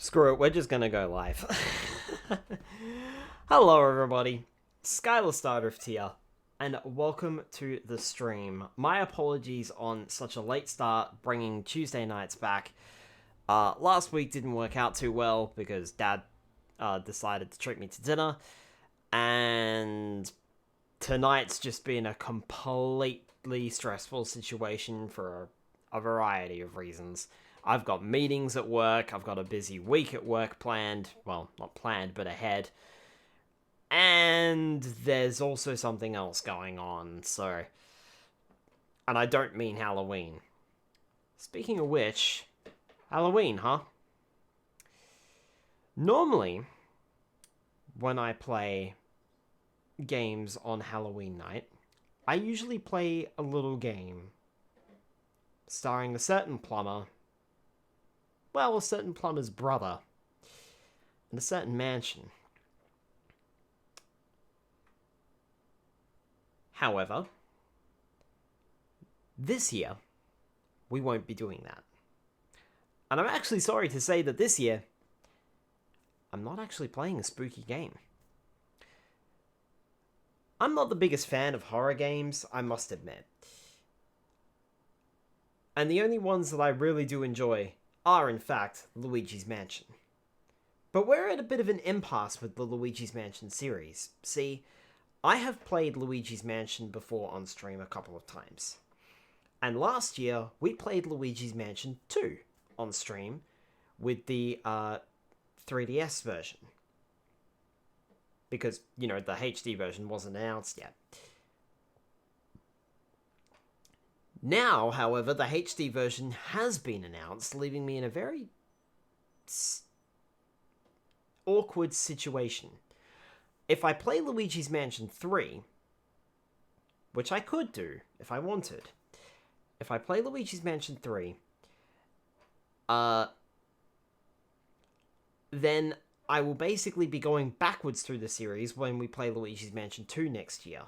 Screw it, we're just gonna go live. Hello, everybody. Skylar Stardrift here, and welcome to the stream. My apologies on such a late start, bringing Tuesday nights back. Last week didn't work out too well because Dad decided to treat me to dinner, and tonight's just been a completely stressful situation for a variety of reasons. I've got meetings at work, I've got a busy week at work planned, well, not planned, but ahead, and there's also something else going on, so, and I don't mean Halloween. Speaking of which, Halloween, huh? Normally, when I play games on Halloween night, I usually play a little game starring a certain plumber, well, a certain plumber's brother, in a certain mansion. However, this year, we won't be doing that. And I'm actually sorry to say that this year, I'm not actually playing a spooky game. I'm not the biggest fan of horror games, I must admit. And the only ones that I really do enjoy are, in fact, Luigi's Mansion. But we're at a bit of an impasse with the Luigi's Mansion series. See, I have played Luigi's Mansion before on stream a couple of times. And last year, we played Luigi's Mansion 2 on stream with the 3DS version. Because, you know, the HD version wasn't announced yet. Now, however, the HD version has been announced, leaving me in a very awkward situation. If I play Luigi's Mansion 3, which I could do if I wanted, if I play Luigi's Mansion 3, then I will basically be going backwards through the series when we play Luigi's Mansion 2 next year.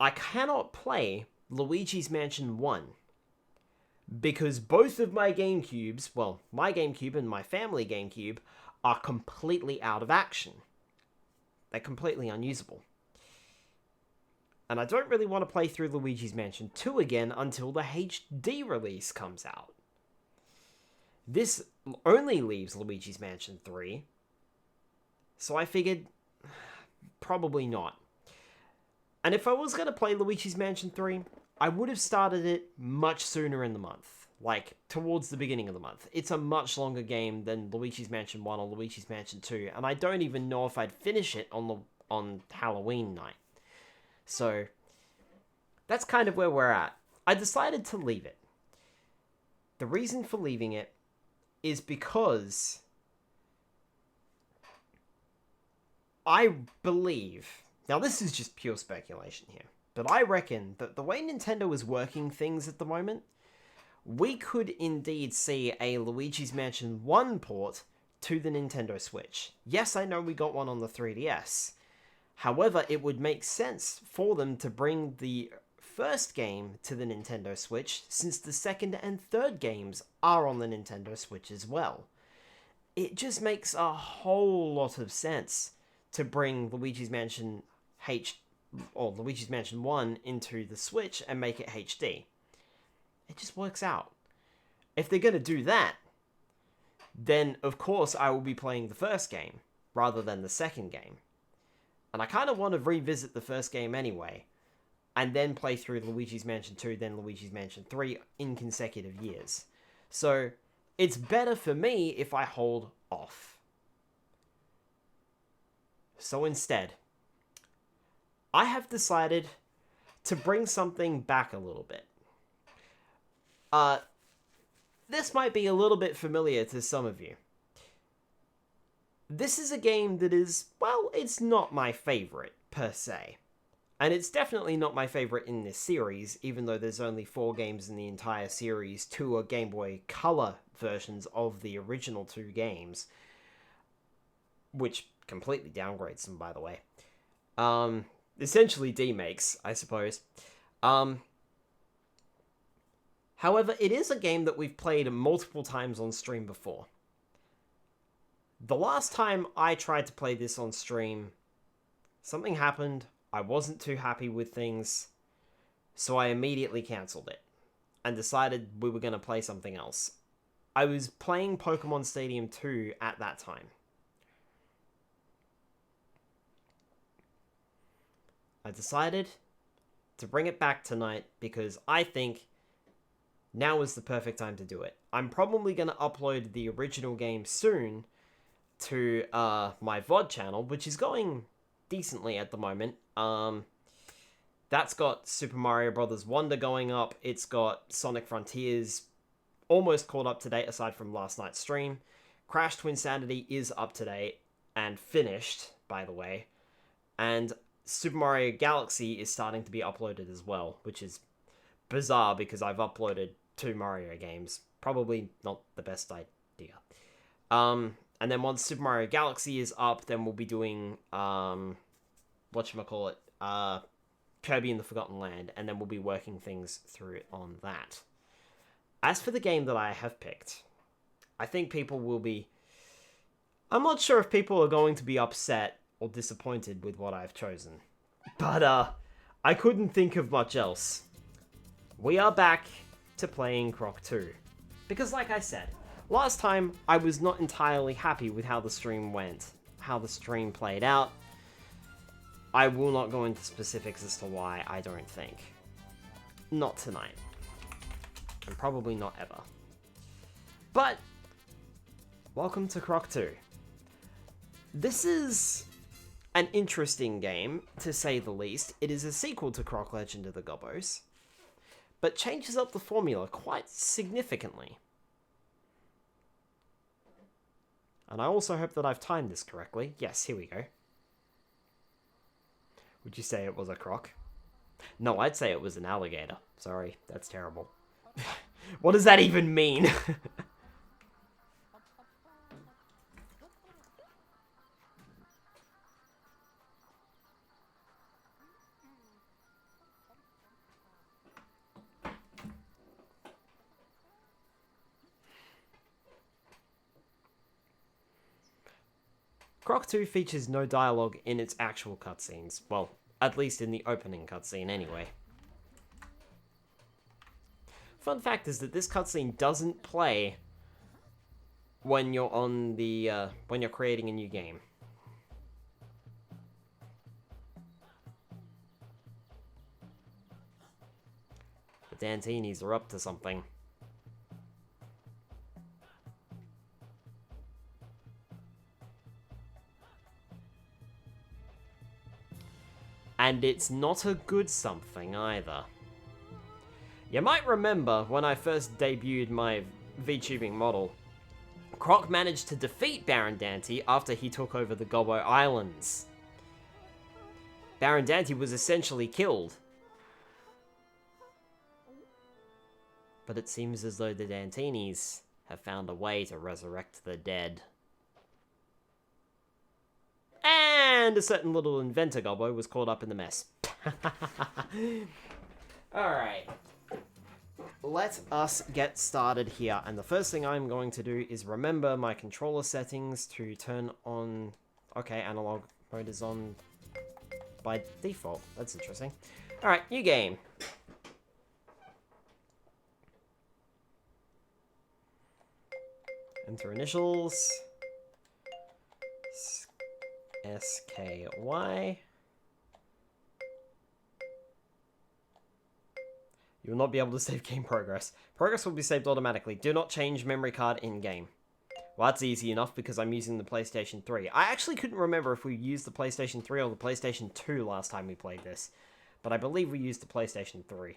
I cannot play Luigi's Mansion 1 because both of my GameCubes, well, my GameCube and my family GameCube, are completely out of action. They're completely unusable. And I don't really want to play through Luigi's Mansion 2 again until the HD release comes out. This only leaves Luigi's Mansion 3, so I figured, probably not. And if I was going to play Luigi's Mansion 3, I would have started it much sooner in the month. Like, towards the beginning of the month. It's a much longer game than Luigi's Mansion 1 or Luigi's Mansion 2, and I don't even know if I'd finish it on Halloween night. So, that's kind of where we're at. I decided to leave it. The reason for leaving it is because I believe... Now, this is just pure speculation here, but I reckon that the way Nintendo is working things at the moment, we could indeed see a Luigi's Mansion 1 port to the Nintendo Switch. Yes, I know we got one on the 3DS. However, it would make sense for them to bring the first game to the Nintendo Switch, since the second and third games are on the Nintendo Switch as well. It just makes a whole lot of sense to bring Luigi's Mansion Luigi's Mansion 1 into the Switch and make it HD. It just works out. If they're going to do that, then of course I will be playing the first game rather than the second game. And I kind of want to revisit the first game anyway, and then play through Luigi's Mansion 2, then Luigi's Mansion 3 in consecutive years. So, it's better for me if I hold off. So instead, I have decided to bring something back a little bit. This might be a little bit familiar to some of you. This is a game that is, well, it's not my favorite, per se. And it's definitely not my favorite in this series, even though there's only 4 games in the entire series. 2 are Game Boy Color versions of the original 2 games, which completely downgrades them, by the way. Essentially demakes, I suppose. However, it is a game that we've played multiple times on stream before. The last time I tried to play this on stream, something happened. I wasn't too happy with things, so I immediately cancelled it and decided we were going to play something else. I was playing Pokemon Stadium 2 at that time. I decided to bring it back tonight because I think now is the perfect time to do it. I'm probably going to upload the original game soon to my VOD channel, which is going decently at the moment. That's got Super Mario Bros. Wonder going up. It's got Sonic Frontiers almost caught up to date aside from last night's stream. Crash Twinsanity is up to date and finished, by the way. And Super Mario Galaxy is starting to be uploaded as well, which is bizarre because I've uploaded 2 Mario games. Probably not the best idea. And then once Super Mario Galaxy is up, then we'll be doing, whatchamacallit, Kirby in the Forgotten Land, and then we'll be working things through on that. As for the game that I have picked, I think people will be... I'm not sure if people are going to be upset or disappointed with what I've chosen. But, I couldn't think of much else. We are back to playing Croc 2. Because like I said, last time I was not entirely happy with how the stream went, how the stream played out. I will not go into specifics as to why, I don't think. Not tonight. And probably not ever. But, welcome to Croc 2. This is an interesting game, to say the least. It is a sequel to Croc Legend of the Gobbos, but changes up the formula quite significantly. And I also hope that I've timed this correctly. Yes, here we go. Would you say it was a croc? No, I'd say it was an alligator. Sorry, that's terrible. What does that even mean? Croc 2 features no dialogue in its actual cutscenes. Well, at least in the opening cutscene anyway. Fun fact is that this cutscene doesn't play when you're on the, when you're creating a new game. The Dantinis are up to something. And it's not a good something either. You might remember when I first debuted my VTubing model, Croc managed to defeat Baron Dante after he took over the Gobbo Islands. Baron Dante was essentially killed. But it seems as though the Dantinis have found a way to resurrect the dead. And a certain little inventor Gobbo was caught up in the mess. Alright. Let us get started here. And the first thing I'm going to do is remember my controller settings to turn on... Okay, analog mode is on by default. That's interesting. Alright, new game. Enter initials. SKY. You will not be able to save game progress. Progress will be saved automatically. Do not change memory card in-game. Well, that's easy enough because I'm using the PlayStation 3. I actually couldn't remember if we used the PlayStation 3 or the PlayStation 2 last time we played this. But I believe we used the PlayStation 3.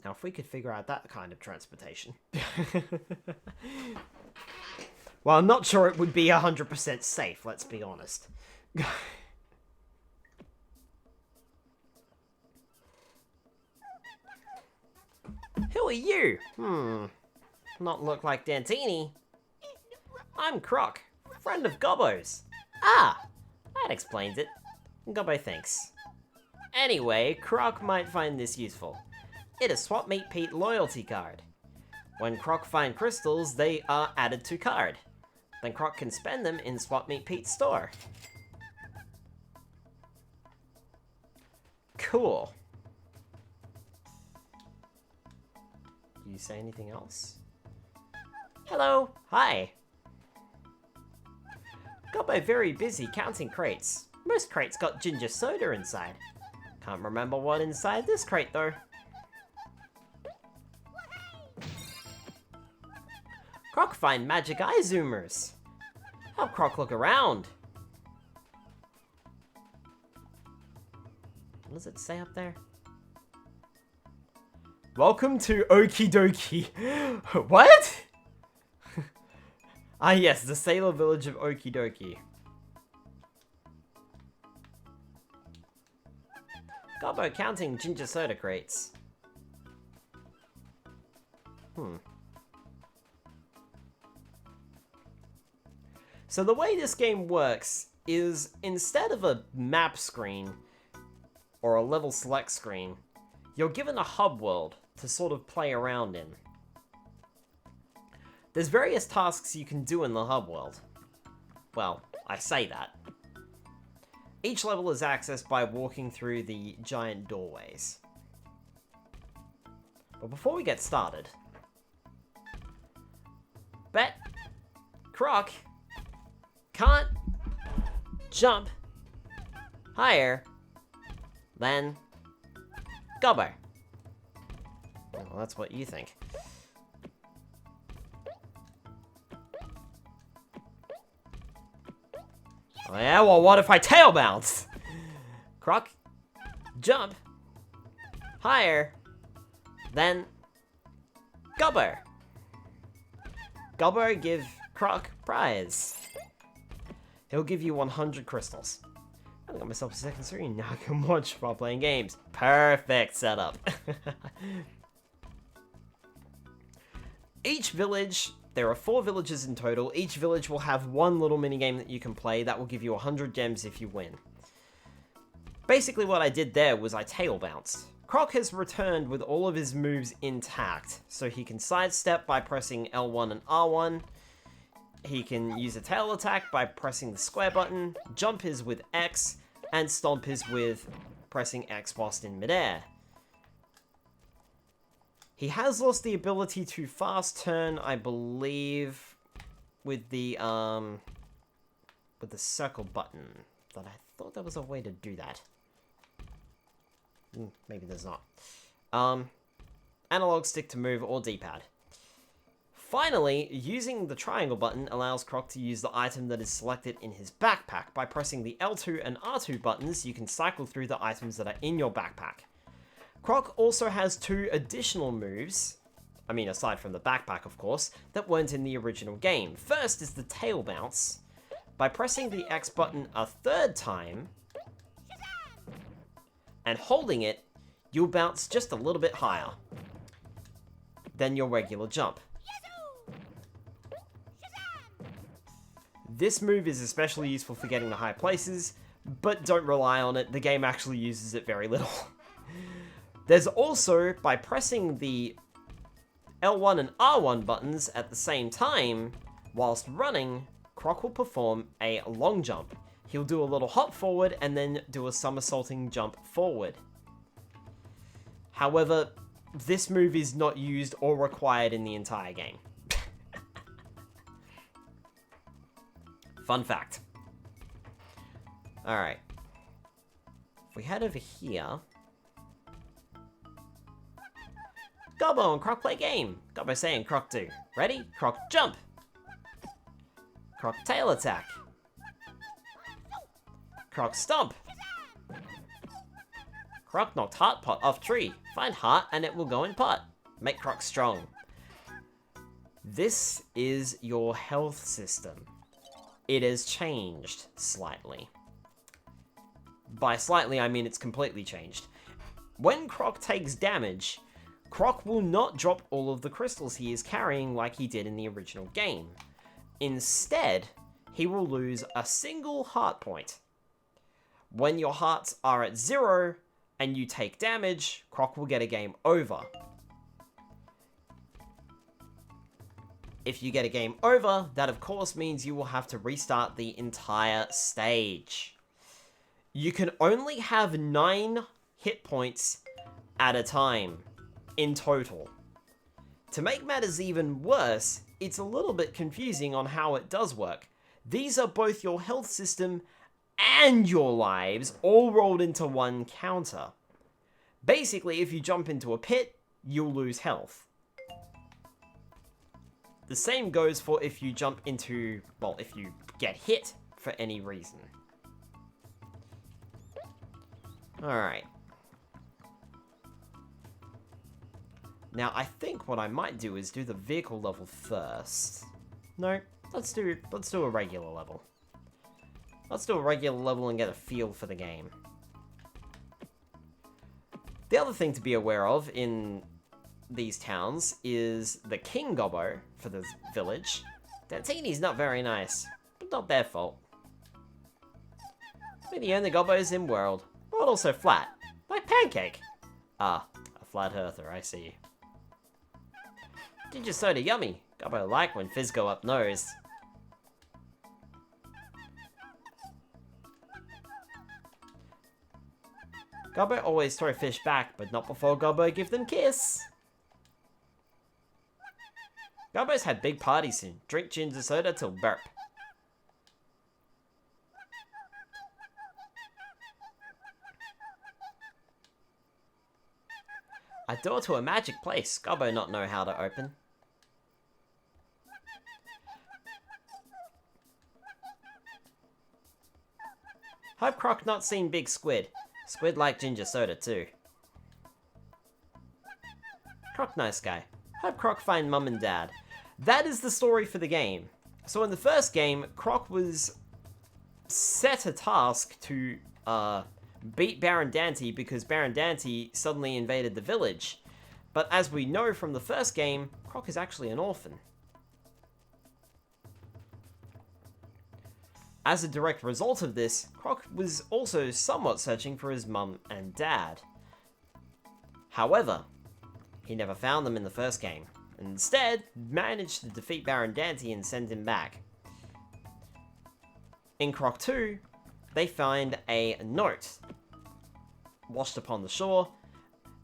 Now, if we could figure out that kind of transportation. Well, I'm not sure it would be 100% safe, let's be honest. Who are you? Not look like Dantini. I'm Croc, friend of Gobbo's. Ah, that explains it. Gobbo thinks. Anyway, Croc might find this useful. It is Swap Meet Pete loyalty card. When Croc find crystals, they are added to card. Then Croc can spend them in Swap Meet Pete's store. Cool. Do you say anything else? Hello. Hi. Gobbo very busy counting crates. Most crates got ginger soda inside. Can't remember what inside this crate though. Croc find magic eye zoomers. Help Croc look around. What does it say up there? Welcome to Okie Dokie. What? Ah yes, the sailor village of Okie Dokie. Gobbo counting ginger soda crates. So the way this game works is instead of a map screen or a level select screen, you're given a hub world to sort of play around in. There's various tasks you can do in the hub world. Well, I say that. Each level is accessed by walking through the giant doorways. But before we get started, bet Croc can't jump higher than Gobbo. Well, that's what you think. Oh, yeah, well, what if I tail bounce? Croc, jump higher than Gobbo. Gobbo give Croc prize. He'll give you 100 crystals. I got myself a second screen. Now I can watch while playing games. Perfect setup. Each village, there are 4 villages in total. Each village will have one little minigame that you can play. That will give you 100 gems if you win. Basically what I did there was I tail bounced. Croc has returned with all of his moves intact. So he can sidestep by pressing L1 and R1. He can use a tail attack by pressing the square button. Jump is with X. And stomp is with pressing X whilst in midair. He has lost the ability to fast turn, I believe, with the circle button. But I thought there was a way to do that. Maybe there's not. Analog stick to move or D-pad. Finally, using the triangle button allows Croc to use the item that is selected in his backpack. By pressing the L2 and R2 buttons, you can cycle through the items that are in your backpack. Croc also has 2 additional moves, I mean aside from the backpack of course, that weren't in the original game. First is the tail bounce. By pressing the X button a 3rd time, and holding it, you'll bounce just a little bit higher than your regular jump. This move is especially useful for getting to high places, but don't rely on it, the game actually uses it very little. There's also, by pressing the L1 and R1 buttons at the same time, whilst running, Croc will perform a long jump. He'll do a little hop forward and then do a somersaulting jump forward. However, this move is not used or required in the entire game. Fun fact. Alright. If we head over here... Gobbo and Croc play game. Gobbo saying Croc do. Ready? Croc jump. Croc tail attack. Croc stomp. Croc knocked heart pot off tree. Find heart and it will go in pot. Make Croc strong. This is your health system. It has changed slightly. By slightly, I mean it's completely changed. When Croc takes damage, Croc will not drop all of the crystals he is carrying like he did in the original game. Instead, he will lose a single heart point. When your hearts are at 0 and you take damage, Croc will get a game over. If you get a game over, that of course means you will have to restart the entire stage. You can only have 9 hit points at a time in total. To make matters even worse, it's a little bit confusing on how it does work. These are both your health system and your lives all rolled into one counter. Basically, if you jump into a pit, you'll lose health. The same goes for if you jump into, well, if you get hit for any reason. Alright. Now, I think what I might do is do the vehicle level first. No, let's do a regular level. Let's do a regular level and get a feel for the game. The other thing to be aware of in these towns is the King Gobbo for the village. Dantinis not very nice, but not their fault. We're the only Gobbos in world, but also flat, like Pancake. Ah, a flat earther, I see. Ginger soda yummy. Gobbo like when fizz go up nose. Gobbo always throw fish back, but not before Gobbo give them kiss. Gobbos had big parties soon. Drink ginger soda till burp. A door to a magic place. Gobbo not know how to open. Hope Croc not seen big squid. Squid like ginger soda too. Croc nice guy. Hope Croc find mum and dad. That is the story for the game. So in the first game, Croc was set a task to beat Baron Dante because Baron Dante suddenly invaded the village. But as we know from the first game, Croc is actually an orphan. As a direct result of this, Croc was also somewhat searching for his mum and dad. However, he never found them in the first game, and instead managed to defeat Baron Dante and send him back. In Croc 2, they find a note washed upon the shore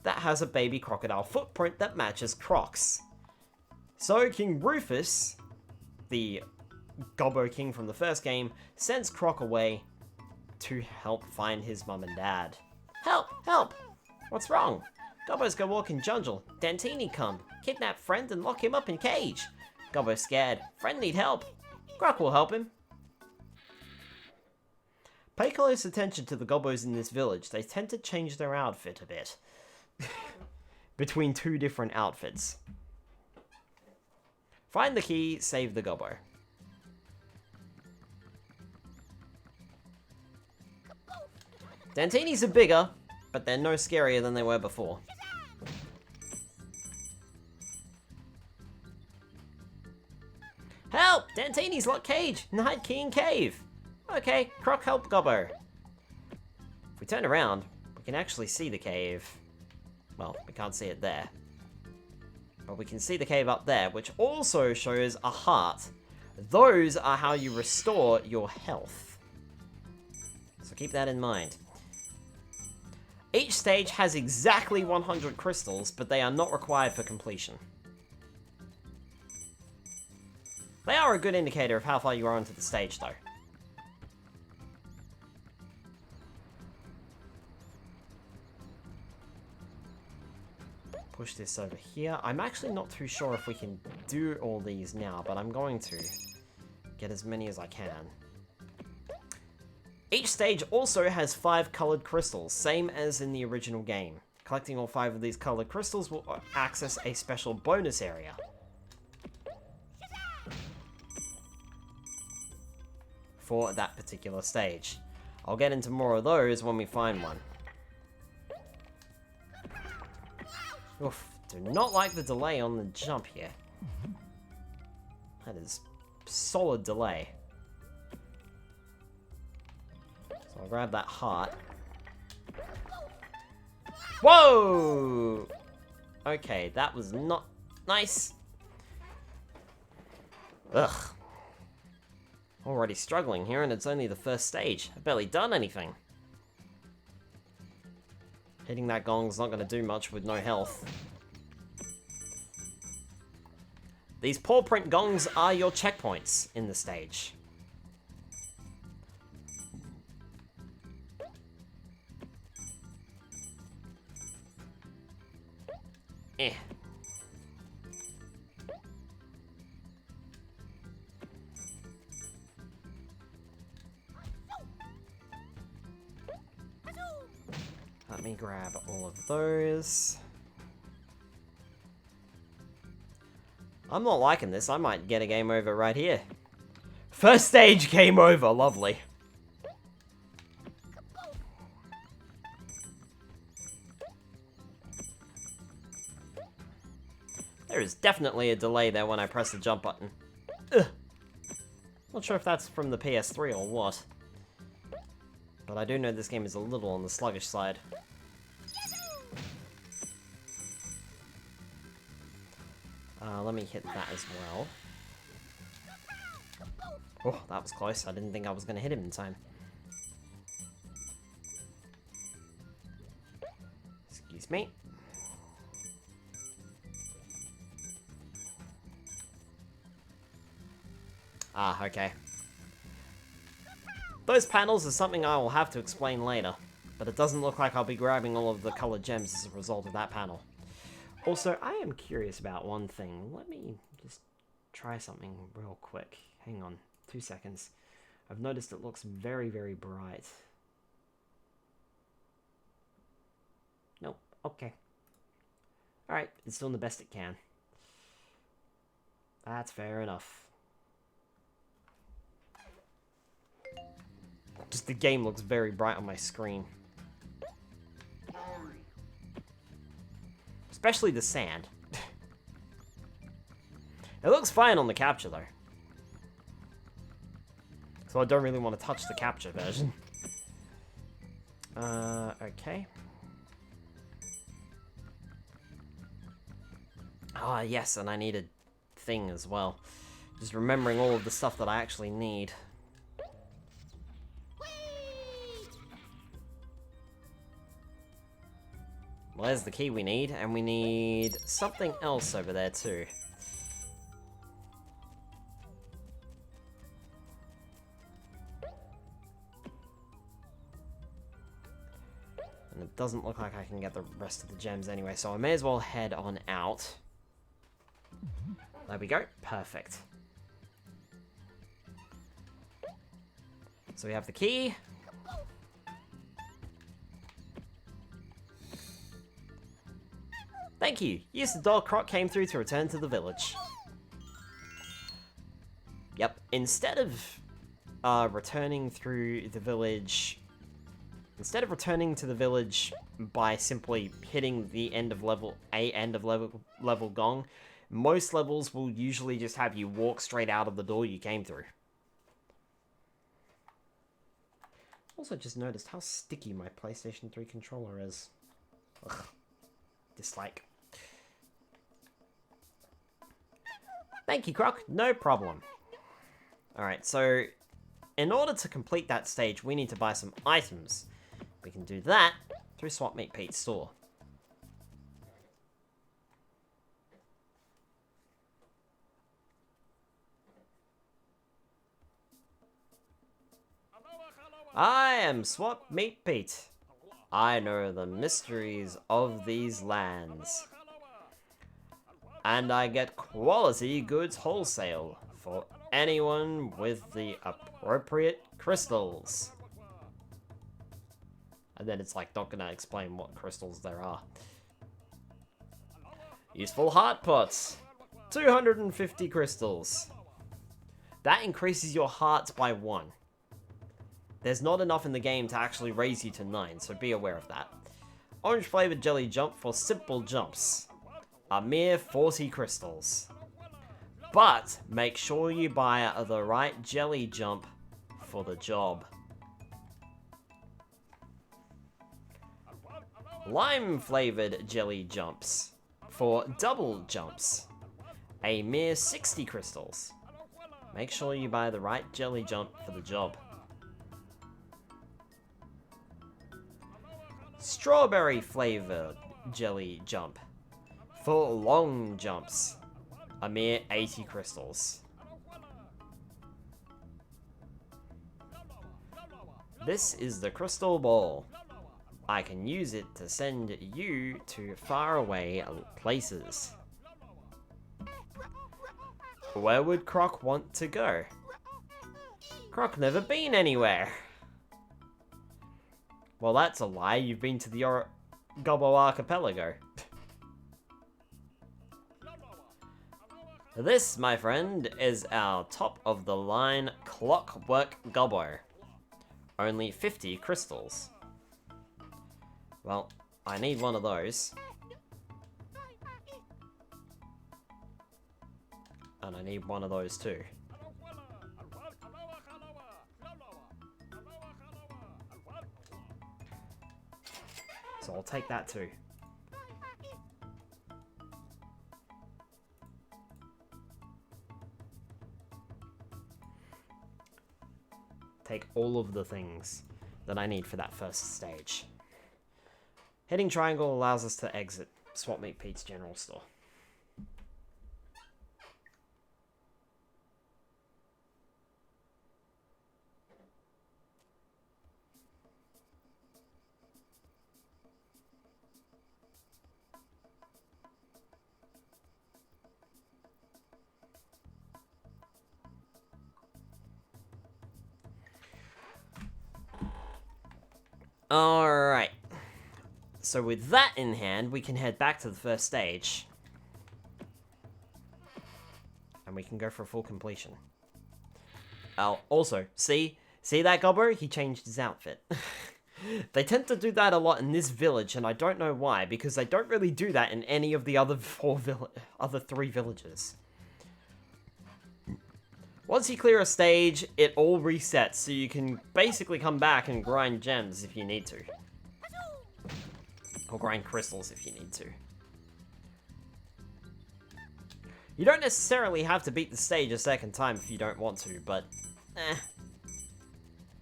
that has a baby crocodile footprint that matches Croc's. So King Rufus, the Gobbo King from the first game, sends Croc away to help find his mum and dad. Help! Help! What's wrong? Gobbos go walk in jungle. Dantini come. Kidnap friend and lock him up in cage. Gobbo scared. Friend need help. Croc will help him. Pay close attention to the Gobbos in this village. They tend to change their outfit a bit. Between two different outfits. Find the key, save the Gobbo. Dantinis are bigger, but they're no scarier than they were before. Help! Dantini's locked cage! Night key in cave! Okay, Croc help Gobbo. If we turn around, we can actually see the cave. Well, we can't see it there. But we can see the cave up there, which also shows a heart. Those are how you restore your health. So keep that in mind. Each stage has exactly 100 crystals, but they are not required for completion. They are a good indicator of how far you are onto the stage, though. Push this over here. I'm actually not too sure if we can do all these now, but I'm going to get as many as I can. Each stage also has 5 colored crystals, same as in the original game. Collecting all 5 of these colored crystals will access a special bonus area. For that particular stage. I'll get into more of those when we find one. Oof, do not like the delay on the jump here. That is solid delay. So I'll grab that heart. Whoa! Okay, that was not nice. Ugh. Already struggling here, and it's only the first stage. I've barely done anything. Hitting that gong's not going to do much with no health. These paw print gongs are your checkpoints in the stage. Eh. Let me grab all of those. I'm not liking this. I might get a game over right here. First stage, game over. Lovely. There is definitely a delay there when I press the jump button. Ugh. Not sure if that's from the PS3 or what. But I do know this game is a little on the sluggish side. Let me hit that as well. Oh, that was close. I didn't think I was going to hit him in time. Excuse me. Ah, okay. Those panels are something I will have to explain later, but it doesn't look like I'll be grabbing all of the colored gems as a result of that panel. Also, I am curious about one thing. Let me just try something real quick. Hang on, 2 seconds. I've noticed it looks very, very bright. Nope, okay. Alright, it's doing the best it can. That's fair enough. Just the game looks very bright on my screen. Especially the sand. It looks fine on the capture, though. So I don't really want to touch the capture version. Okay. Ah, yes, and I need a thing as well. Just remembering all of the stuff that I actually need. Well, there's the key we need, and we need something else over there too. And it doesn't look like I can get the rest of the gems anyway, so I may as well head on out. There we go. Perfect. So we have the key. Thank you. Yes, the dog Croc came through to return to the village. Yep. Instead of returning through the village... Instead of returning to the village by simply hitting the end of level gong, most levels will usually just have you walk straight out of the door you came through. Also just noticed how sticky my PlayStation 3 controller is. Ugh. Dislike. Thank you, Croc. No problem. Alright, so in order to complete that stage, we need to buy some items. We can do that through Swap Meet Pete's store. I am Swap Meet Pete. I know the mysteries of these lands. And I get quality goods wholesale for anyone with the appropriate crystals. and then it's like not gonna explain what crystals there are. Useful heart pots. 250 crystals. That increases your hearts by 1. There's not enough in the game to actually raise you to 9, so be aware of that. Orange flavored jelly jump for simple jumps. A mere 40 crystals. But make sure you buy the right jelly jump for the job. Lime flavored jelly jumps for double jumps. A mere 60 crystals. Make sure you buy the right jelly jump for the job. Strawberry flavored jelly jump for long jumps. A mere 80 crystals. This is the crystal ball. I can use it to send you to faraway places. Where would Croc want to go? Croc never been anywhere. Well, that's a lie. You've been to the Gobbo Archipelago. This, my friend, is our top-of-the-line Clockwork Gobbo. Only 50 crystals. Well, I need one of those. And I need one of those too. So I'll take that too. Take all of the things that I need for that first stage. Hitting triangle allows us to exit Swap Meet Pete's general store. Alright. So with that in hand, we can head back to the first stage. And we can go for full completion. Oh, also, see that Gobbo? He changed his outfit. They tend to do that a lot in this village, and I don't know why, because they don't really do that in any of the other other 3 villages. Once you clear a stage, it all resets, so you can basically come back and grind gems if you need to. Or grind crystals if you need to. You don't necessarily have to beat the stage a second time if you don't want to, but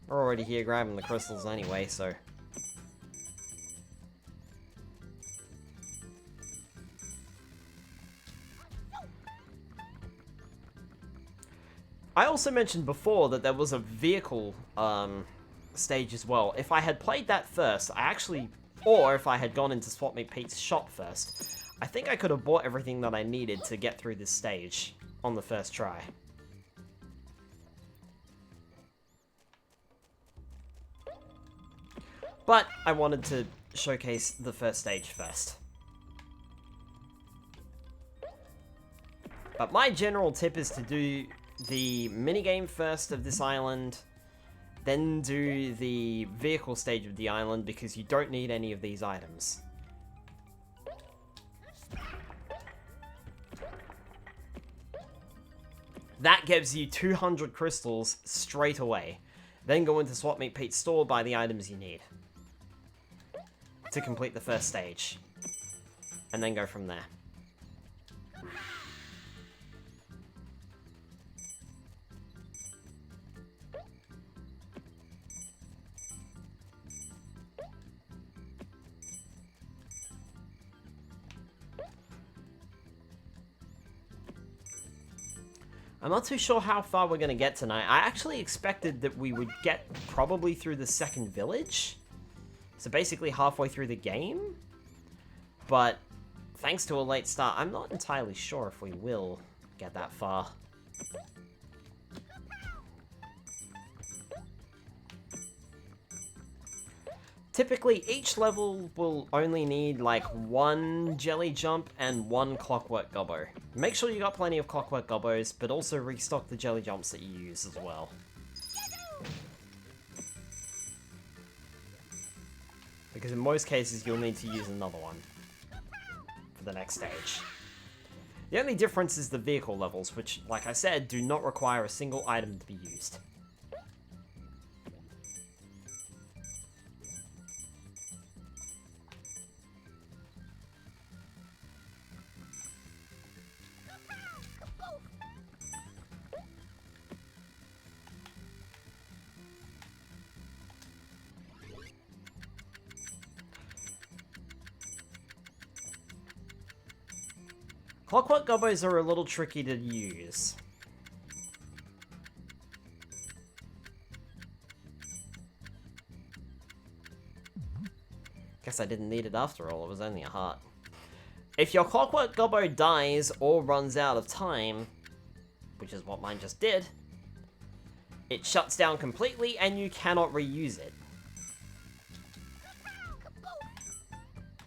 we're already here grabbing the crystals anyway, so... I also mentioned before that there was a vehicle stage as well. If I had played that first, or if I had gone into Swap Meet Pete's shop first, I think I could have bought everything that I needed to get through this stage on the first try. But I wanted to showcase the first stage first. But my general tip is to do the minigame first of this island, then do the vehicle stage of the island, because you don't need any of these items. That gives you 200 crystals straight away. Then go into Swap Meet Pete's store, buy the items you need to complete the first stage. And then go from there. I'm not too sure how far we're going to get tonight. I actually expected that we would get probably through the second village. So basically halfway through the game. But thanks to a late start, I'm not entirely sure if we will get that far. Typically, each level will only need like one jelly jump and one clockwork gobbo. Make sure you got plenty of clockwork gobbos, but also restock the jelly jumps that you use as well. Because in most cases, you'll need to use another one for the next stage. The only difference is the vehicle levels, which, like I said, do not require a single item to be used. Clockwork gobbos are a little tricky to use. Guess I didn't need it after all, it was only a heart. If your clockwork gobbo dies or runs out of time, which is what mine just did, it shuts down completely and you cannot reuse it.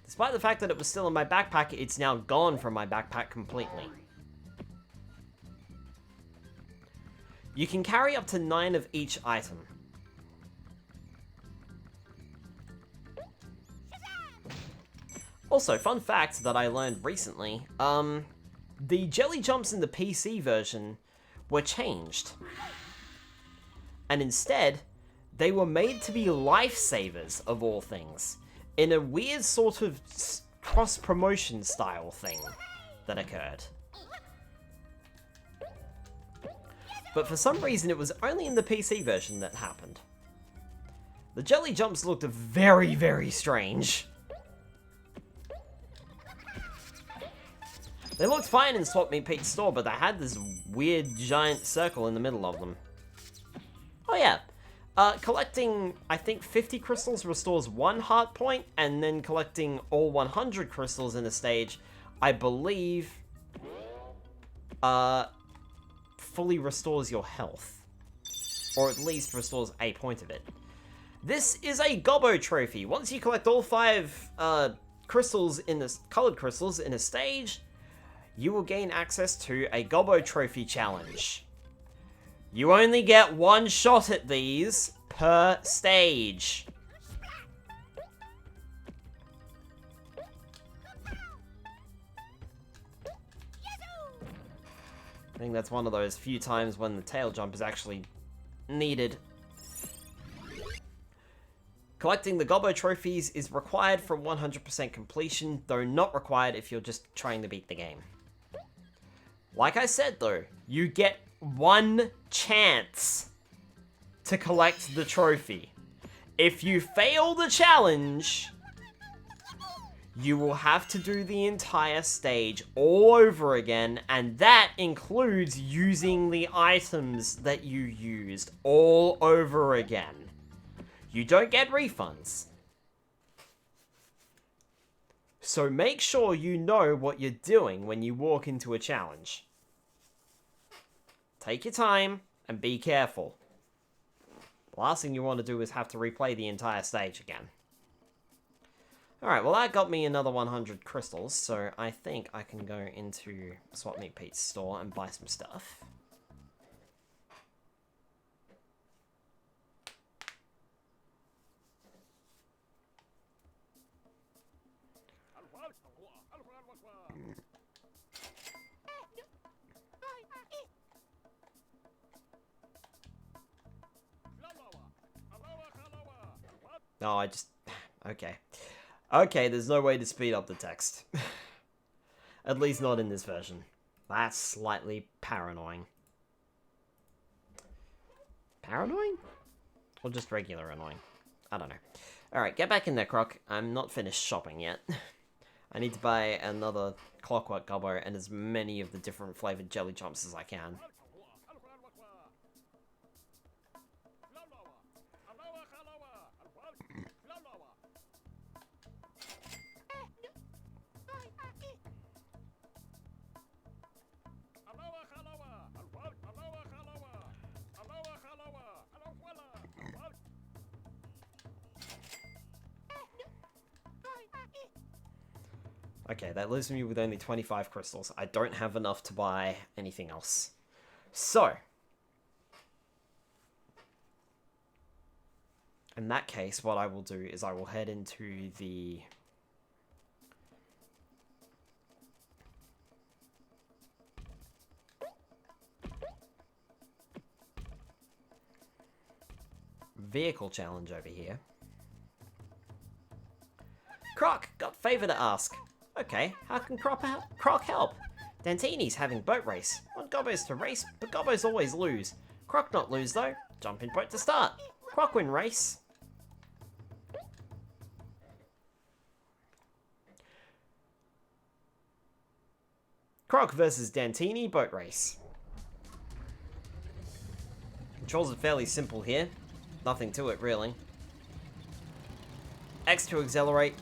Despite the fact that it was still in my backpack, it's now gone from my backpack completely. You can carry up to 9 of each item. Also, fun fact that I learned recently, the jelly jumps in the PC version were changed. And instead, they were made to be lifesavers, of all things, in a weird sort of cross-promotion style thing that occurred. But for some reason, it was only in the PC version that happened. The jelly jumps looked very, very strange. They looked fine in Swap Meet Pete's store, but they had this weird giant circle in the middle of them. Oh yeah, collecting, I think, 50 crystals restores 1 heart point, and then collecting all 100 crystals in a stage, I believe, fully restores your health. Or at least restores a point of it. This is a gobbo trophy. Once you collect all 5 crystals in this colored crystals in a stage, you will gain access to a gobbo trophy challenge. You only get 1 shot at these per stage. I think that's one of those few times when the tail jump is actually needed. Collecting the gobbo trophies is required for 100% completion, though not required if you're just trying to beat the game. Like I said though, you get 1 chance to collect the trophy. If you fail the challenge, you will have to do the entire stage all over again, and that includes using the items that you used all over again. You don't get refunds. So make sure you know what you're doing when you walk into a challenge. Take your time and be careful. The last thing you want to do is have to replay the entire stage again. Alright, well that got me another 100 crystals, so I think I can go into Swap Meet Pete's store and buy some stuff. No, I just... Okay. Okay, there's no way to speed up the text. At least not in this version. That's slightly paranoid. Paranoid? Or just regular annoying? I don't know. Alright, get back in there, Croc. I'm not finished shopping yet. I need to buy another clockwork gobbo and as many of the different flavored jelly jumps as I can. Okay, that leaves me with only 25 crystals. I don't have enough to buy anything else. So, in that case, what I will do is I will head into the... vehicle challenge over here. Croc, got favor to ask. Okay, how can Croc help? Dantinis having boat race. Want Gobbos to race, but Gobbos always lose. Croc not lose though. Jump in boat to start. Croc win race. Croc versus Dantini boat race. Controls are fairly simple here. Nothing to it, really. X to accelerate.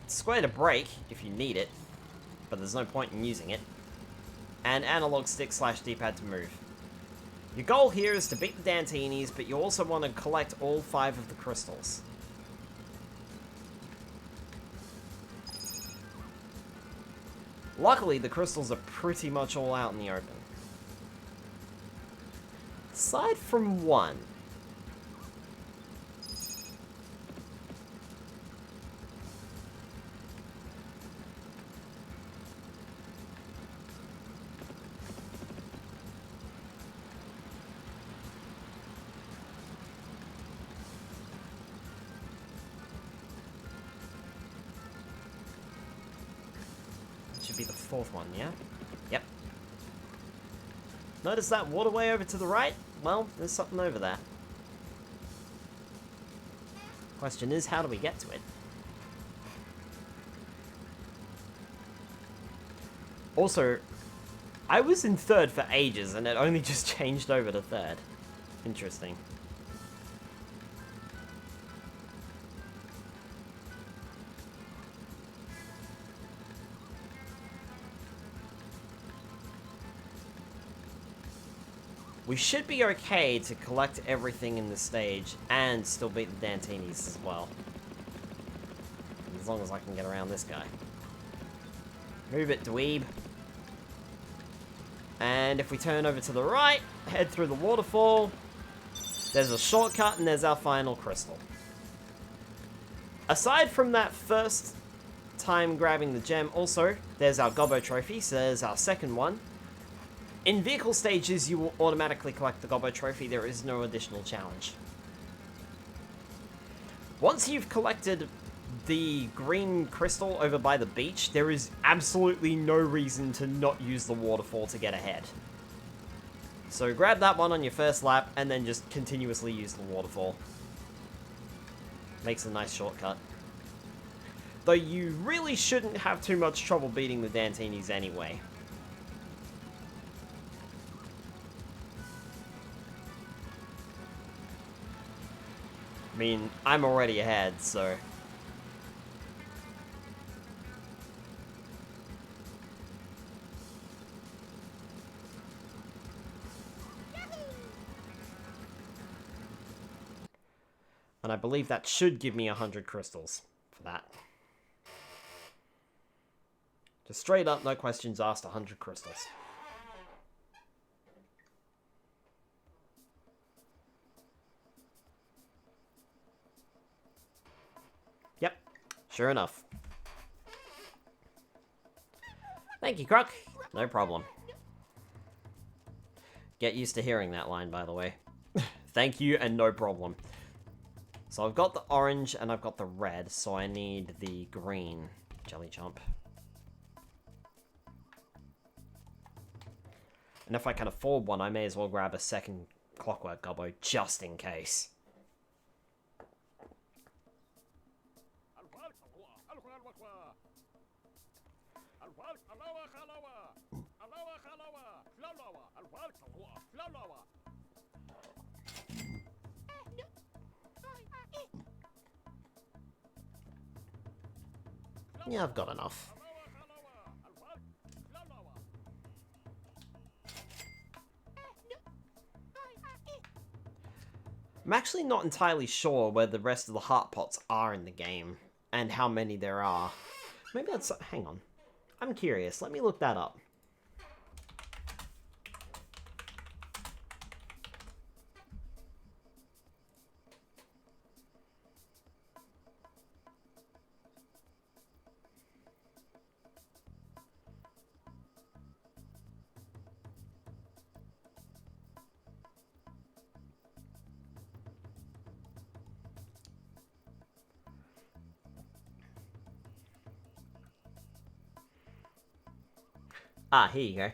Square to brake, if you need it. But there's no point in using it. And analog stick / D-pad to move. Your goal here is to beat the Dantinis, but you also want to collect all 5 of the crystals. Luckily, the crystals are pretty much all out in the open. Aside from one. Should be the 4th one, yeah? Yep. Notice that waterway over to the right? Well, there's something over there. Question is, how do we get to it? Also, I was in 3rd for ages, and it only just changed over to 3rd. Interesting. We should be okay to collect everything in the stage and still beat the Dantinis as well. As long as I can get around this guy. Move it, dweeb. And if we turn over to the right, head through the waterfall, there's a shortcut and there's our final crystal. Aside from that first time grabbing the gem, also, there's our Gobbo trophy, so there's our second one. In vehicle stages, you will automatically collect the Gobbo trophy. There is no additional challenge. Once you've collected the green crystal over by the beach, there is absolutely no reason to not use the waterfall to get ahead. So grab that one on your first lap, and then just continuously use the waterfall. Makes a nice shortcut. Though you really shouldn't have too much trouble beating the Dantinis anyway. I mean, I'm already ahead, so... And I believe that should give me 100 crystals for that. Just straight up, no questions asked, 100 crystals. Yep, sure enough. Thank you, Croc. No problem. Get used to hearing that line, by the way. Thank you and no problem. So I've got the orange and I've got the red, so I need the green jelly jump. And if I can afford one, I may as well grab a second clockwork gobbo just in case. Yeah, I've got enough. I'm actually not entirely sure where the rest of the heart pots are in the game, and how many there are. Maybe that's... Hang on. I'm curious. Let me look that up. Ah, here you go.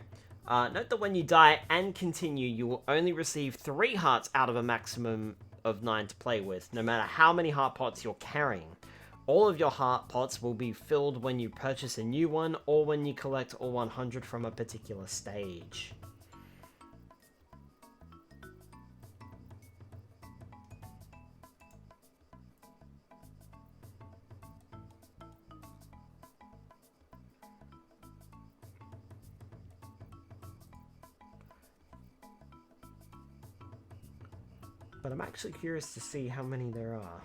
Note that when you die and continue, you will only receive 3 hearts out of a maximum of 9 to play with, no matter how many heart pots you're carrying. All of your heart pots will be filled when you purchase a new one, or when you collect all 100 from a particular stage. But I'm actually curious to see how many there are.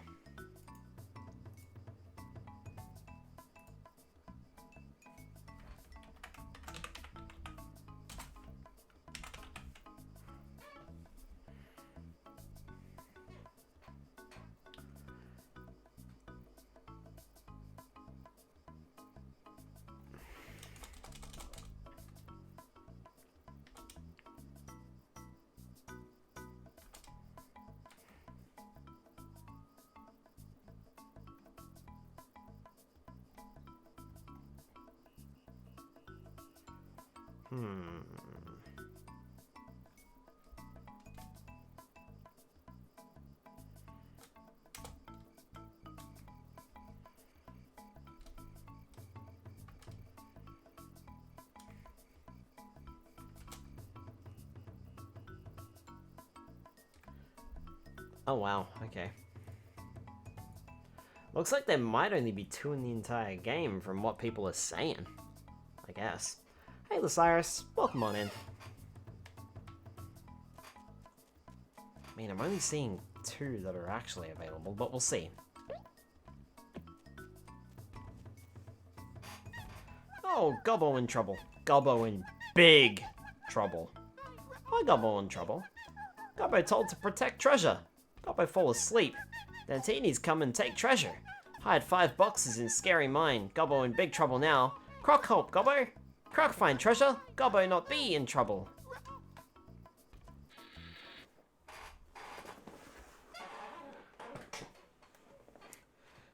Oh wow, okay. Looks like there might only be 2 in the entire game from what people are saying, I guess. Hey Lasiris, welcome on in. I mean, I'm only seeing 2 that are actually available, but we'll see. Oh, Gobbo in trouble. Gobbo in big trouble. Why Gobbo in trouble? Gobbo told to protect treasure. Gobbo fall asleep. Dantinis come and take treasure. Hide 5 boxes in scary mine. Gobbo in big trouble now. Croc help Gobbo. Croc find treasure. Gobbo not be in trouble.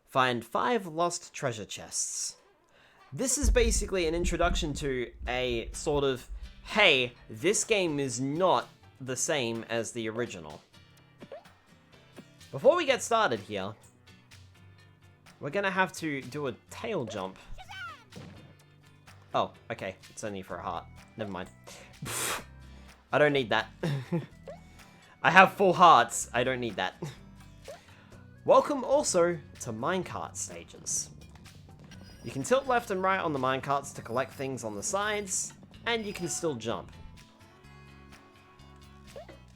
Find 5 lost treasure chests. This is basically an introduction to a sort of, hey, this game is not the same as the original. Before we get started here, we're gonna have to do a tail jump. Oh, okay, it's only for a heart. Never mind. I don't need that. I have full hearts, I don't need that. Welcome also to minecart stages. You can tilt left and right on the minecarts to collect things on the sides, and you can still jump.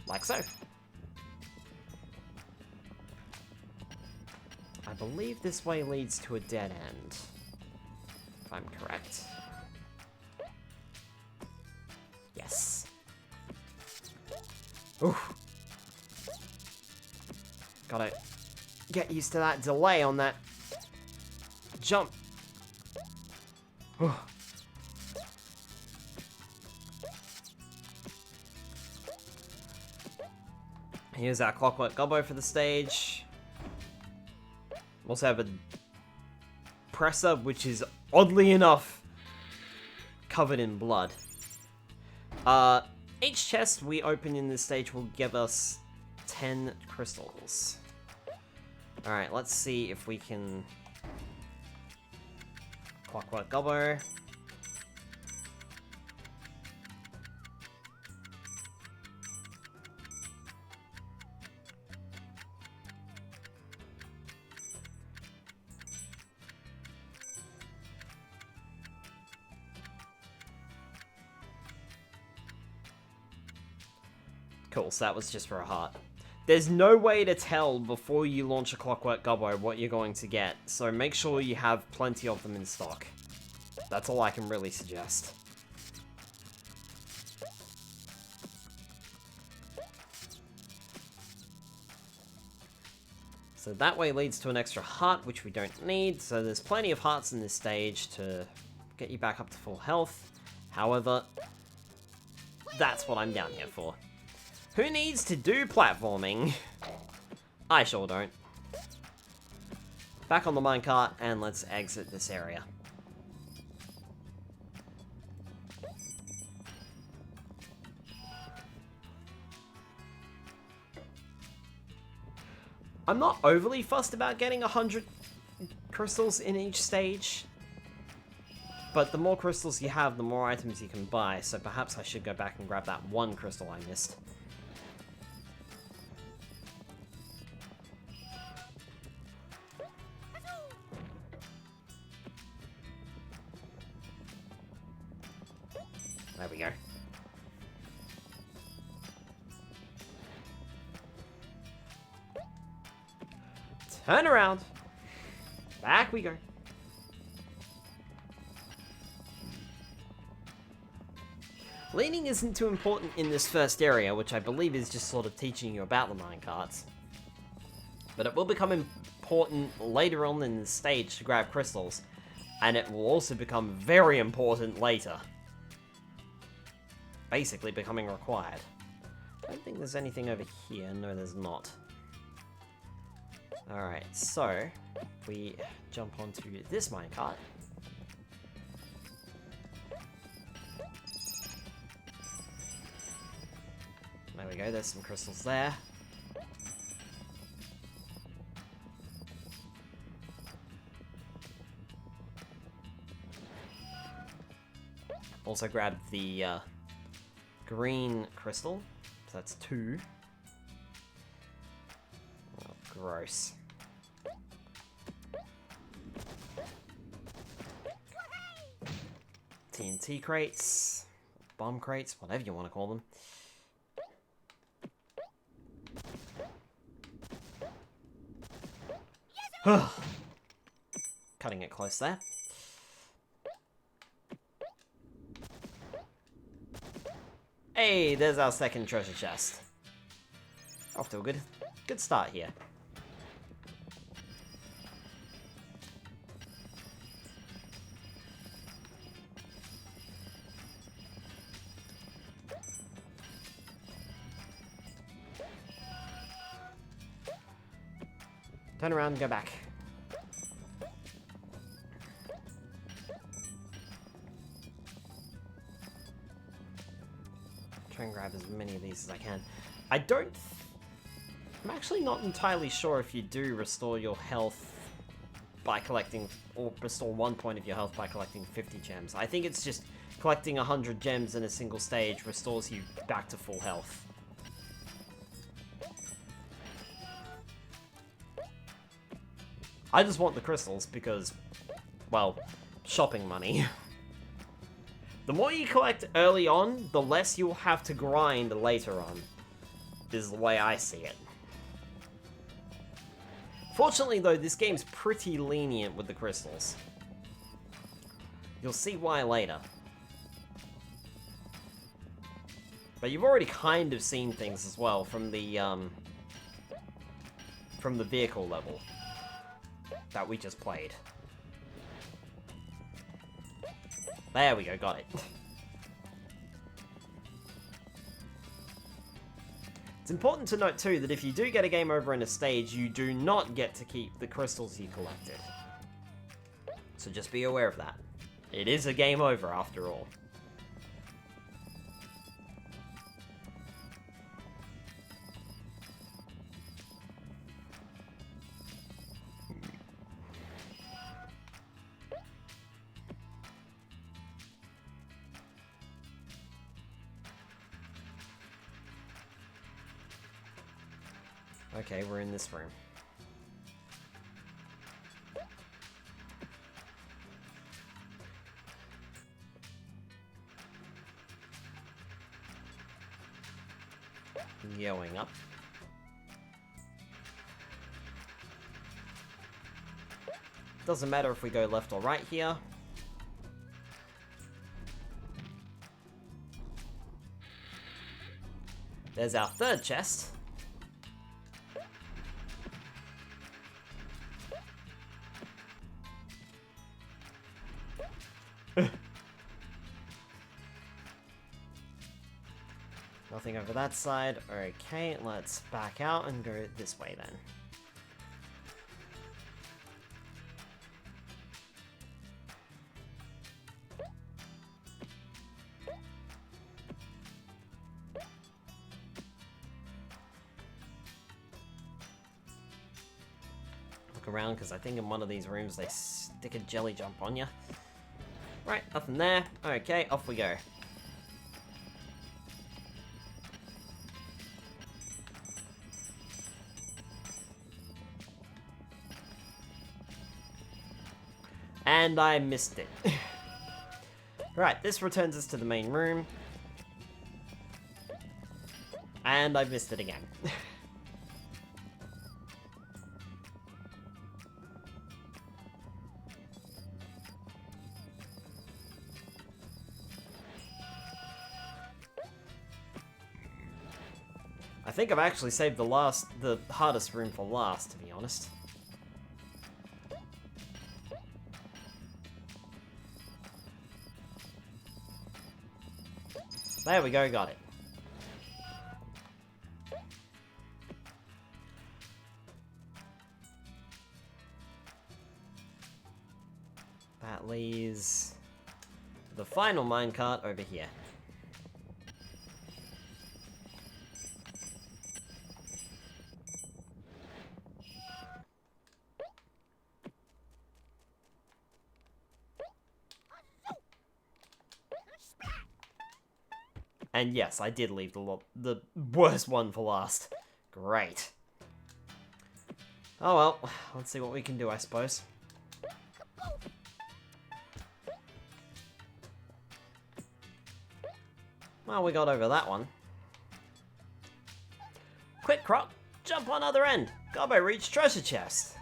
Like so. I believe this way leads to a dead end, if I'm correct. Yes. Oof. Gotta get used to that delay on that jump. Oof. Here's our Clockwork Gobbo for the stage. Also have a presser, which is oddly enough covered in blood. Each chest we open in this stage will give us 10 crystals. Alright, let's see if we can... Clockwork Gobbo. Cool, so that was just for a heart. There's no way to tell before you launch a Clockwork Gobbo what you're going to get, so make sure you have plenty of them in stock. That's all I can really suggest. So that way leads to an extra heart, which we don't need, so there's plenty of hearts in this stage to get you back up to full health. However, that's what I'm down here for. Who needs to do platforming? I sure don't. Back on the minecart, and let's exit this area. I'm not overly fussed about getting 100 crystals in each stage. But the more crystals you have, the more items you can buy, so perhaps I should go back and grab that one crystal I missed. There we go. Turn around. Back we go. Leaning isn't too important in this first area, which I believe is just sort of teaching you about the minecarts. But it will become important later on in the stage to grab crystals, and it will also become very important later. Basically becoming required. I don't think there's anything over here. No, there's not. Alright, so we jump onto this minecart. There we go, there's some crystals there. Also grabbed the green crystal, so that's 2. Oh, gross. TNT crates, bomb crates, whatever you want to call them. Cutting it close there. Hey, there's our second treasure chest. Off to a good start here. Turn around and go back. Try and grab as many of these as I can. I'm actually not entirely sure if you do restore your health by collecting, or restore 1 point of your health by collecting 50 gems. I think it's just collecting 100 gems in a single stage restores you back to full health. I just want the crystals because, well, shopping money. The more you collect early on, the less you'll have to grind later on, is the way I see it. Fortunately though, this game's pretty lenient with the crystals. You'll see why later. But you've already kind of seen things as well from the vehicle level that we just played. There we go, got it. It's important to note too that if you do get a game over in a stage, you do not get to keep the crystals you collected. So just be aware of that. It is a game over after all. Okay, we're in this room. Going up. Doesn't matter if we go left or right here. There's our third chest. Nothing over that side. Okay, let's back out and go this way then. Look around, because I think in one of these rooms they stick a jelly jump on you. Right, nothing there. Okay, off we go. And I missed it. Right, this returns us to the main room. And I missed it again. I think I've actually saved the hardest room for last, to be honest. There we go, got it. That leaves the final minecart over here. And yes, I did leave the worst one for last. Great. Oh well, let's see what we can do, I suppose. Well, we got over that one. Quick, Croc! Jump on other end! Gobbo reach treasure chest!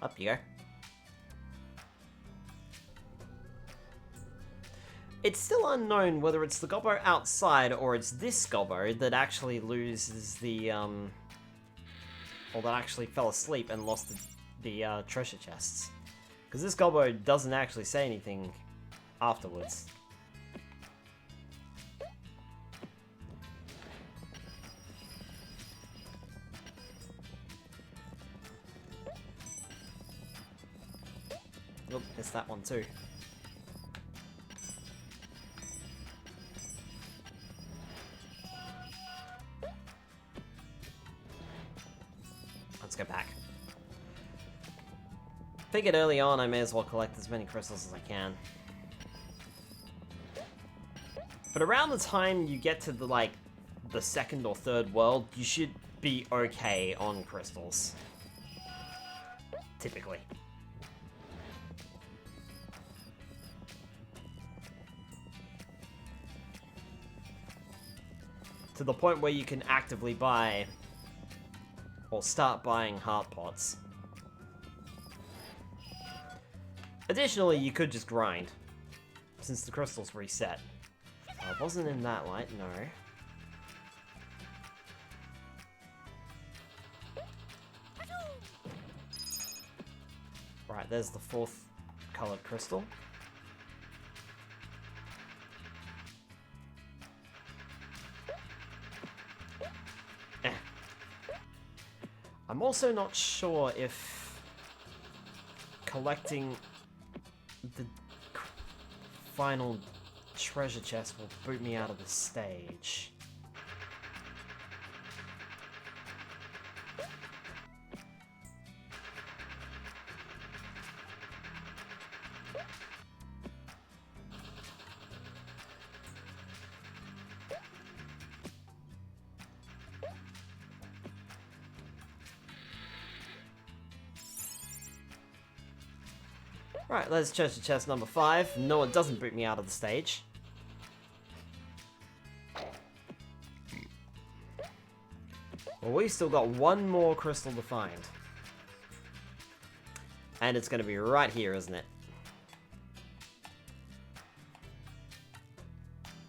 Up you go. It's still unknown whether it's the gobbo outside or it's this gobbo that actually loses the, or that actually fell asleep and lost the treasure chests. Because this gobbo doesn't actually say anything afterwards. Look, it's that one too. Let's go back. Figured early on I may as well collect as many crystals as I can. But around the time you get to the second or third world, you should be okay on crystals. Typically. To the point where you can actively buy or start buying heart pots. Additionally, you could just grind, since the crystals reset. Oh, it wasn't in that light, no. Right, there's the fourth colored crystal. I'm also not sure if collecting the final treasure chest will boot me out of the stage. Right, there's treasure chest number 5. No, it doesn't boot me out of the stage. Well, we've still got one more crystal to find. And it's going to be right here, isn't it?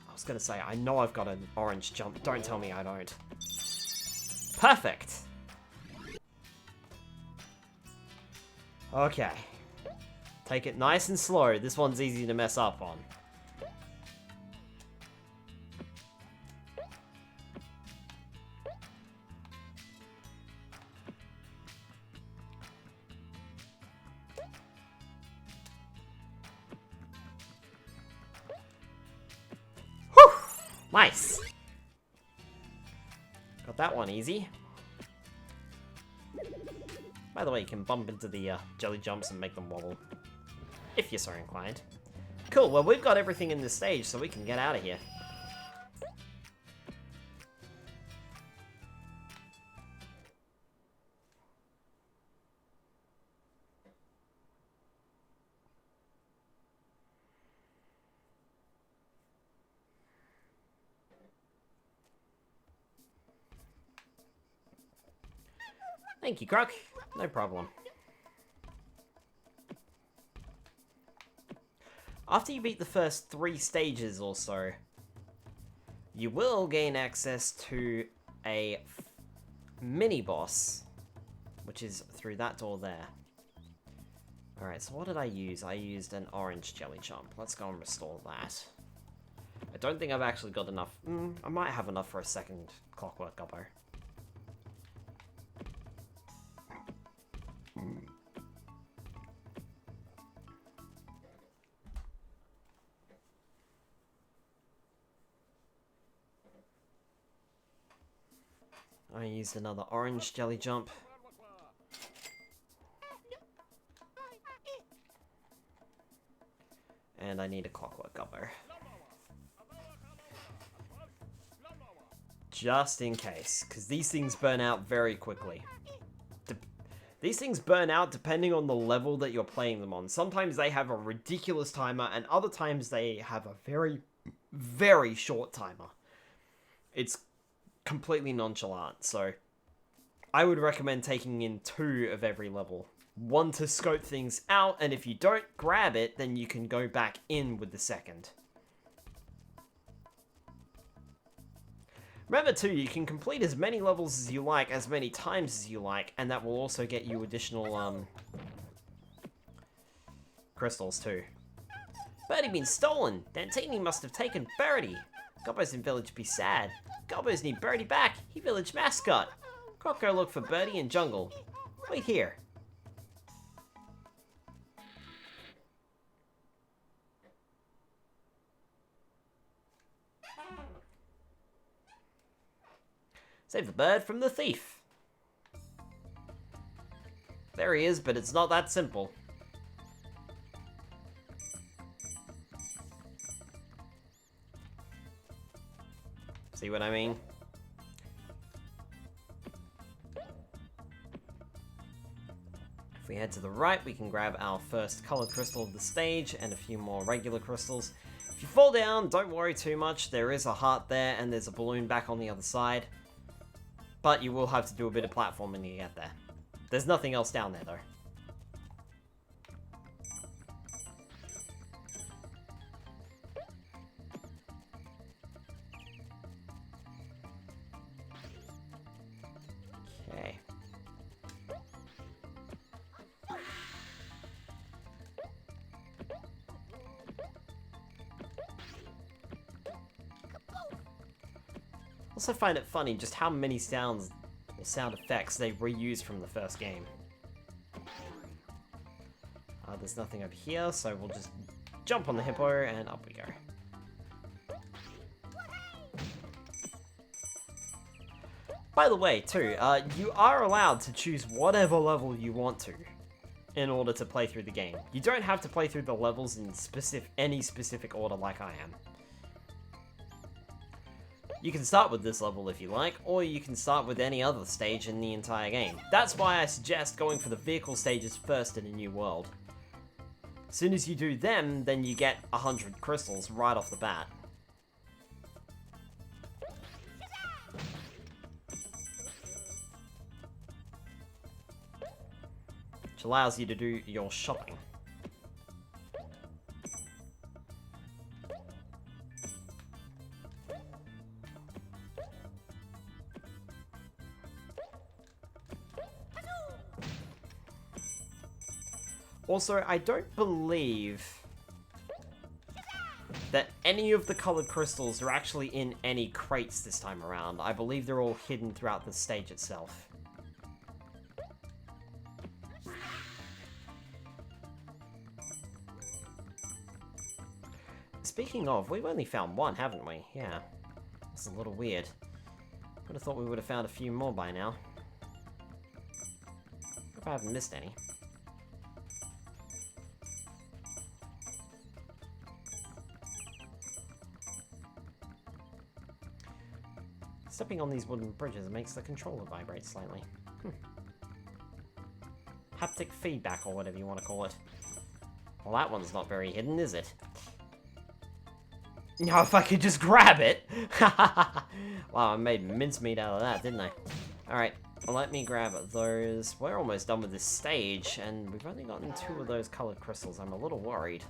I was going to say, I know I've got an orange jump. Don't tell me I don't. Perfect! Okay. Take it nice and slow. This one's easy to mess up on. Whew! Nice! Got that one easy. By the way, you can bump into the jelly jumps and make them wobble. If you're so inclined. Cool, well we've got everything in this stage, so we can get out of here. Thank you, Croc. No problem. After you beat the first 3 stages or so, you will gain access to a mini-boss, which is through that door there. Alright, so what did I use? I used an orange jelly jump. Let's go and restore that. I don't think I've actually got enough. I might have enough for a second clockwork gobbo. I used another orange jelly jump. And I need a clockwork gobbo. Just in case, because these things burn out very quickly. These things burn out depending on the level that you're playing them on. Sometimes they have a ridiculous timer, and other times they have a very, very short timer. It's completely nonchalant, so I would recommend taking in 2 of every level. 1 to scope things out, and if you don't grab it, then you can go back in with the second. Remember too, you can complete as many levels as you like, as many times as you like, and that will also get you additional, crystals too. Birdie been stolen! Dantini must have taken Birdie! Gobbos in village be sad. Gobbos need Birdie back! He village mascot! Croc go look for Birdie in jungle. Wait here. Save the bird from the thief. There he is, but it's not that simple. See what I mean? If we head to the right, we can grab our first colored crystal of the stage and a few more regular crystals. If you fall down, don't worry too much. There is a heart there and there's a balloon back on the other side. But you will have to do a bit of platforming to get there. There's nothing else down there, though. Okay. Also find it funny just how many sounds or sound effects they reused from the first game. There's nothing over here, so we'll just jump on the hippo and up we go. By the way, too, you are allowed to choose whatever level you want to in order to play through the game. You don't have to play through the levels in any specific order like I am. You can start with this level if you like, or you can start with any other stage in the entire game. That's why I suggest going for the vehicle stages first in a new world. As soon as you do them, then you get 100 crystals right off the bat. which allows you to do your shopping. Also, I don't believe that any of the colored crystals are actually in any crates this time around. I believe they're all hidden throughout the stage itself. Speaking of, we've only found one, haven't we? Yeah. It's a little weird. Would have thought we would have found a few more by now. Hope I haven't missed any. Stepping on these wooden bridges makes the controller vibrate slightly. Haptic feedback, or whatever you want to call it. Well, that one's not very hidden, is it? Now, if I could just grab it! Wow, I made mincemeat out of that, didn't I? Alright, well, let me grab those. We're almost done with this stage, and we've only gotten 2 of those colored crystals. I'm a little worried.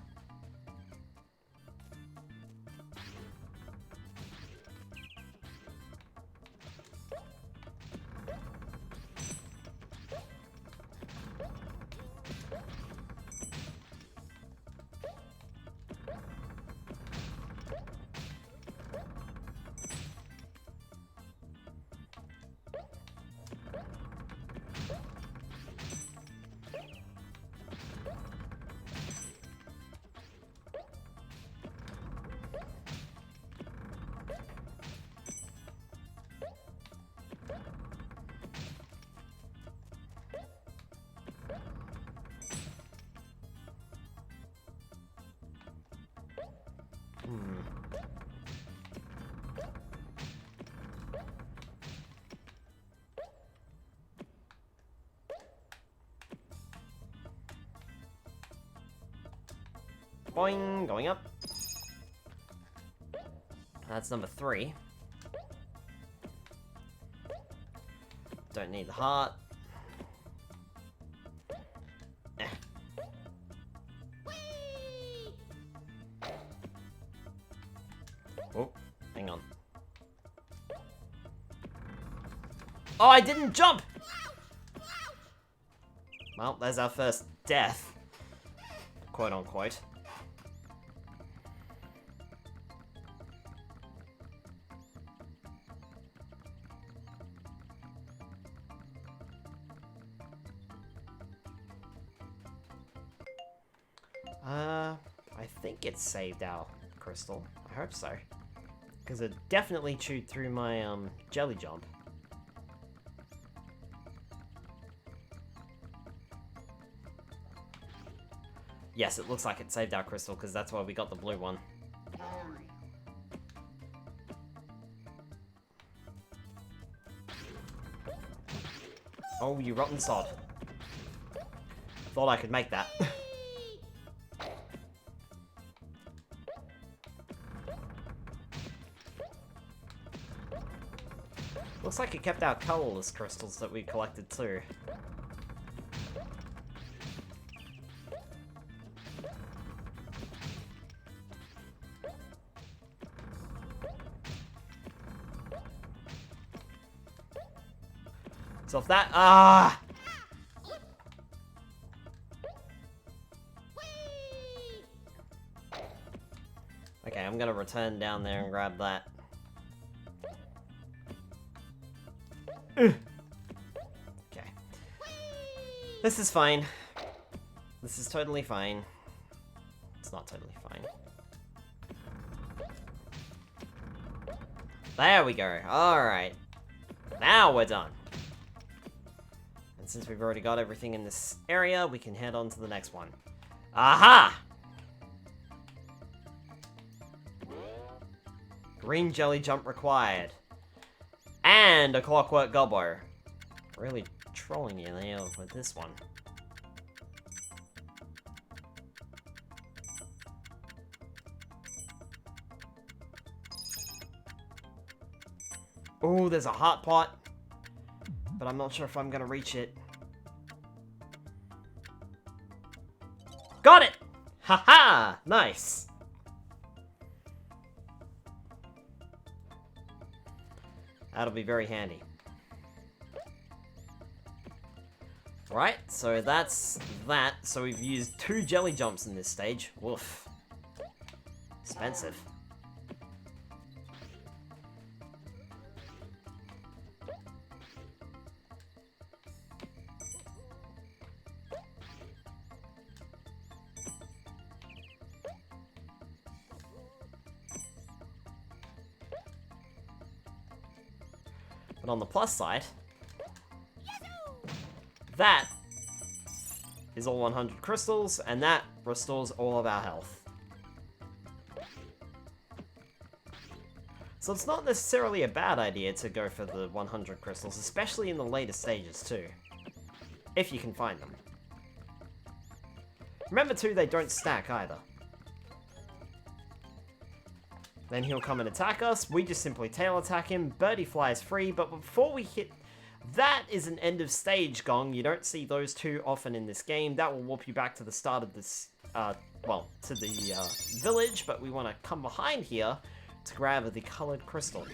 Boing, going up. That's number 3. Don't need the heart. Eh. Oh, hang on. Oh, I didn't jump! Well, there's our first death. Quote unquote. I think it saved our crystal. I hope so. Because it definitely chewed through my, jelly jump. Yes, it looks like it saved our crystal, because that's why we got the blue one. Oh, you rotten sod. Thought I could make that. Looks like it kept our colorless crystals that we collected too. So if that... Okay, I'm gonna return down there and grab that. Okay. This is fine. This is totally fine. It's not totally fine. There we go. Alright. Now we're done. And since we've already got everything in this area, we can head on to the next one. Aha! Green jelly jump required. And a clockwork gobbo. Really trolling you there with this one. Oh, there's a hot pot. But I'm not sure if I'm gonna reach it. Got it! Haha! Nice. That'll be very handy. Right, so that's that. So we've used 2 jelly jumps in this stage. Woof. Expensive. But on the plus side, that is all 100 crystals, and that restores all of our health. So it's not necessarily a bad idea to go for the 100 crystals, especially in the later stages too. If you can find them. Remember too, they don't stack either. Then he'll come and attack us, we just simply tail attack him, Birdie flies free, but before we hit... That is an end of stage gong, you don't see those too often in this game, that will warp you back to the start of this, well, to the village, but we want to come behind here to grab the coloured crystal.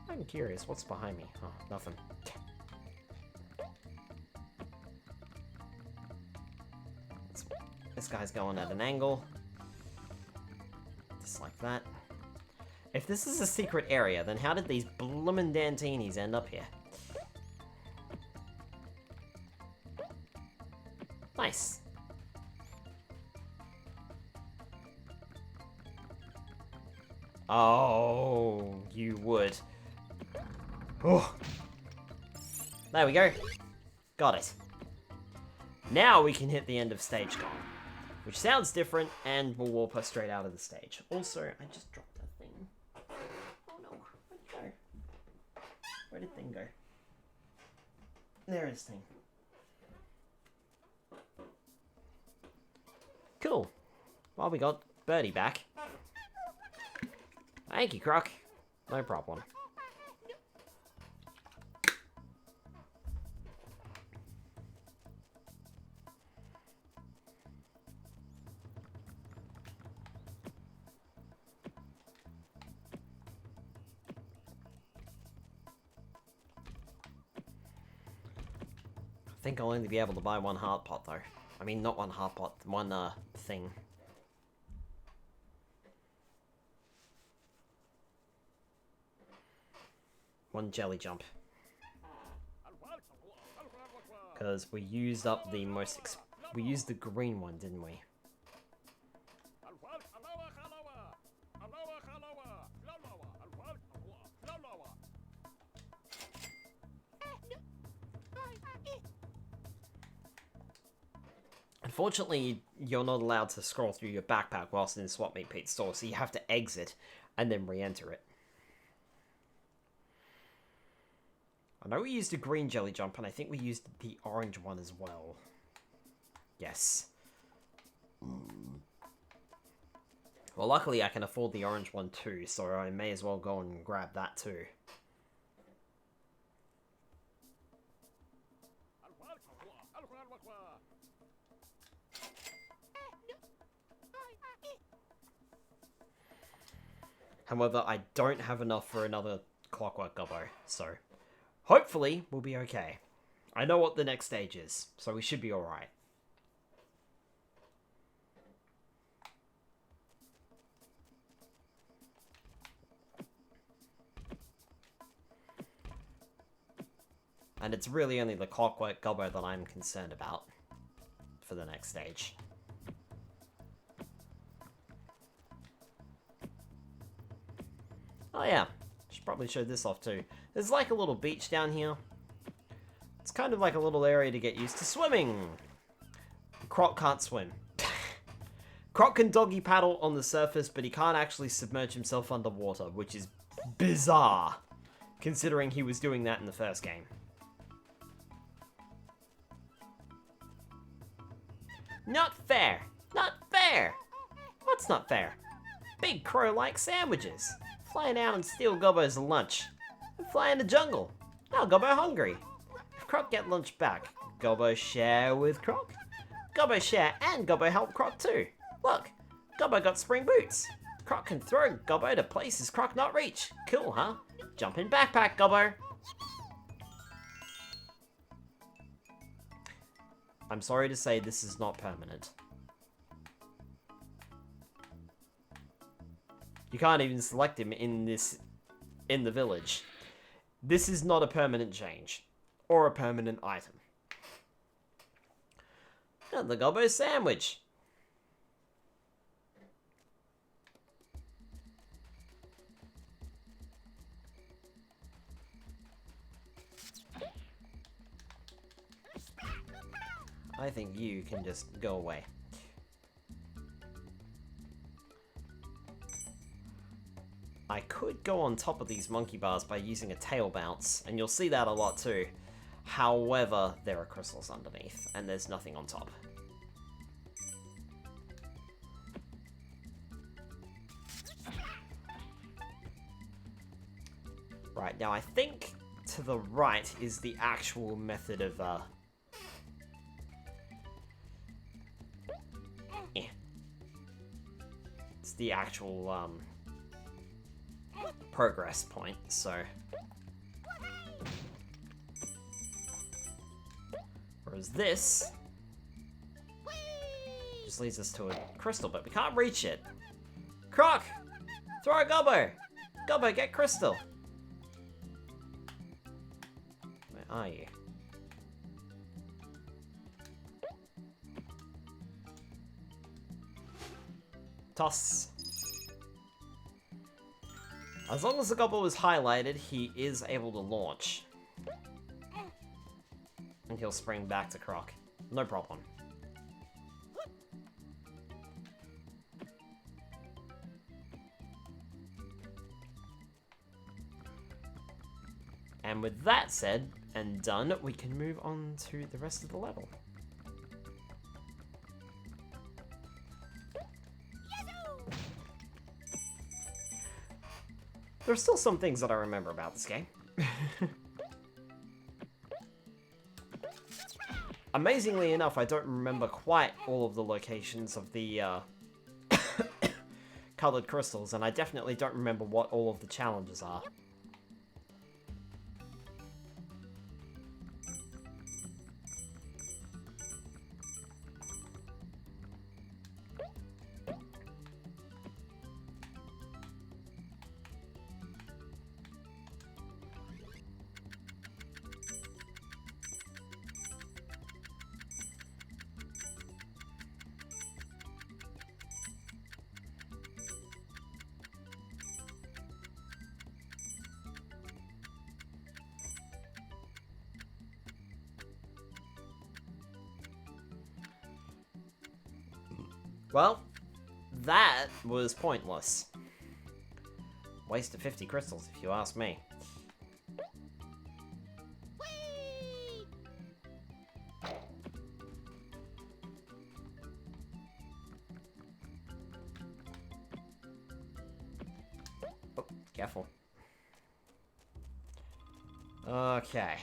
I'm curious, what's behind me? Oh, nothing. This guy's going at an angle. Just like that. If this is a secret area, then how did these bloomin' Dantinis end up here? Nice. Oh, you would. Oh. There we go. Got it. Now we can hit the end of stage gong, which sounds different and will warp us straight out of the stage. Also, I just dropped that thing. Oh no, where'd it go? Where did thing go? There is thing. Cool. Well, we got Birdie back. Thank you, Croc. No problem. I think I'll only be able to buy 1 heart pot though. I mean, not 1 heart pot, 1 thing. One jelly jump. Because we used up the most we used the green one, didn't we? Unfortunately, you're not allowed to scroll through your backpack whilst in the Swap Meet Pete's store, so you have to exit and then re-enter it. I know we used a green jelly jump, and I think we used the orange one as well. Yes. Well, luckily I can afford the orange one too, so I may as well go and grab that too. However, I don't have enough for another Clockwork Gobbo, so hopefully we'll be okay. I know what the next stage is, so we should be alright. And it's really only the Clockwork Gobbo that I'm concerned about for the next stage. Oh yeah, should probably show this off too. There's like a little beach down here. It's kind of like a little area to get used to swimming. Croc can't swim. Croc can doggy paddle on the surface, but he can't actually submerge himself underwater, which is bizarre, considering he was doing that in the first game. Not fair! Not fair! What's not fair? Big Crow likes sandwiches. Flying out and steal Gobbo's lunch. And fly in the jungle. Now Gobbo hungry. If Croc get lunch back. Gobbo share with Croc. Gobbo share and Gobbo help Croc too. Look, Gobbo got spring boots. Croc can throw Gobbo to places Croc not reach. Cool, huh? Jump in backpack, Gobbo. I'm sorry to say this is not permanent. You can't even select him in the village. This is not a permanent change. Or a permanent item. And the Gobbo sandwich. I think you can just go away. I could go on top of these monkey bars by using a tail bounce, and you'll see that a lot too. However, there are crystals underneath, and there's nothing on top. Right, now I think to the right is the actual method of, It's the actual, progress point, so... Whereas this just leads us to a crystal, but we can't reach it. Croc! Throw a Gobbo! Gobbo, get crystal! Where are you? Toss! As long as the Gobbo is highlighted, he is able to launch. And he'll spring back to Croc. No problem. And with that said and done, we can move on to the rest of the level. There's still some things that I remember about this game. Amazingly enough, I don't remember quite all of the locations of the colored crystals, and I definitely don't remember what all of the challenges are. Well, that was pointless. Waste of 50 crystals, if you ask me. Oh, careful. Okay.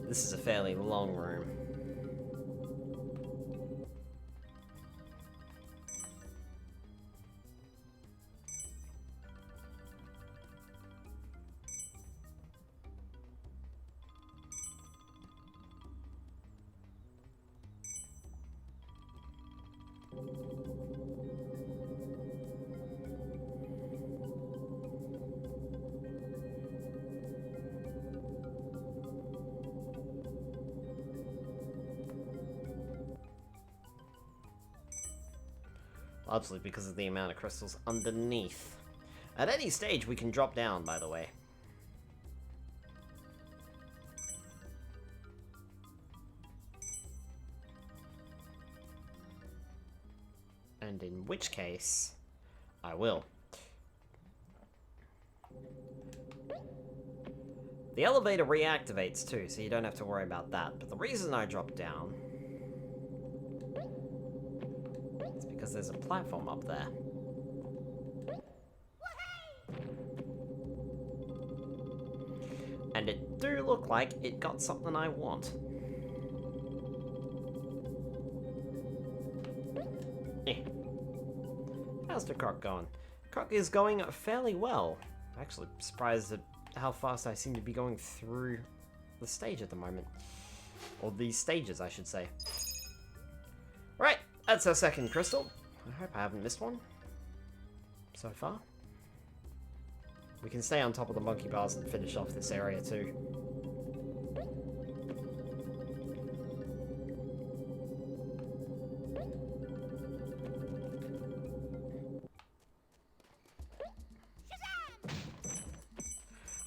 This is a fairly long room. Largely because of the amount of crystals underneath. At any stage, we can drop down, by the way. And in which case, I will. The elevator reactivates too, so you don't have to worry about that. But the reason I dropped down is because there's a platform up there. And it do look like it got something I want. How's the Croc going? Croc is going fairly well. I'm actually surprised at how fast I seem to be going through the stage at the moment. Or these stages, I should say. Right, that's our second crystal. I hope I haven't missed one so far. We can stay on top of the monkey bars and finish off this area too.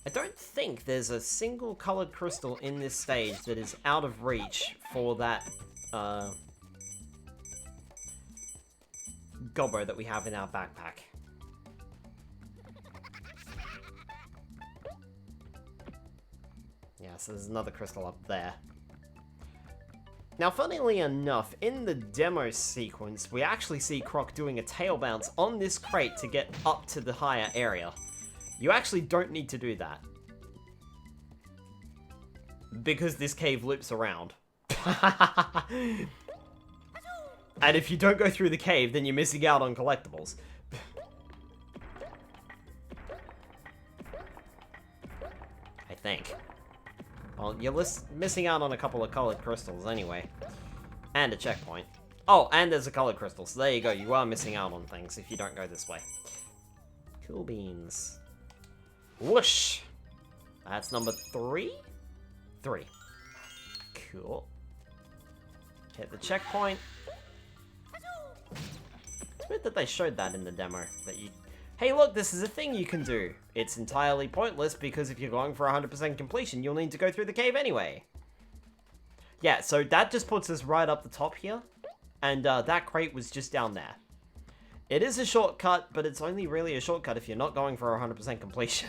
I don't think there's a single colored crystal in this stage that is out of reach for that gobbo that we have in our backpack. Yeah, so there's another crystal up there. Now, funnily enough, in the demo sequence, we actually see Croc doing a tail bounce on this crate to get up to the higher area. You actually don't need to do that. Because this cave loops around. And if you don't go through the cave, then you're missing out on collectibles. I think. Well, you're missing out on a couple of colored crystals anyway. And a checkpoint. Oh, and there's a colored crystal, so there you go. You are missing out on things if you don't go this way. Cool beans. Whoosh! That's number 3? 3. Cool. Hit the checkpoint. It's weird that they showed that in the demo. That you... Hey look, this is a thing you can do. It's entirely pointless because if you're going for 100% completion, you'll need to go through the cave anyway. Yeah, so that just puts us right up the top here. And that crate was just down there. It is a shortcut, but it's only really a shortcut if you're not going for 100% completion.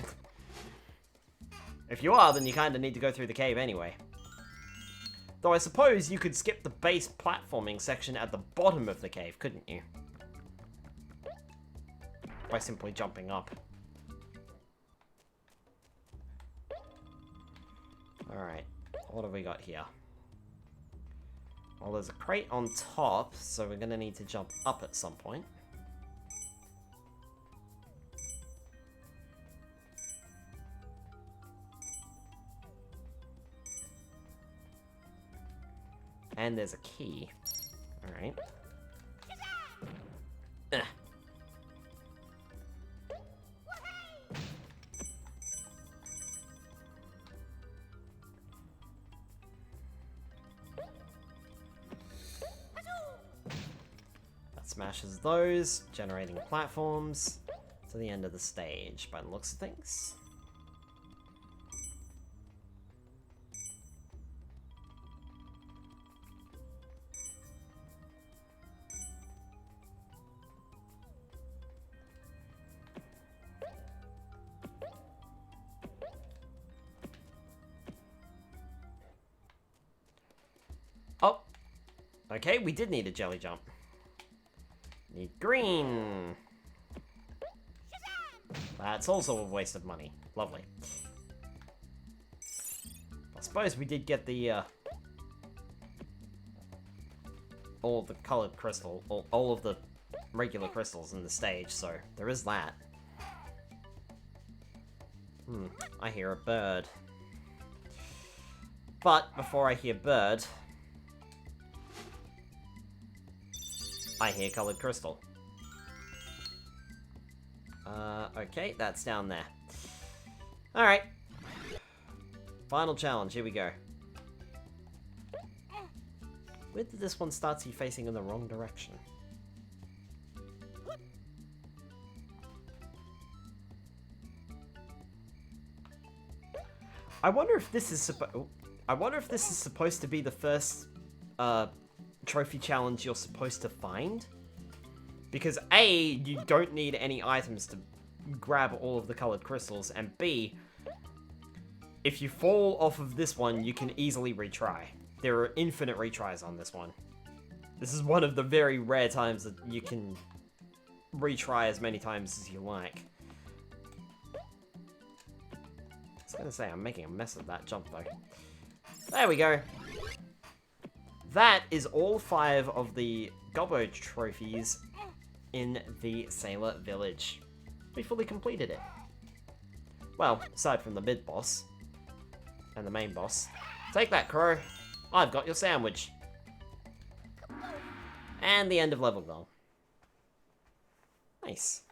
If you are, then you kind of need to go through the cave anyway. Though I suppose you could skip the base platforming section at the bottom of the cave, couldn't you? By simply jumping up. Alright, what have we got here? Well, there's a crate on top, so we're gonna need to jump up at some point. And there's a key. Alright. That smashes those, generating platforms to the end of the stage by the looks of things. Oh, okay, we did need a jelly jump. Need green. That's also a waste of money. Lovely. I suppose we did get the, all of the colored crystal, all of the regular crystals in the stage, so there is that. I hear a bird. But before I hear bird, I hear colored crystal. Okay, that's down there. Alright. Final challenge, here we go. Where did this one start you facing in the wrong direction? I wonder if this is supposed to be the first trophy challenge you're supposed to find. Because A, you don't need any items to grab all of the colored crystals, and B, if you fall off of this one, you can easily retry. There are infinite retries on this one. This is one of the very rare times that you can retry as many times as you like. I was gonna say, I'm making a mess of that jump though. There we go. That is all 5 of the Gobbo trophies in the Sailor Village. We fully completed it. Well, aside from the mid-boss and the main boss. Take that, Crow. I've got your sandwich. And the end of level goal. Nice.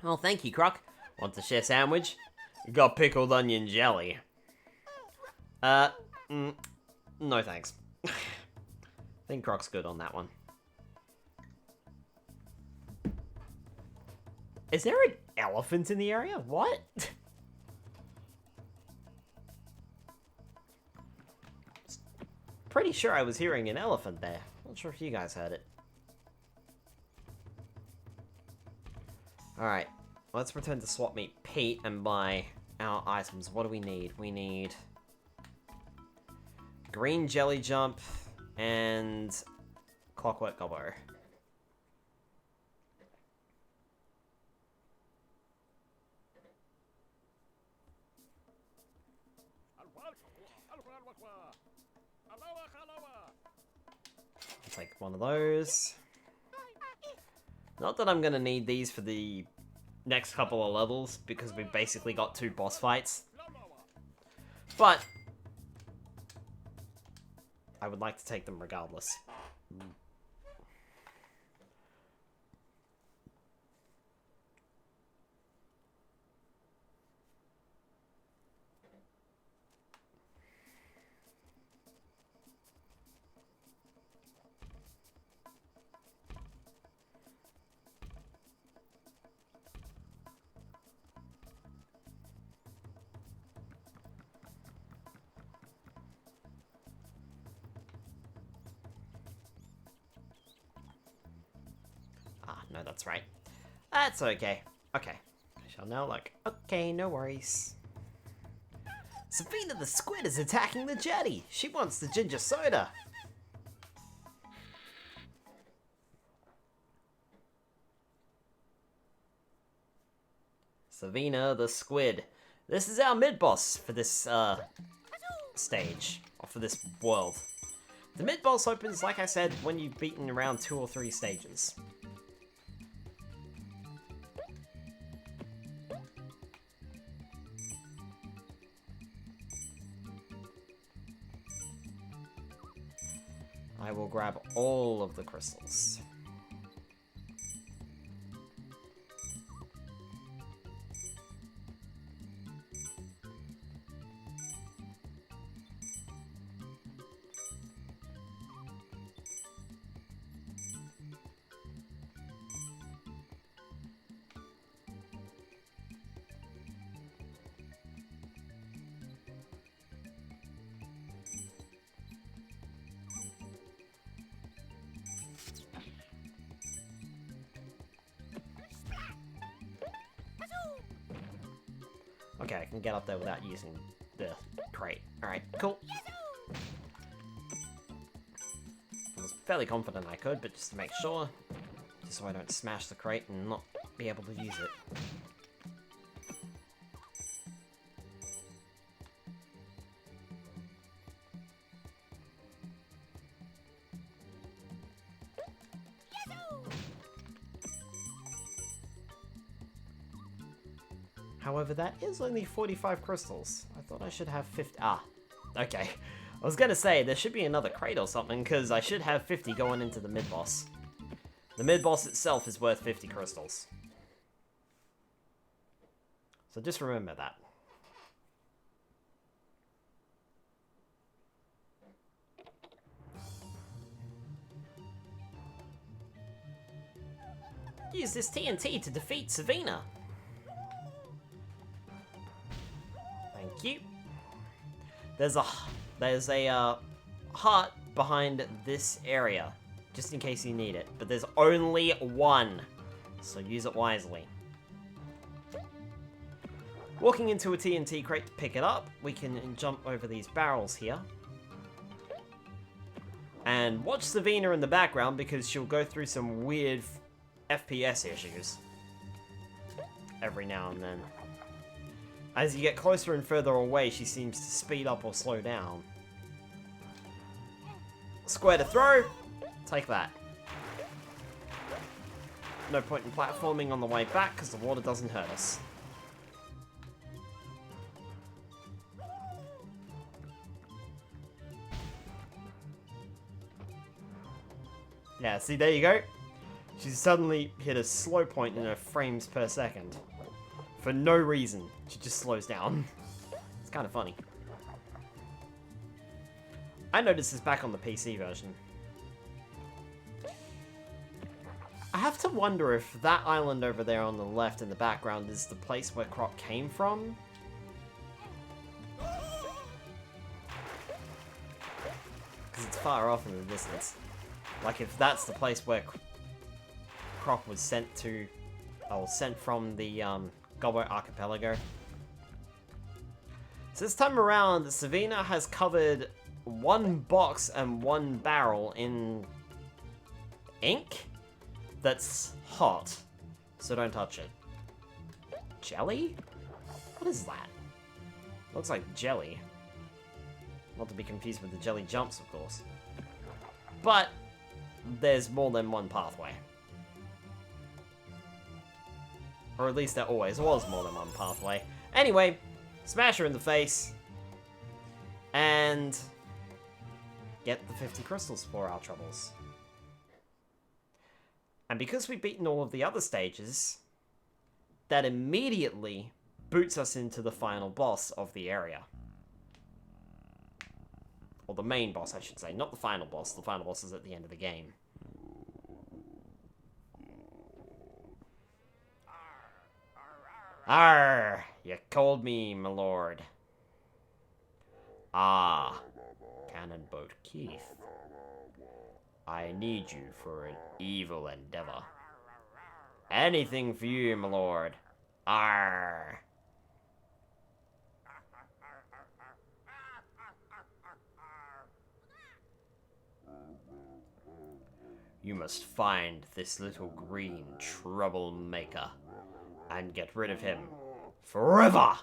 Oh, thank you, Croc. Want to share sandwich? Got pickled onion jelly. No thanks. I think Croc's good on that one. Is there an elephant in the area? What? Pretty sure I was hearing an elephant there. Not sure if you guys heard it. Alright, let's return to Swap Meet Pete and buy our items. What do we need? We need green jelly jump and clockwork gobbo. I'll take one of those. Not that I'm gonna need these for the next couple of levels, because we've basically got 2 boss fights. But I would like to take them regardless. Ah, no, that's right. That's okay. Okay. I shall now look. Okay, no worries. Savina the squid is attacking the jetty. She wants the ginger soda. Savina the squid. This is our mid-boss for this, stage. Or for this world. The mid-boss opens, like I said, when you've beaten around 2 or 3 stages. I will grab all of the crystals. Okay, I can get up there without using the crate. Alright, cool. I was fairly confident I could, but just to make sure, just so I don't smash the crate and not be able to use it. However, that is only 45 crystals. I thought I should have 50. Ah, okay. I was gonna say, there should be another crate or something, because I should have 50 going into the mid-boss. The mid-boss itself is worth 50 crystals. So just remember that. Use this TNT to defeat Savina. Thank you. There's a heart behind this area, just in case you need it. But there's only one, so use it wisely. Walking into a TNT crate to pick it up, we can jump over these barrels here. And watch Savina in the background because she'll go through some weird FPS issues every now and then. As you get closer and further away, she seems to speed up or slow down. Square to throw. Take that. No point in platforming on the way back because the water doesn't hurt us. Yeah, see, there you go. She's suddenly hit a slow point in her frames per second. For no reason. She just slows down. It's kind of funny. I noticed this back on the PC version. I have to wonder if that island over there on the left in the background is the place where Croc came from. Because it's far off in the distance. Like, if that's the place where Croc was sent to, or sent from the Gobbo Archipelago. So this time around, Savina has covered one box and one barrel in ink that's hot. So don't touch it. Jelly? What is that? Looks like jelly. Not to be confused with the jelly jumps, of course. But there's more than one pathway. Or at least there always was more than one pathway. Anyway, smash her in the face. And get the 50 crystals for our troubles. And because we've beaten all of the other stages, that immediately boots us into the final boss of the area. Or the main boss, I should say. Not the final boss. The final boss is at the end of the game. Arr! You called me, my lord. Ah, Cannon Boat Keith. I need you for an evil endeavor. Anything for you, my lord. Arr! You must find this little green troublemaker and get rid of him forever!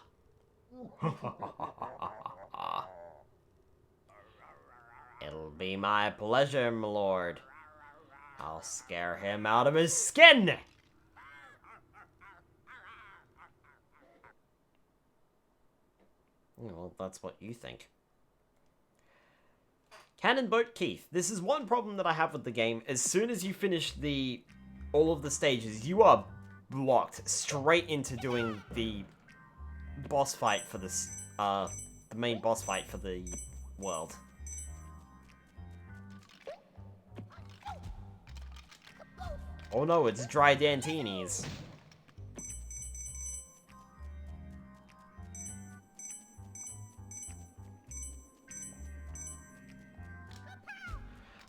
It'll be my pleasure, my lord. I'll scare him out of his skin! Well, that's what you think. Cannon Boat Keith. This is one problem that I have with the game. As soon as you finish all of the stages, you are blocked straight into doing the boss fight for this, the main boss fight for the world. Oh no, it's dry Dantinis.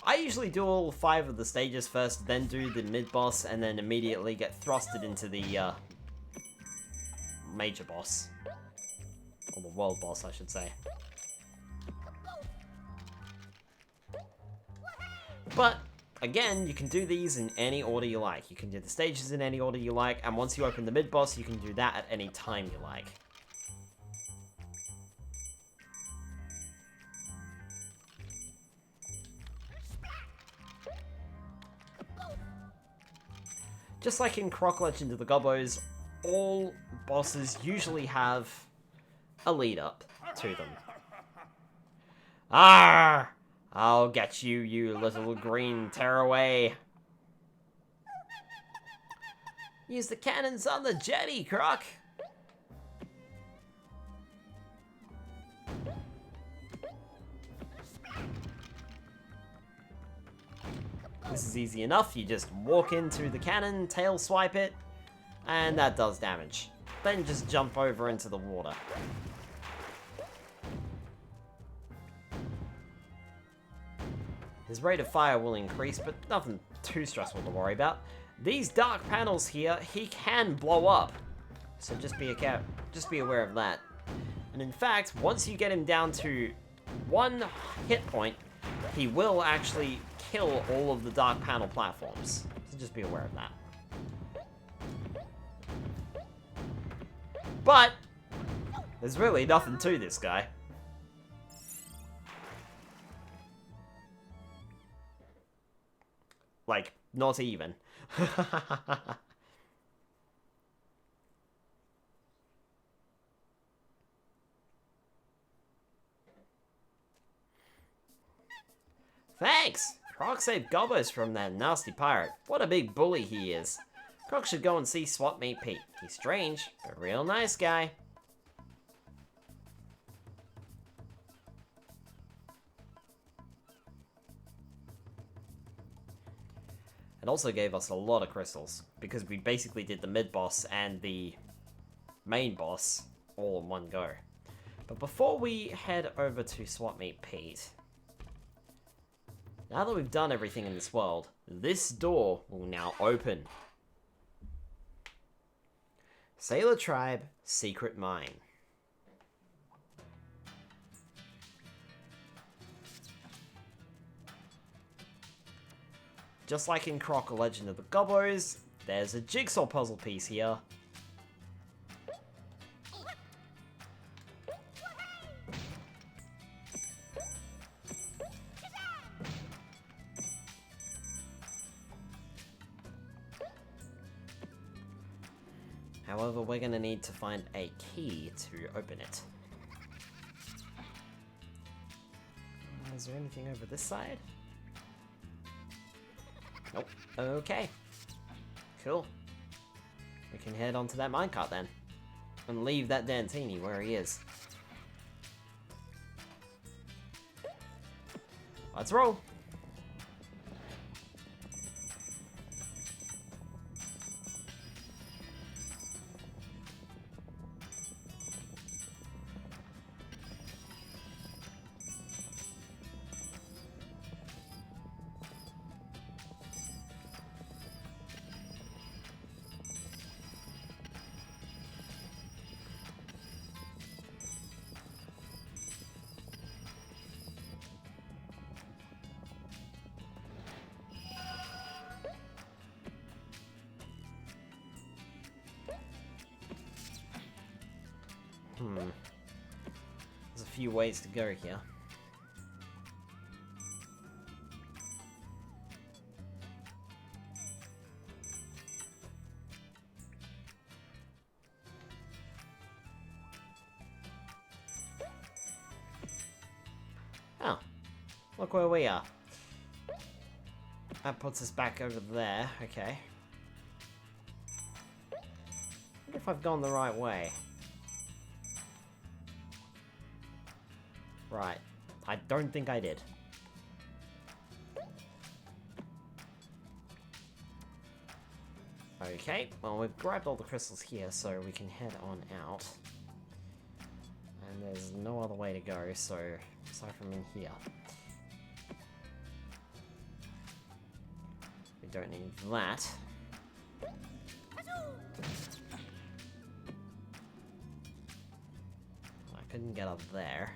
I usually do all 5 of the stages first, then do the mid-boss, and then immediately get thrusted into the major boss. Or the world boss, I should say. But, again, you can do these in any order you like. You can do the stages in any order you like, and once you open the mid-boss, you can do that at any time you like. Just like in Croc Legend of the Gobbos, all bosses usually have a lead-up to them. Arr! I'll get you, you little green tearaway. Use the cannons on the jetty, Croc! This is easy enough. You just walk into the cannon, tail swipe it, and that does damage. Then just jump over into the water. His rate of fire will increase, but nothing too stressful to worry about. These dark panels here, he can blow up. So just be aware of that. And in fact, once you get him down to 1 hit point, he will actually kill all of the dark panel platforms. So just be aware of that. But there's really nothing to this guy. Like, not even. Thanks! Croc saved Gobbos from that nasty pirate. What a big bully he is. Croc should go and see Swap Meet Pete. He's strange, but a real nice guy. It also gave us a lot of crystals, because we basically did the mid-boss and the main boss all in one go. But before we head over to Swap Meet Pete, now that we've done everything in this world, this door will now open. Sailor Tribe, Secret Mine. Just like in Croc, Legend of the Gobbos, there's a jigsaw puzzle piece here. However, we're going to need to find a key to open it. Is there anything over this side? Nope. Okay. Cool. We can head on to that minecart then. And leave that Dantini where he is. Let's roll! There's a few ways to go here. Oh, look where we are. That puts us back over there, okay. I wonder if I've gone the right way. Right. I don't think I did. Okay, well we've grabbed all the crystals here, so we can head on out. And there's no other way to go, so aside from in here. We don't need that. I couldn't get up there.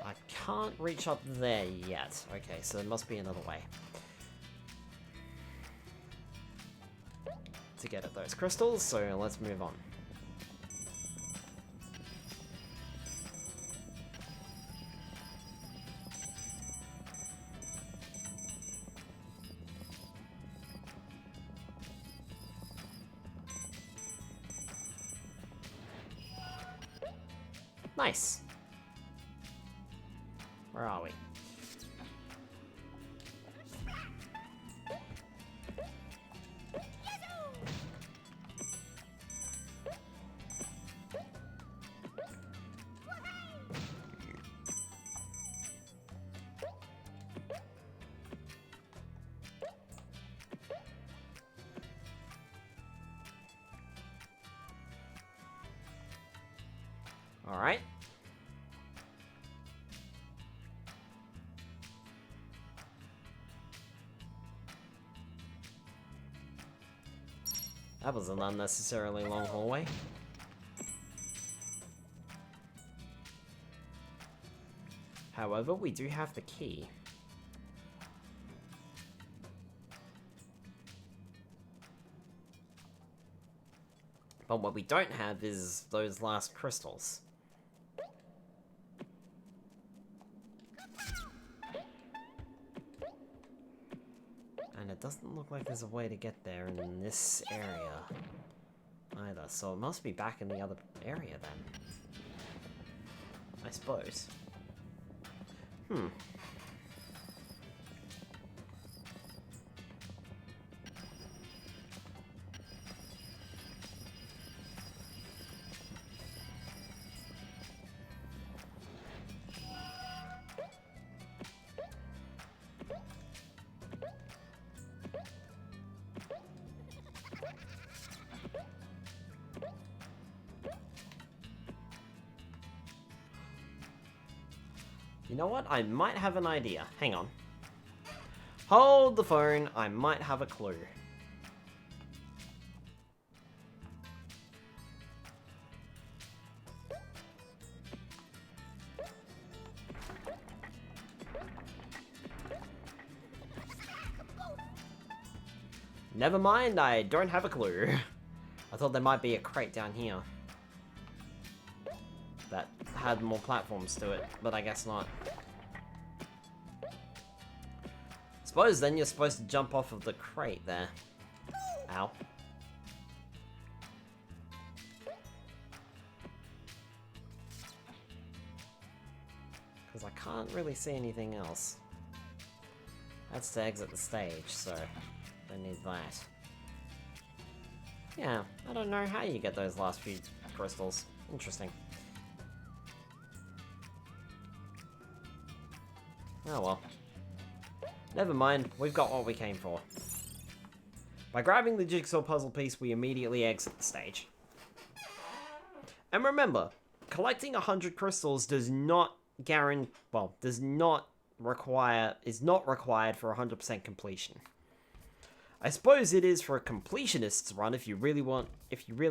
I can't reach up there yet. Okay, so there must be another way to get at those crystals, so let's move on. Nice. Where are we? Alright. That was an unnecessarily long hallway. However, we do have the key. But what we don't have is those last crystals. And it doesn't look like there's a way to get there in this area either, so it must be back in the other area then. I suppose. You know what? I might have an idea. Hang on. Hold the phone. I might have a clue. Never mind, I don't have a clue. I thought there might be a crate down here that had more platforms to it, but I guess not. Suppose then you're supposed to jump off of the crate there. Ow. Because I can't really see anything else. That's to exit the stage, so don't need that. Yeah, I don't know how you get those last few crystals. Interesting. Oh well. Never mind, we've got what we came for. By grabbing the jigsaw puzzle piece, we immediately exit the stage. And remember, collecting 100 crystals does not is not required for 100% completion. I suppose it is for a completionist's run if you really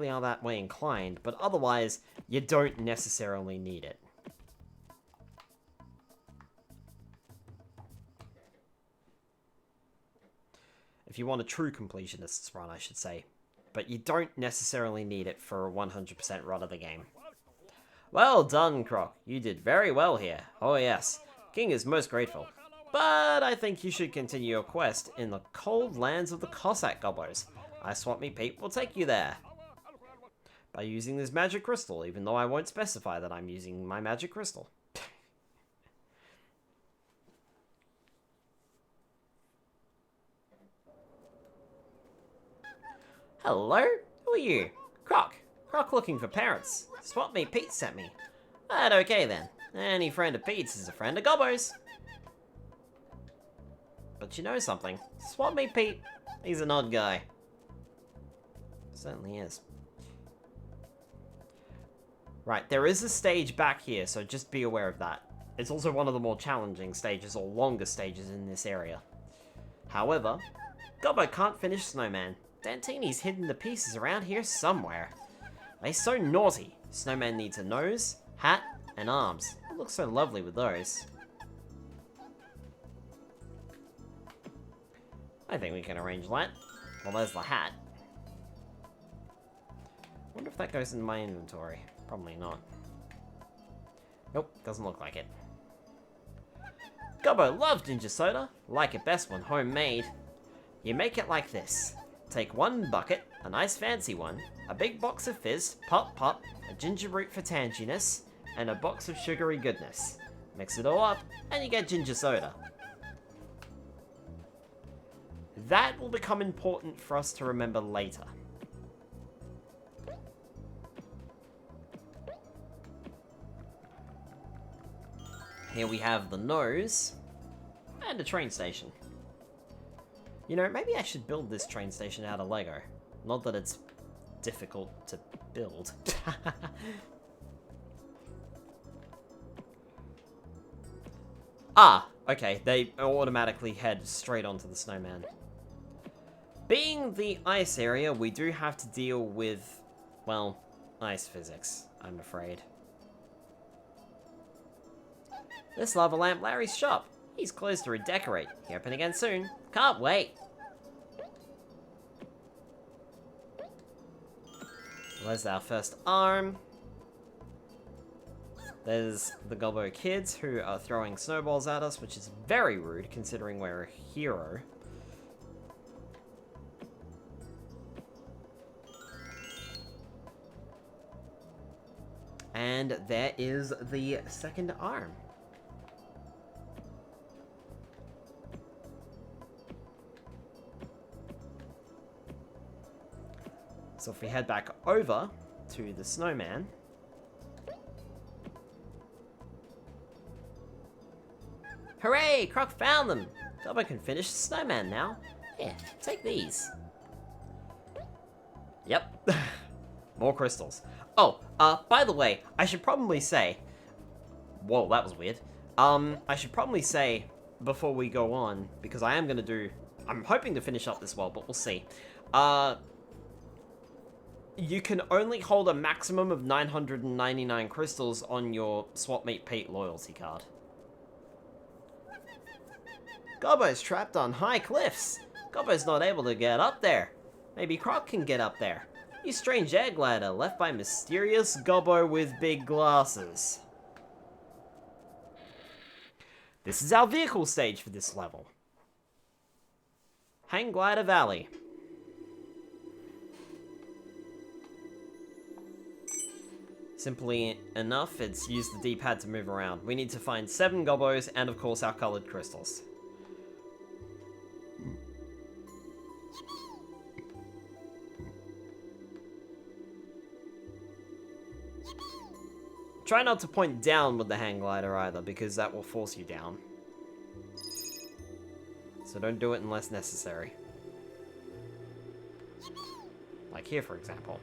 are that way inclined, but otherwise, you don't necessarily need it. If you want a true completionist's run, I should say. But you don't necessarily need it for a 100% run of the game. Well done, Croc. You did very well here. Oh yes, King is most grateful. But I think you should continue your quest in the cold lands of the Cossack Gobblers. I Swap Me Pete will take you there. By using this magic crystal, even though I won't specify that I'm using my magic crystal. Hello? Who are you? Croc. Croc looking for parents. Swap Me Pete sent me. Right, okay then. Any friend of Pete's is a friend of Gobbo's. But you know something? Swap Me Pete, he's an odd guy. Certainly is. Right, there is a stage back here, so just be aware of that. It's also one of the more challenging stages, or longer stages in this area. However, Gobbo can't finish Snowman. Dantini's hidden the pieces around here somewhere. They're so naughty. Snowman needs a nose, hat, and arms. It looks so lovely with those. I think we can arrange that. Well, there's the hat. Wonder if that goes in my inventory. Probably not. Nope, doesn't look like it. Gobbo loves ginger soda. Like it best when homemade. You make it like this. Take one bucket, a nice fancy one, a big box of fizz, pop pop, a ginger root for tanginess, and a box of sugary goodness. Mix it all up, and you get ginger soda. That will become important for us to remember later. Here we have the nose, and a train station. You know, maybe I should build this train station out of Lego. Not that it's difficult to build. Ah, okay, they automatically head straight onto the snowman. Being the ice area, we do have to deal with, well, ice physics, I'm afraid. This lava lamp Larry's shop. He's closed to redecorate. He open again soon. Can't wait. There's our first arm. There's the Gobbo kids who are throwing snowballs at us, which is very rude considering we're a hero. And there is the second arm. So if we head back over to the snowman, hooray! Croc found them! Gobbo can finish the snowman now. Here, take these. Yep. More crystals. Oh, by the way, I should probably say... Whoa, that was weird. I should probably say, before we go on, because I am going to do... I'm hoping to finish up this world, but we'll see. You can only hold a maximum of 999 crystals on your Swap Meet Pete loyalty card. Gobbo's trapped on high cliffs. Gobbo's not able to get up there. Maybe Croc can get up there. You strange air glider left by mysterious Gobbo with big glasses. This is our vehicle stage for this level. Hang Glider Valley. Simply enough, it's used the D-pad to move around. We need to find 7 Gobbos and, of course, our colored crystals. Try not to point down with the hang glider either, because that will force you down. So don't do it unless necessary. Like here, for example.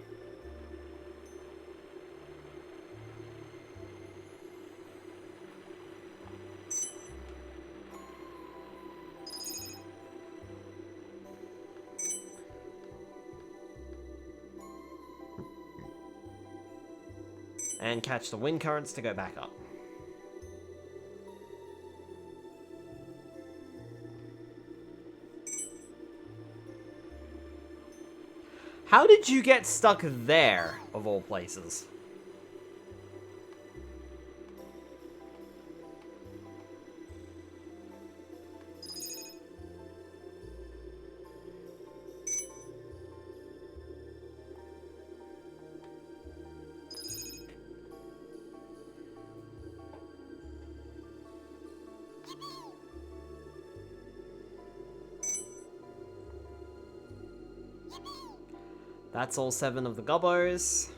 And catch the wind currents to go back up. How did you get stuck there, of all places? That's all 7 of the Gobbos.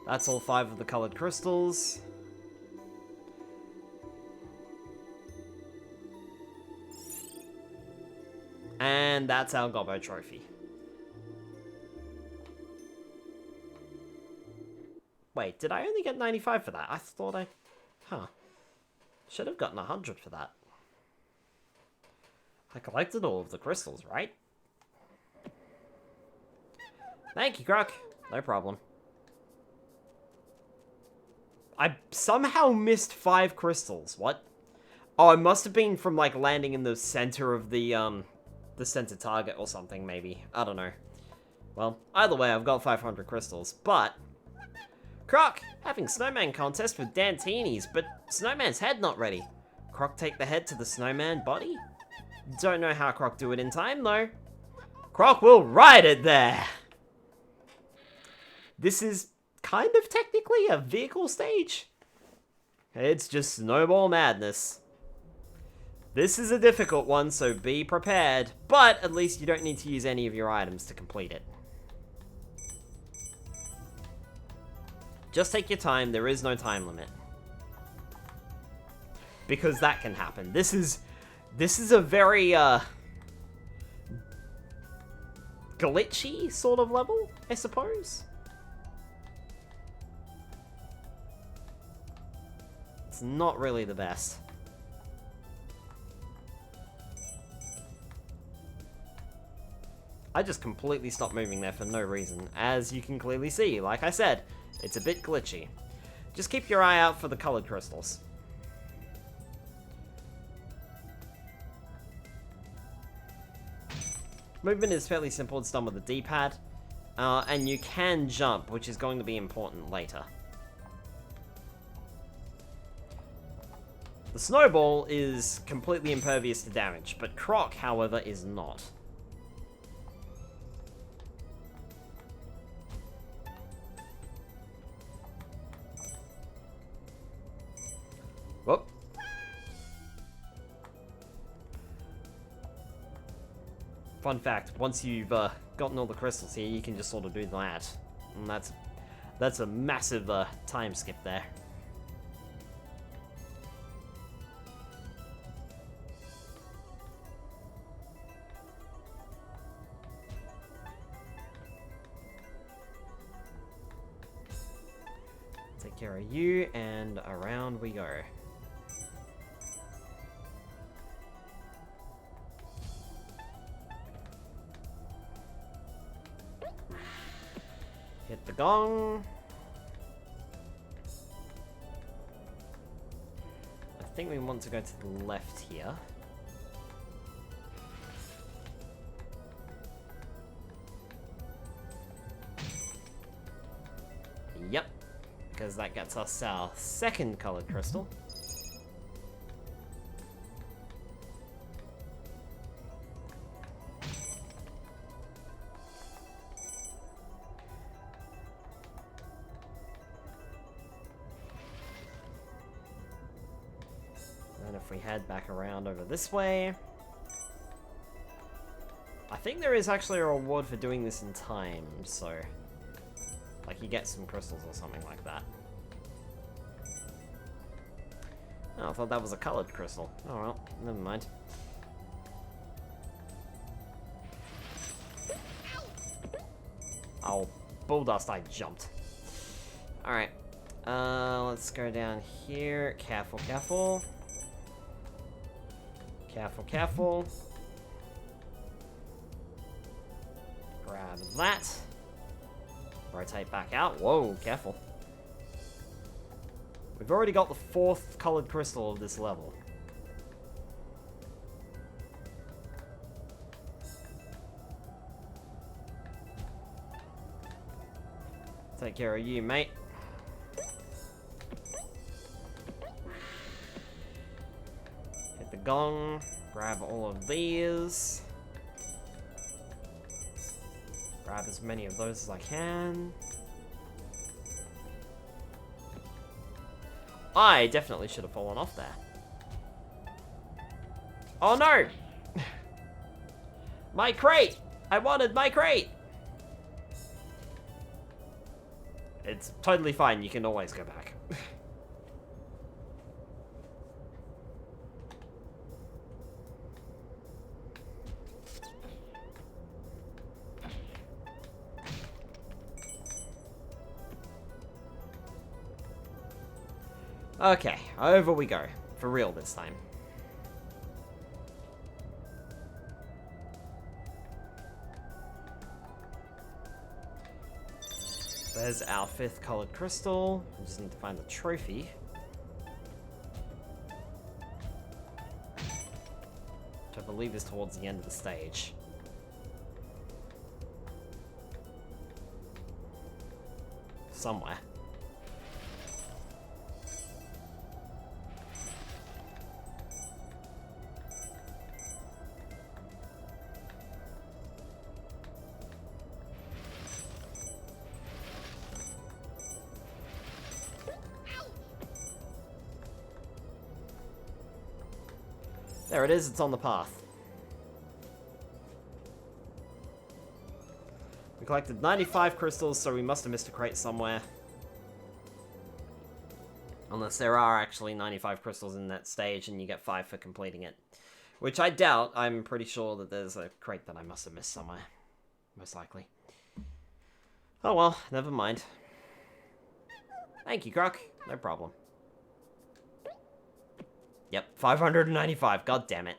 That's all 5 of the colored crystals. And that's our Gobbo trophy. Wait, did I only get 95 for that? I thought I... Huh. Should have gotten 100 for that. I collected all of the crystals, right? Thank you, Croc. No problem. I somehow missed 5 crystals. What? Oh, it must have been from, like, landing in the center of the center target or something, maybe. I don't know. Well, either way, I've got 500 crystals, but... Croc! Having snowman contest with Dantinis, but snowman's head not ready. Croc take the head to the snowman body? Don't know how Croc do it in time, though. Croc will ride it there! This is kind of technically a vehicle stage. It's just snowball madness. This is a difficult one, so be prepared. But at least you don't need to use any of your items to complete it. Just take your time. There is no time limit. Because that can happen. This is a very, glitchy sort of level, I suppose. It's not really the best. I just completely stopped moving there for no reason, as you can clearly see. Like I said, it's a bit glitchy. Just keep your eye out for the colored crystals. Movement is fairly simple, it's done with the D-pad. And you can jump, which is going to be important later. The snowball is completely impervious to damage, but Croc, however, is not. Whoop. Fun fact, once you've gotten all the crystals here, you can just sort of do that. And that's a massive time skip there. Take care of you, and around we go. Hit the gong. I think we want to go to the left here. Yep, because that gets us our second colored crystal. And if we head back around over this way, I think there is actually a reward for doing this in time, so like you get some crystals or something like that. Oh, I thought that was a colored crystal. Oh well, never mind. Oh, bulldust, I jumped. Alright. Let's go down here. Careful, careful. Careful, careful. Grab that. Rotate back out. Whoa, careful. We've already got the fourth colored crystal of this level. Take care of you, mate. Hit the gong. Grab all of these. Grab as many of those as I can. I definitely should have fallen off there. Oh no! My crate! I wanted my crate! It's totally fine, you can always go back. Okay, over we go. For real this time. There's our fifth colored crystal. We just need to find the trophy. Which I believe is towards the end of the stage. Somewhere. There it is, it's on the path. We collected 95 crystals, so we must have missed a crate somewhere. Unless there are actually 95 crystals in that stage and you get 5 for completing it. Which I doubt. I'm pretty sure that there's a crate that I must have missed somewhere. Most likely. Oh well, never mind. Thank you, Croc. No problem. Yep, 595. God damn it.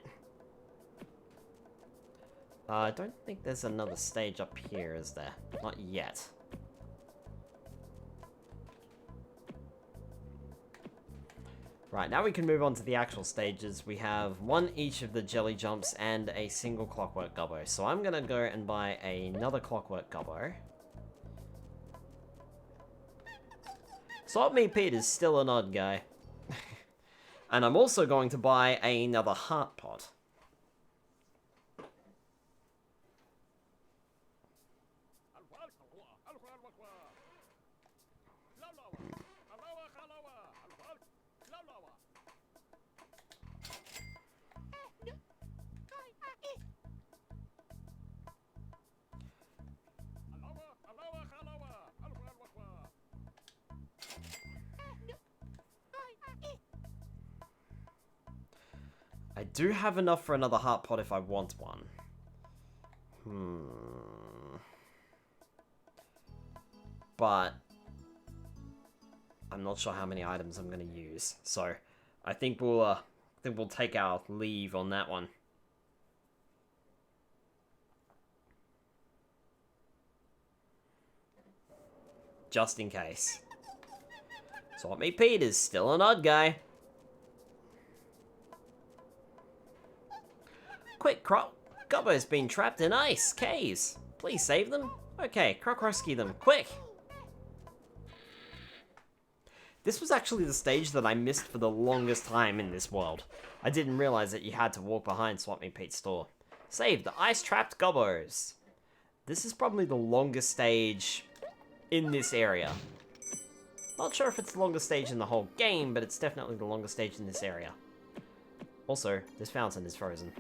I don't think there's another stage up here, is there? Not yet. Right, now we can move on to the actual stages. We have one each of the jelly jumps and a single clockwork gobbo. So I'm gonna go and buy another clockwork gobbo. Swap Me Pete is still an odd guy. And I'm also going to buy another heart pot. I do have enough for another heart pot if I want one. But I'm not sure how many items I'm going to use. So I think we'll take our leave on that one. Just in case. Swap Me Pete is still an odd guy. Quick, Croc! Gobbo's been trapped in ice caves. Please save them. Okay, Croc, rescue them, quick! This was actually the stage that I missed for the longest time in this world. I didn't realize that you had to walk behind Swap Me Pete's store. Save the ice-trapped gobbos. This is probably the longest stage in this area. Not sure if it's the longest stage in the whole game, but it's definitely the longest stage in this area. Also, this fountain is frozen.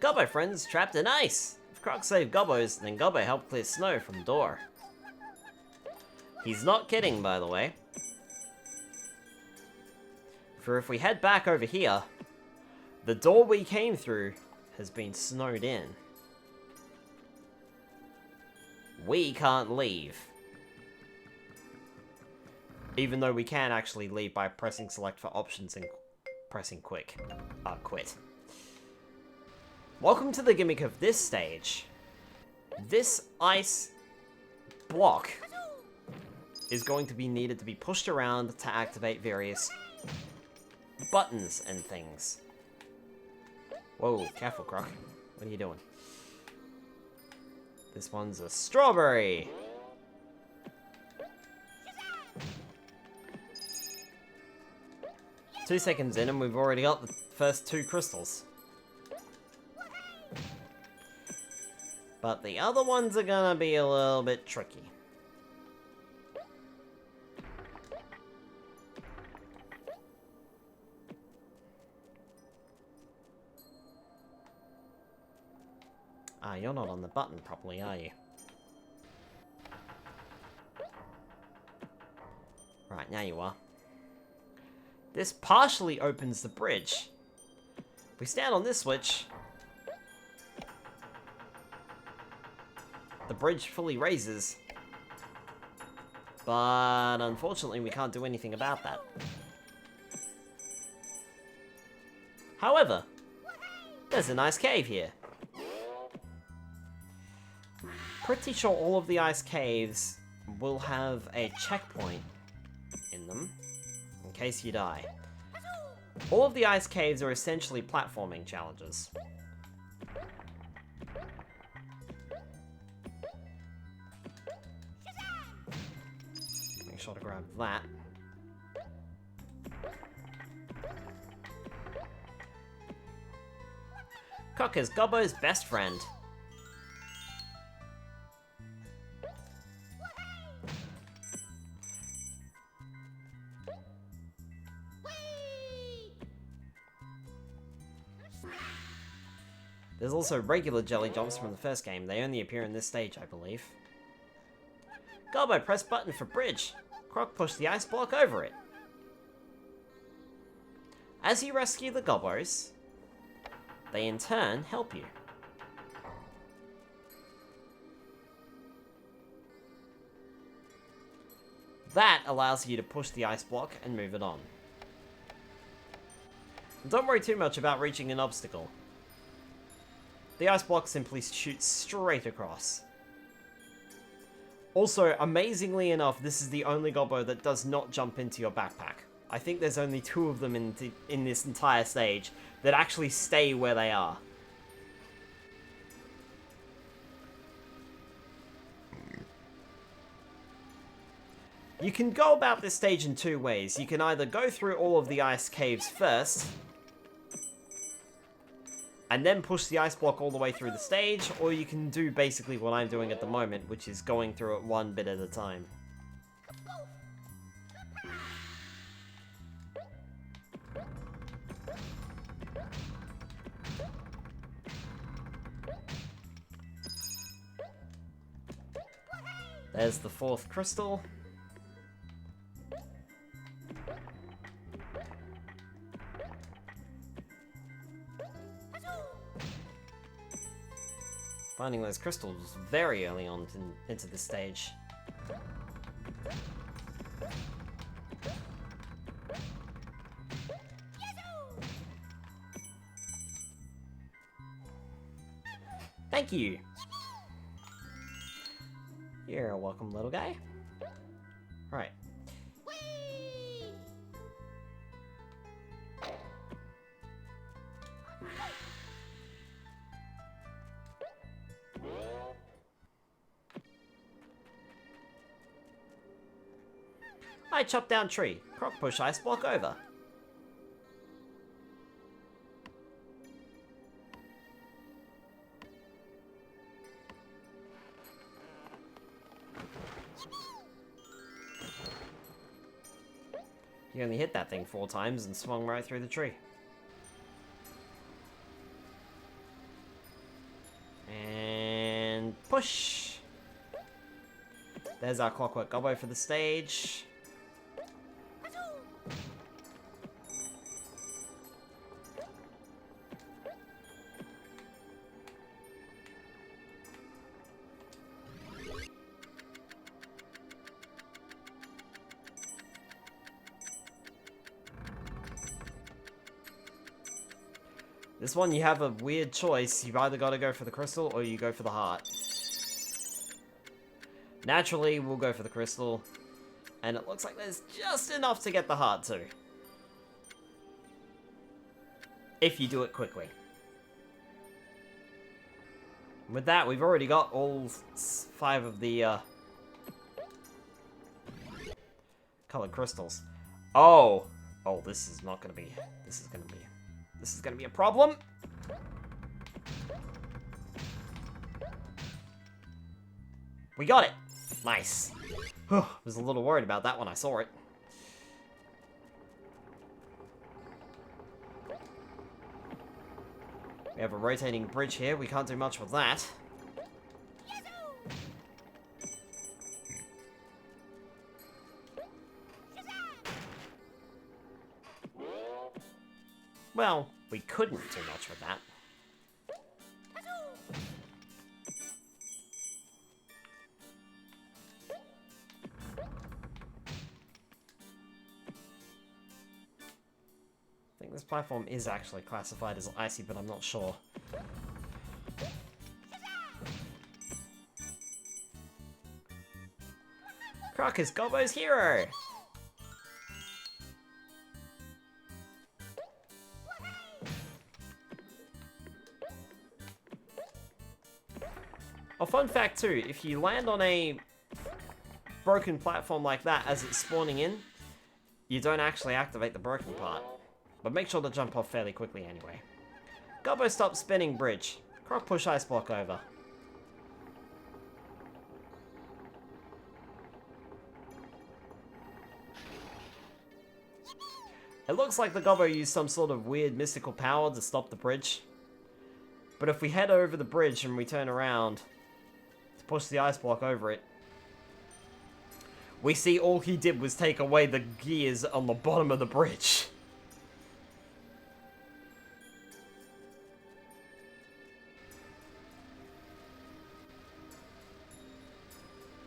Gobbo friends trapped in ice! If Croc saved Gobbos, then Gobbo helped clear snow from the door. He's not kidding, by the way. For if we head back over here, the door we came through has been snowed in. We can't leave. Even though we can actually leave by pressing select for options and pressing quit. Welcome to the gimmick of this stage. This ice block is going to be needed to be pushed around to activate various buttons and things. Whoa, careful, Croc. What are you doing? This one's a strawberry. 2 seconds in and we've already got the first 2 crystals. But the other ones are gonna be a little bit tricky. Ah, you're not on the button properly, are you? Right, now you are. This partially opens the bridge. If we stand on this switch, the bridge fully raises. But unfortunately, we can't do anything about that. However, there's a nice cave here. Pretty sure all of the ice caves will have a checkpoint in them, in case you die. All of the ice caves are essentially platforming challenges. Make sure to grab that. Croc is Gobbo's best friend. There's also regular jelly jumps from the first game. They only appear in this stage, I believe. Gobbo, press button for bridge. Croc, push the ice block over it. As you rescue the Gobbos, they in turn help you. That allows you to push the ice block and move it on. Don't worry too much about reaching an obstacle. The ice block simply shoots straight across. Also, amazingly enough, this is the only Gobbo that does not jump into your backpack. I think there's only 2 of them in this entire stage that actually stay where they are. You can go about this stage in 2 ways. You can either go through all of the ice caves first, and then push the ice block all the way through the stage, or you can do basically what I'm doing at the moment, which is going through it 1 bit at a time. There's the 4th crystal. Finding those crystals very early on into the stage. Thank you! You're welcome, little guy. Right. I chop down tree. Croc, push ice block over. You only hit that thing 4 times and swung right through the tree. And push. There's our Clockwork Gobbo for the stage. This one, you have a weird choice. You've either got to go for the crystal or you go for the heart. Naturally, we'll go for the crystal. And it looks like there's just enough to get the heart too. If you do it quickly. With that, we've already got all 5 of the colored crystals. Oh! Oh, this is not gonna be... This is gonna be a problem. We got it. Nice. Was a little worried about that when I saw it. We have a rotating bridge here. We can't do much with that. Well, we couldn't do much with that. I think this platform is actually classified as icy, but I'm not sure. Croc is Gobbo's hero! A fun fact too, if you land on a broken platform like that as it's spawning in, you don't actually activate the broken part. But make sure to jump off fairly quickly anyway. Gobbo, stop spinning bridge. Croc, push ice block over. It looks like the Gobbo used some sort of weird mystical power to stop the bridge. But if we head over the bridge and we turn around to push the ice block over it, we see all he did was take away the gears on the bottom of the bridge.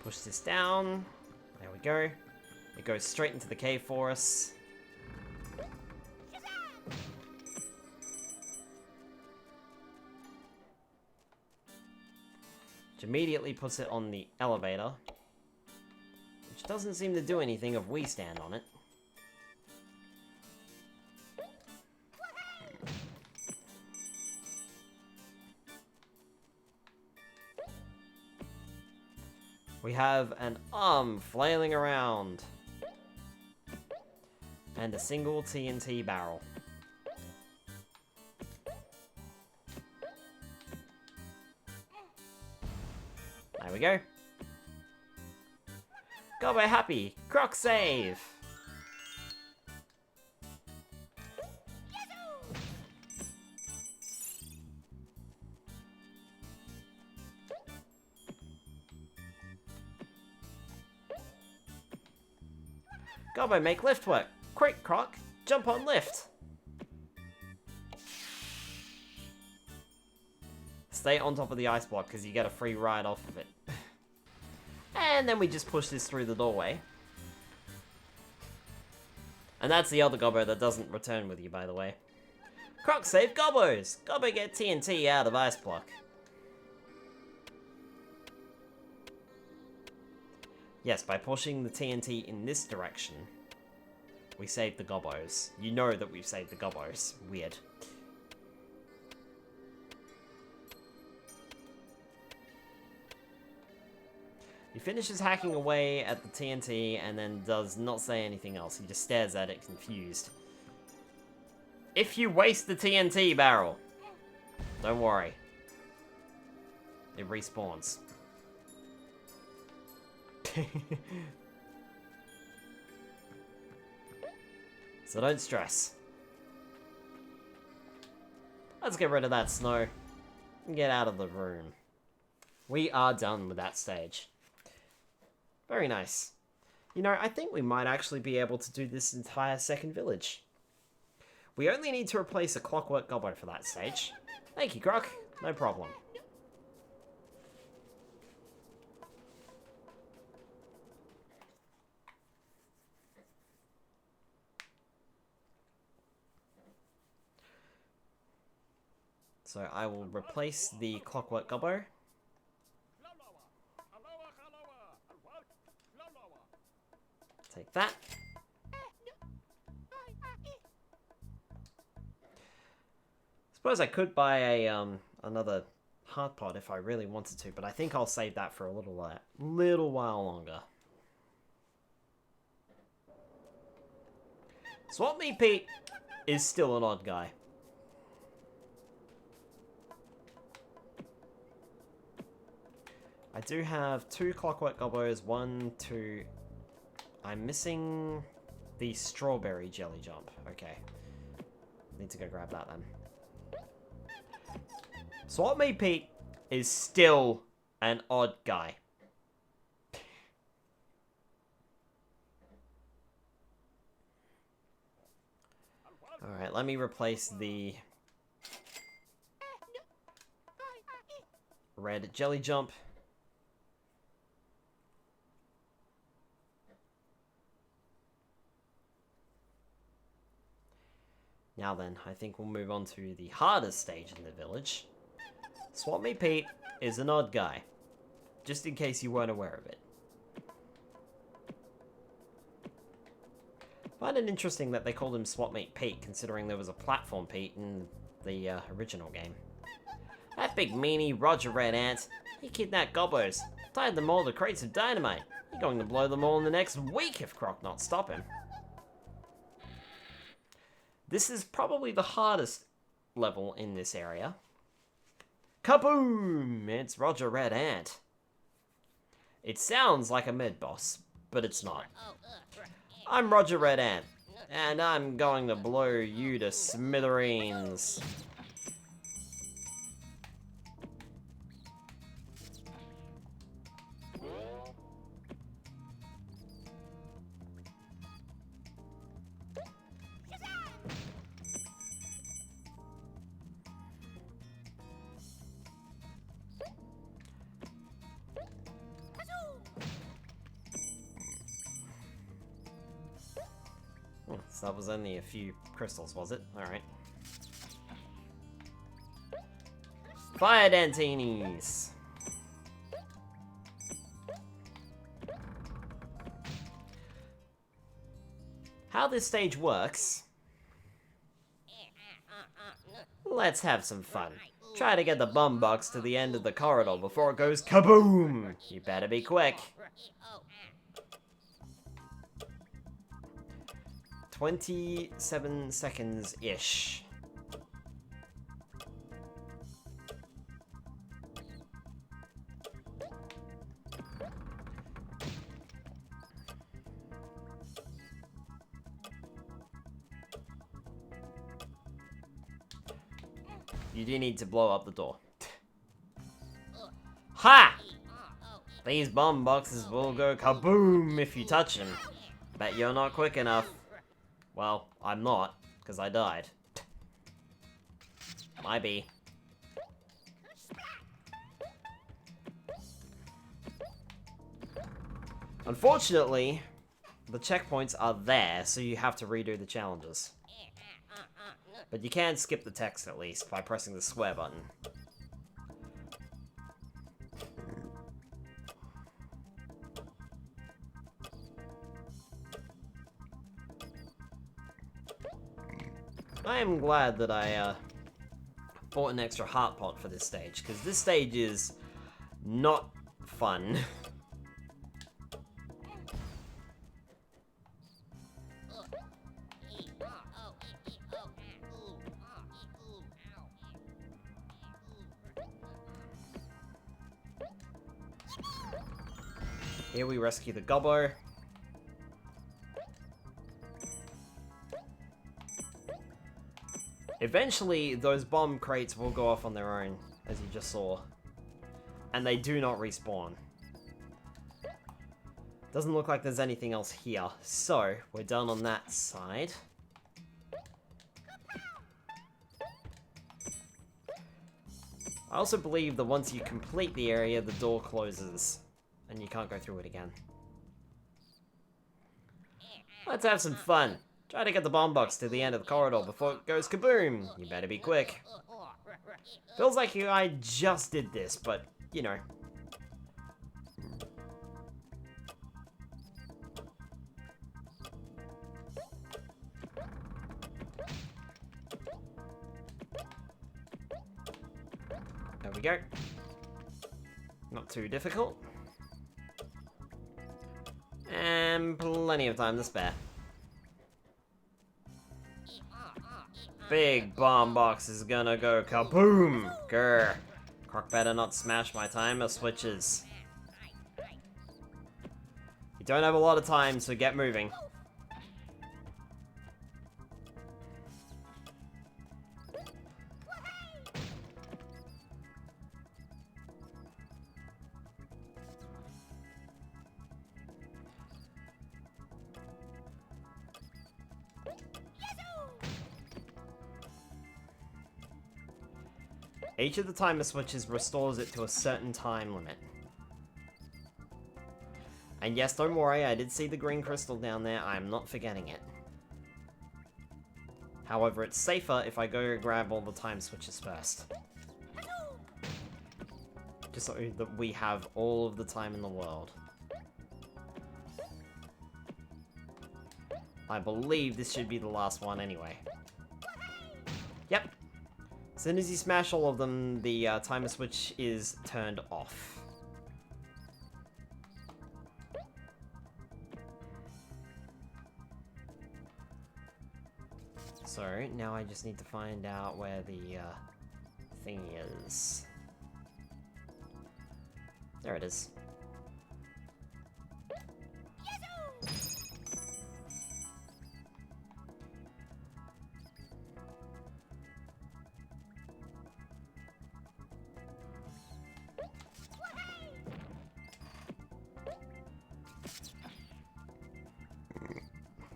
Push this down. There we go. It goes straight into the cave for us. Which immediately puts it on the elevator. Which doesn't seem to do anything if we stand on it. We have an arm flailing around. And a single TNT barrel. There we go. Gobbo happy. Croc save. Gobbo make lift work. Quick, Croc. Jump on lift. Stay on top of the ice block because you get a free ride off of it. And then we just push this through the doorway. And that's the other Gobbo that doesn't return with you, by the way. Croc save Gobbos! Gobbo get TNT out of ice block. Yes, by pushing the TNT in this direction, we saved the Gobbos. You know that we've saved the Gobbos. Weird. He finishes hacking away at the TNT and then does not say anything else. He just stares at it confused. If you waste the TNT barrel, don't worry. It respawns. So don't stress. Let's get rid of that snow and get out of the room. We are done with that stage. Very nice. You know, I think we might actually be able to do this entire second village. We only need to replace a clockwork gobbo for that stage. Thank you, Croc. No problem. So I will replace the clockwork gobbo. Take that. Suppose I could buy a another heart pot if I really wanted to, but I think I'll save that for a little while longer. Swap Me Pete is still an odd guy. I do have 2 clockwork gobbos, 1, 2... I'm missing the strawberry jelly jump. Okay. Need to go grab that then. Swap Me Pete is still an odd guy. Alright, let me replace the red jelly jump. Now then, I think we'll move on to the hardest stage in the village. Swap Me Pete is an odd guy, just in case you weren't aware of it. I find it interesting that they called him Swap Meet Pete, considering there was a platform Pete in the original game. That big meanie Roger Red Ant, he kidnapped gobbos, tied them all to crates of dynamite. He's going to blow them all in the next week if Croc not stop him. This is probably the hardest level in this area. Kaboom! It's Roger Red Ant. It sounds like a mid-boss, but it's not. I'm Roger Red Ant, and I'm going to blow you to smithereens. So that was only a few crystals, was it? Alright. Fire Dantinis! How this stage works... Let's have some fun. Try to get the bum box to the end of the corridor before it goes kaboom! You better be quick. 27 seconds-ish. You do need to blow up the door. Ha! These bomb boxes will go kaboom if you touch them. Bet you're not quick enough. Well, I'm not, because I died. Might be. Unfortunately, the checkpoints are there, so you have to redo the challenges. But you can skip the text at least by pressing the square button. I am glad that I bought an extra heart pot for this stage, because this stage is not fun. Here we rescue the gobbo. Eventually, those bomb crates will go off on their own, as you just saw. And they do not respawn. Doesn't look like there's anything else here. So, we're done on that side. I also believe that once you complete the area, the door closes. And you can't go through it again. Let's have some fun. Try to get the bomb box to the end of the corridor before it goes kaboom. You better be quick. Feels like I just did this, but, you know. There we go. Not too difficult. And plenty of time to spare. Big bomb box is gonna go kaboom! Grr. Croc better not smash my timer switches. You don't have a lot of time, so get moving. Each of the timer switches restores it to a certain time limit. And yes, don't worry, I did see the green crystal down there, I'm not forgetting it. However, it's safer if I go grab all the time switches first. Just so that we have all of the time in the world. I believe this should be the last one anyway. Yep. As soon as you smash all of them, the timer switch is turned off. So, now I just need to find out where the thing is. There it is.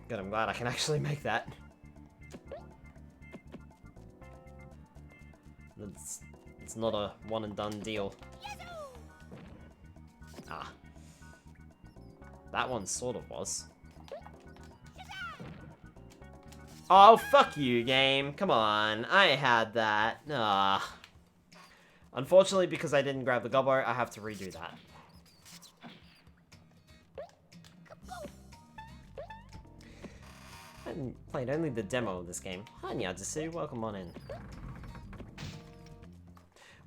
Good, I'm glad I can actually make that. It's not a one and done deal. Ah. That one sort of was. Oh, fuck you, game. Come on. I had that. Unfortunately, because I didn't grab the gobbo, I have to redo that. I played only the demo of this game. Hi, Nyajisu. Welcome on in.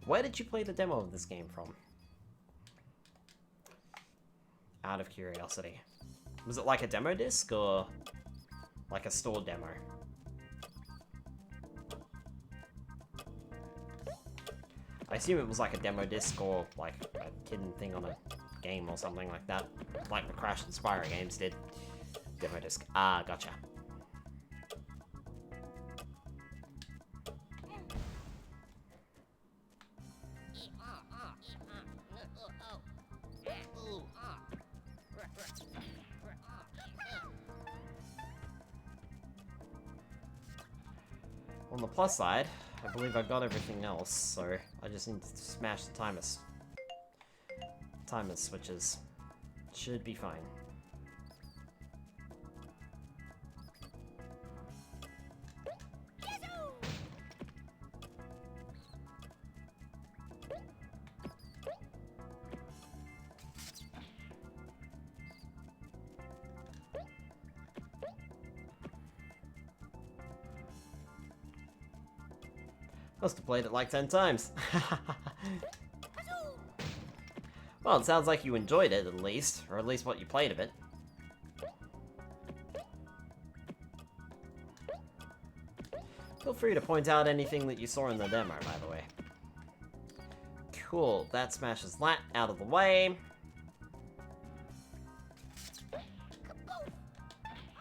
Where did you play the demo of this game from? Out of curiosity. Was it like a demo disc, or like a store demo? I assume it was like a demo disc, or like a hidden thing on a game or something like that. Like the Crash and Spyro games did. Demo disc. Ah, gotcha. On the plus side, I believe I got everything else, so I just need to smash the timers. Timer switches. Should be fine. Must have played it like 10 times. Well, it sounds like you enjoyed it, at least. Or at least what you played of it. Feel free to point out anything that you saw in the demo, by the way. Cool, that smashes that out of the way.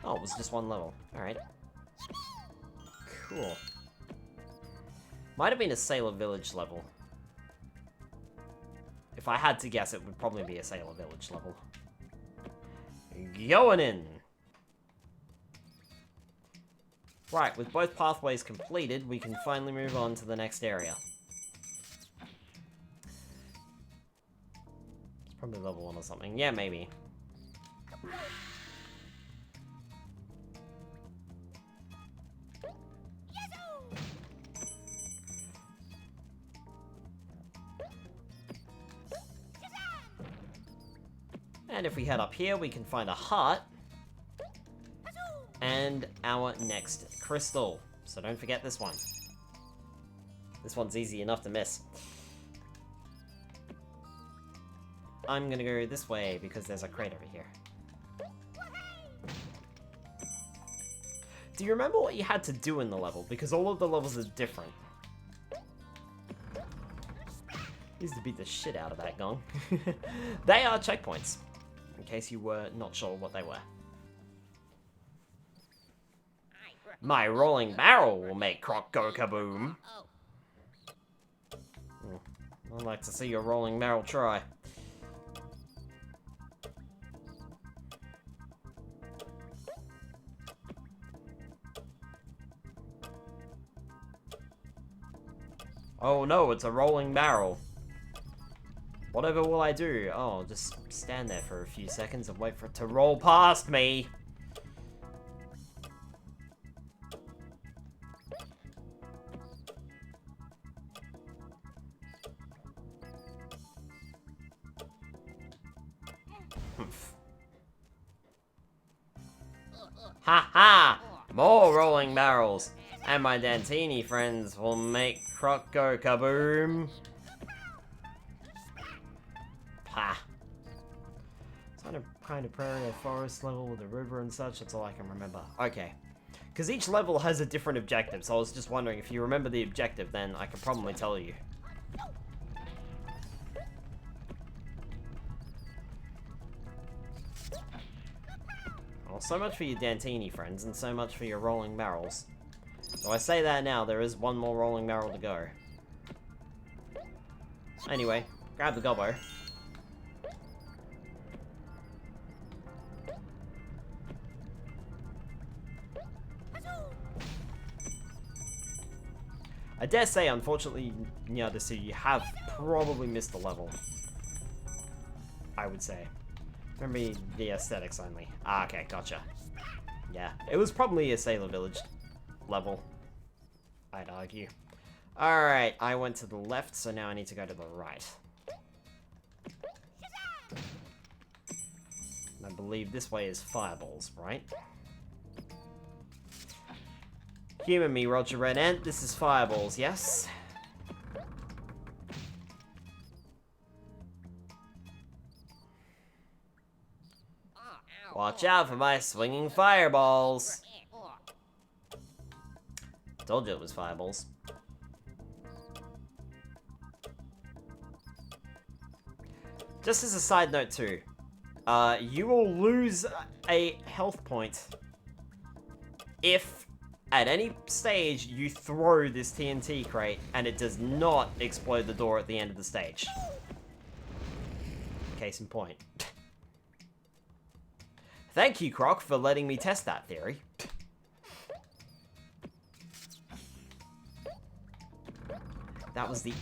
Oh, it was just one level. Alright. Cool. Might have been a Sailor Village level. If I had to guess, it would probably be a Sailor Village level. Going in! Right, with both pathways completed, we can finally move on to the next area. It's probably level 1 or something. Yeah, maybe. And if we head up here, we can find a heart. And our next crystal. So don't forget this one. This one's easy enough to miss. I'm gonna go this way because there's a crate over here. Do you remember what you had to do in the level? Because all of the levels are different. Used to beat the shit out of that gong. They are checkpoints. In case you were not sure what they were. My rolling barrel will make Croc go kaboom. I'd like to see your rolling barrel try. Oh no, it's a rolling barrel. Whatever will I do? Oh, I'll just stand there for a few seconds and wait for it to roll past me. Ha ha! More rolling barrels! And my Dantini friends will make Croc go kaboom. Ha! Kind of prairie or forest level with a river and such, that's all I can remember. Okay. Because each level has a different objective, so I was just wondering if you remember the objective, then I could probably tell you. Well, so much for your Dantini friends, and so much for your rolling barrels. So I say that now, there is one more rolling barrel to go. Anyway, grab the gobbo. I dare say, unfortunately, Nyadasu, you have probably missed the level. I would say. Remember the aesthetics only. Ah, okay, gotcha. Yeah, it was probably a Sailor Village level, I'd argue. Alright, I went to the left, so now I need to go to the right. I believe this way is fireballs, right? Humor me, Roger Red Ant. This is fireballs, yes? Watch out for my swinging fireballs. Told you it was fireballs. Just as a side note too, you will lose a health point if at any stage you throw this TNT crate and it does not explode the door at the end of the stage. Case in point. Thank you, Croc, for letting me test that theory. That was the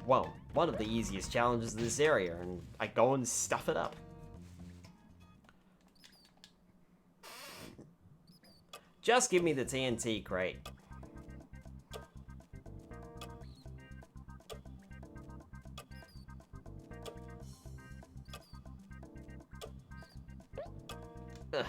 well, one of the easiest challenges of this area, and I go and stuff it up. Just give me the TNT crate. Ugh.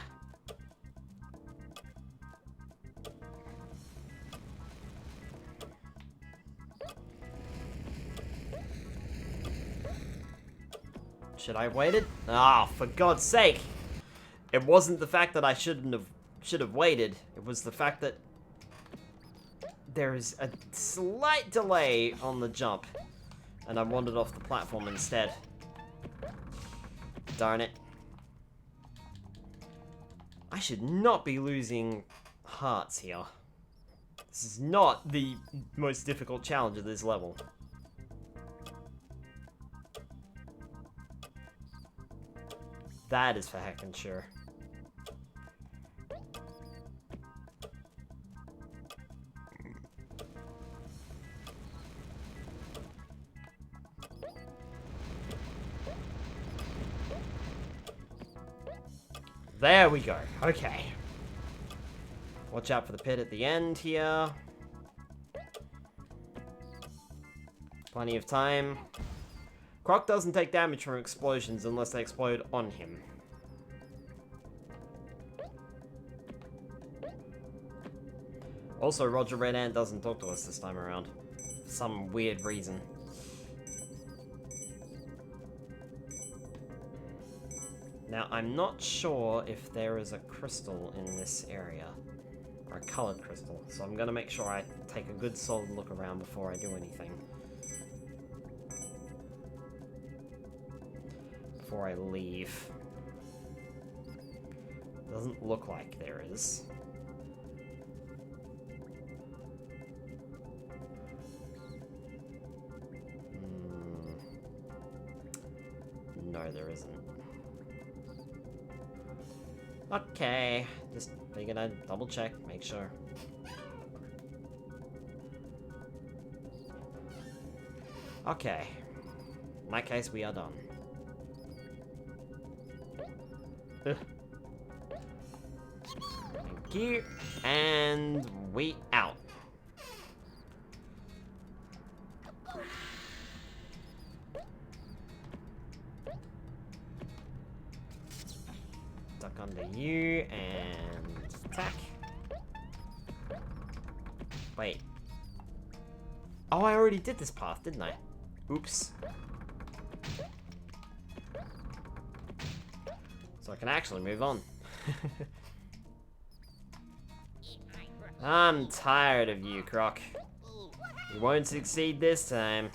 Should I have waited? Ah, for God's sake! It wasn't the fact that I should have waited. It was the fact that there is a slight delay on the jump, and I wandered off the platform instead. Darn it. I should not be losing hearts here. This is not the most difficult challenge of this level. That is for heckin' sure. There we go. Okay. Watch out for the pit at the end here. Plenty of time. Croc doesn't take damage from explosions unless they explode on him. Also, Roger Red Ant doesn't talk to us this time around. For some weird reason. Now, I'm not sure if there is a crystal in this area. Or a colored crystal. So I'm going to make sure I take a good solid look around before I do anything. Before I leave. Doesn't look like there is. No, there isn't. Okay, just figured I'd double check, make sure. Okay, in that case we are done. Ugh. Thank you, and we out. Duck under you and attack. Wait. Oh, I already did this path, didn't I? Oops. So I can actually move on. I'm tired of you, Croc. You won't succeed this time.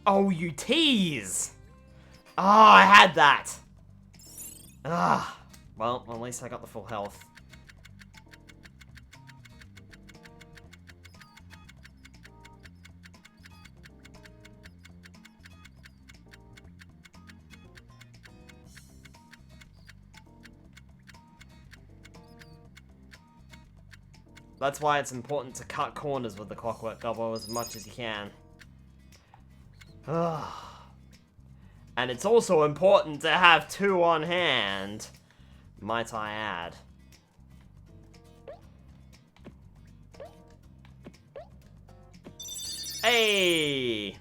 Oh, you tease! Ah, I had that! Ah, well, at least I got the full health. That's why it's important to cut corners with the Clockwork Gobbo as much as you can. And it's also important to have 2 on hand, might I add. Hey!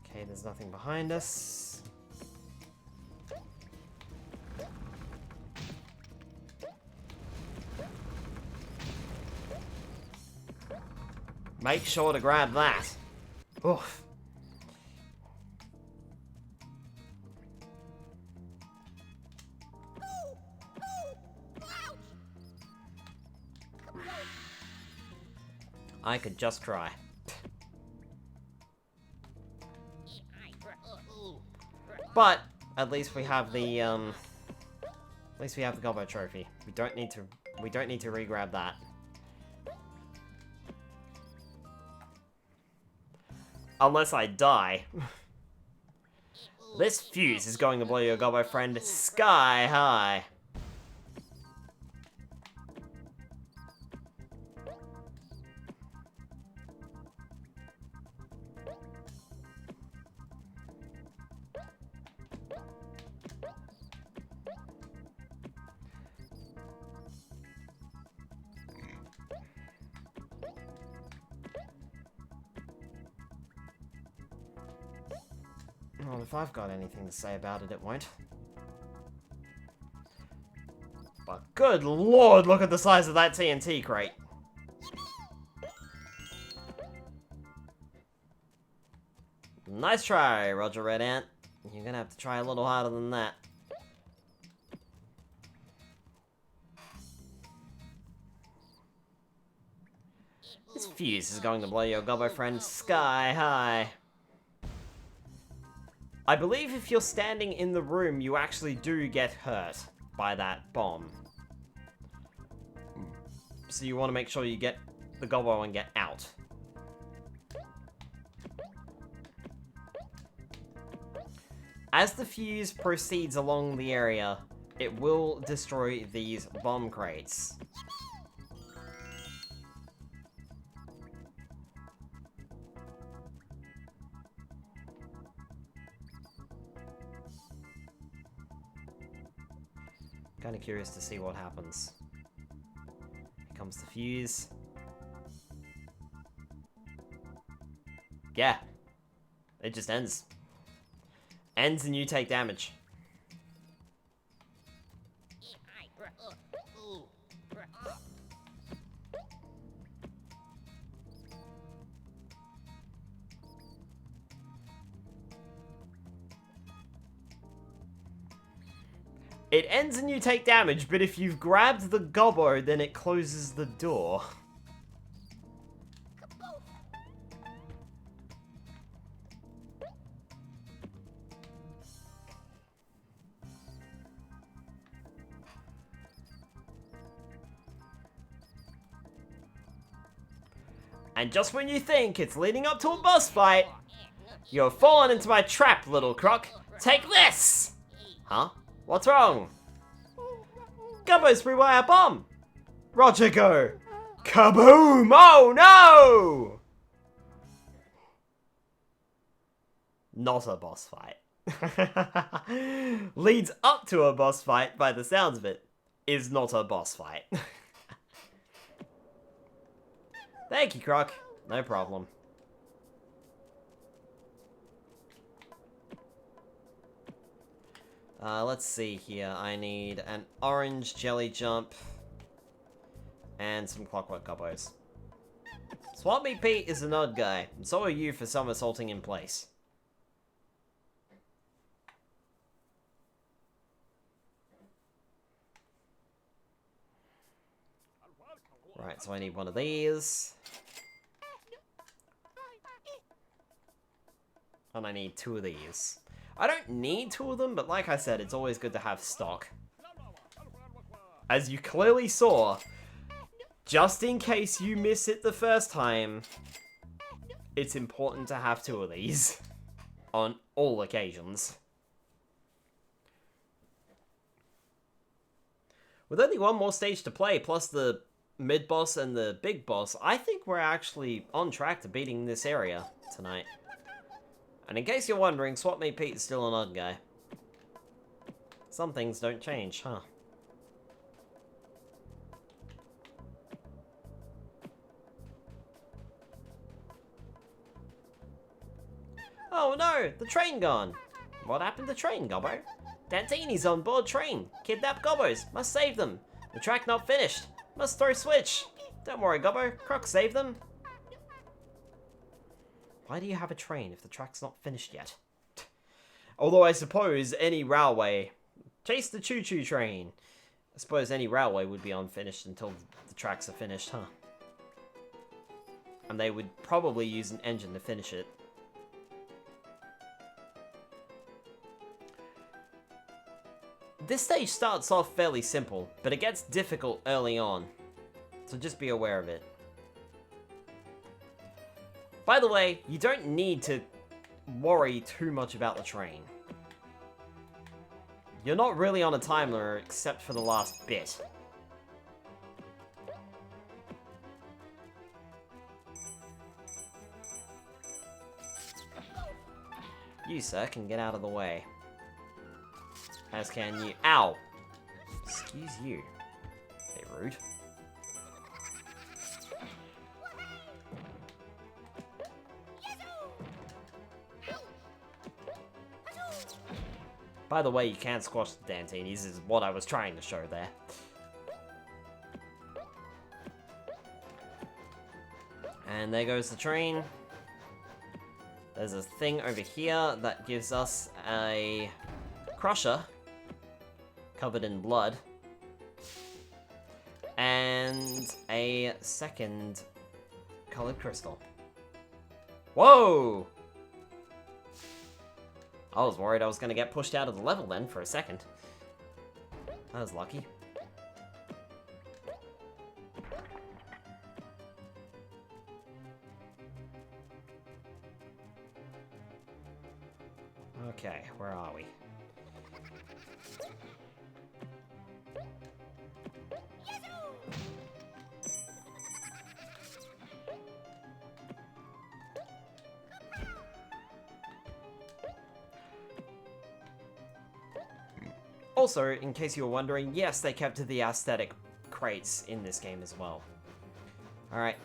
Okay, there's nothing behind us. Make sure to grab that. Oof. I could just try. But at least we have the Gobbo trophy. We don't need to re-grab that. Unless I die. This fuse is going to blow your Gobbo friend sky high. Well, if I've got anything to say about it, it won't. But good lord, look at the size of that TNT crate. Nice try, Roger Red Ant. You're gonna have to try a little harder than that. This fuse is going to blow your Gobbo friend sky high. I believe if you're standing in the room, you actually do get hurt by that bomb. So you want to make sure you get the Gobbo and get out. As the fuse proceeds along the area, it will destroy these bomb crates. Kind of curious to see what happens. Here comes the fuse. Yeah. It just ends. Ends and you take damage. It ends and you take damage, but if you've grabbed the Gobbo, then it closes the door. And just when you think it's leading up to a boss fight, you've fallen into my trap, little Croc. Take this! Huh? What's wrong? Gobbo's rewire bomb! Roger, go! Kaboom! Oh no! Not a boss fight. Leads up to a boss fight by the sounds of it. Is not a boss fight. Thank you, Croc. No problem. Let's see here. I need an orange jelly jump and some Clockwork Gobbos. Swap Meet Pete is an odd guy, and so are you for somersaulting in place. Right, so I need one of these. And I need 2 of these. I don't need 2 of them, but like I said, it's always good to have stock. As you clearly saw, just in case you miss it the first time, it's important to have 2 of these. On all occasions. With only one more stage to play, plus the mid-boss and the big boss, I think we're actually on track to beating this area tonight. And in case you're wondering, Swap Meet Pete's still an odd guy. Some things don't change, huh? Oh no, the train gone. What happened to train, Gobbo? Dantinis on board train. Kidnap Gobbos. Must save them. The track not finished. Must throw switch. Don't worry, Gobbo. Croc saved them. Why do you have a train if the track's not finished yet? Although I suppose any railway... Chase the choo-choo train. I suppose any railway would be unfinished until the tracks are finished, huh? And they would probably use an engine to finish it. This stage starts off fairly simple, but it gets difficult early on. So just be aware of it. By the way, you don't need to worry too much about the train. You're not really on a timer except for the last bit. You, sir, can get out of the way. As can you. Ow! Excuse you. Bit rude. By the way, you can't squash the Dantinis, is what I was trying to show there. And there goes the train. There's a thing over here that gives us a crusher covered in blood. And a second colored crystal. Whoa! I was worried I was going to get pushed out of the level then for a second. That was lucky. Okay, where are we? Also, in case you were wondering, yes, they kept the aesthetic crates in this game as well. Alright.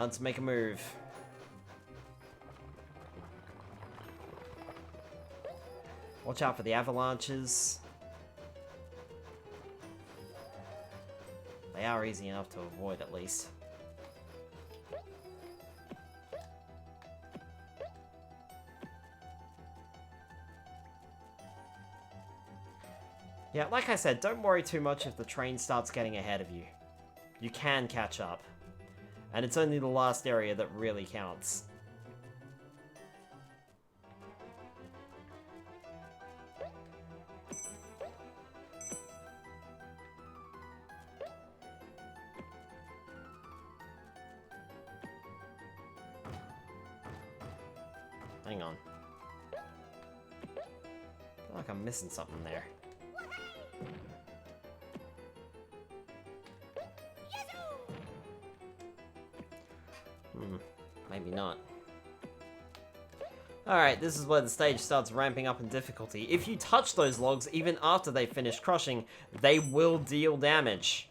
Let's make a move. Watch out for the avalanches. They are easy enough to avoid, at least. Yeah, like I said, don't worry too much if the train starts getting ahead of you. You can catch up. And it's only the last area that really counts. Hang on. I feel like I'm missing something there. Maybe not. Alright, this is where the stage starts ramping up in difficulty. If you touch those logs, even after they finish crushing, they will deal damage.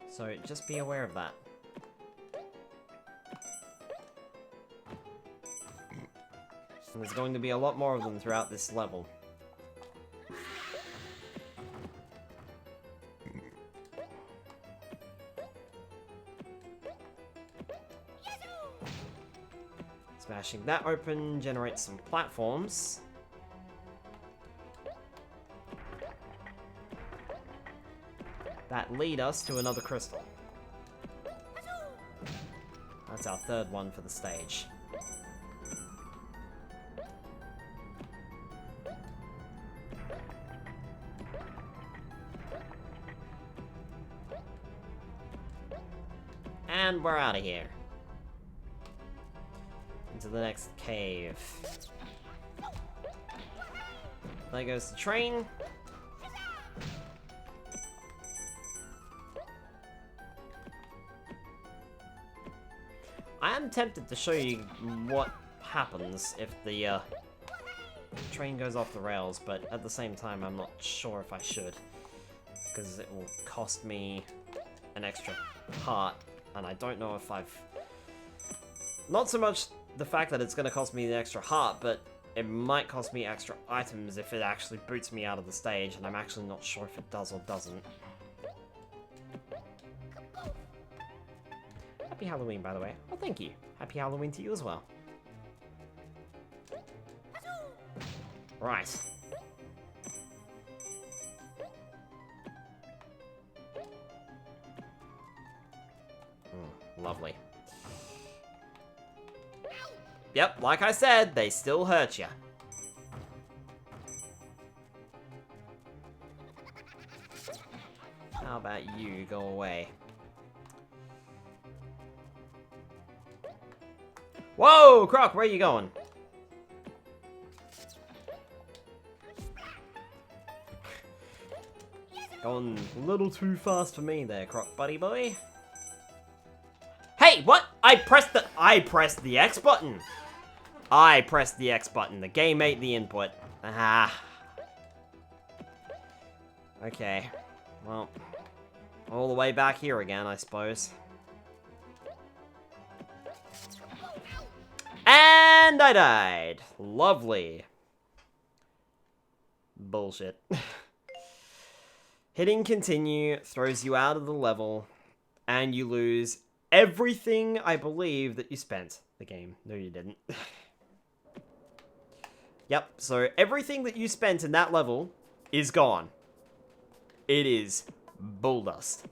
So just be aware of that. And there's going to be a lot more of them throughout this level. Smashing that open generates some platforms. That lead us to another crystal. That's our third one for the stage. And we're out of here. Into the next cave. there goes the train. I am tempted to show you what happens if the train goes off the rails, but at the same time I'm not sure if I should, because it will cost me an extra heart, and I don't know if I've... Not so much the fact that it's going to cost me an extra heart, but it might cost me extra items if it actually boots me out of the stage, and I'm actually not sure if it does or doesn't. Happy Halloween, by the way. Oh, thank you. Happy Halloween to you as well. Right. Lovely. Yep, like I said, they still hurt you. How about you go away? Whoa, Croc, where are you going? Going a little too fast for me there, Croc buddy boy. Hey, what? I pressed the X button. I pressed the X button. The game ate the input. Ah. Okay. Well, all the way back here again, I suppose. And I died. Lovely. Bullshit. Hitting continue throws you out of the level, and you lose everything, I believe, that you spent the game. No, you didn't. Yep, so everything that you spent in that level is gone. It is bull dust.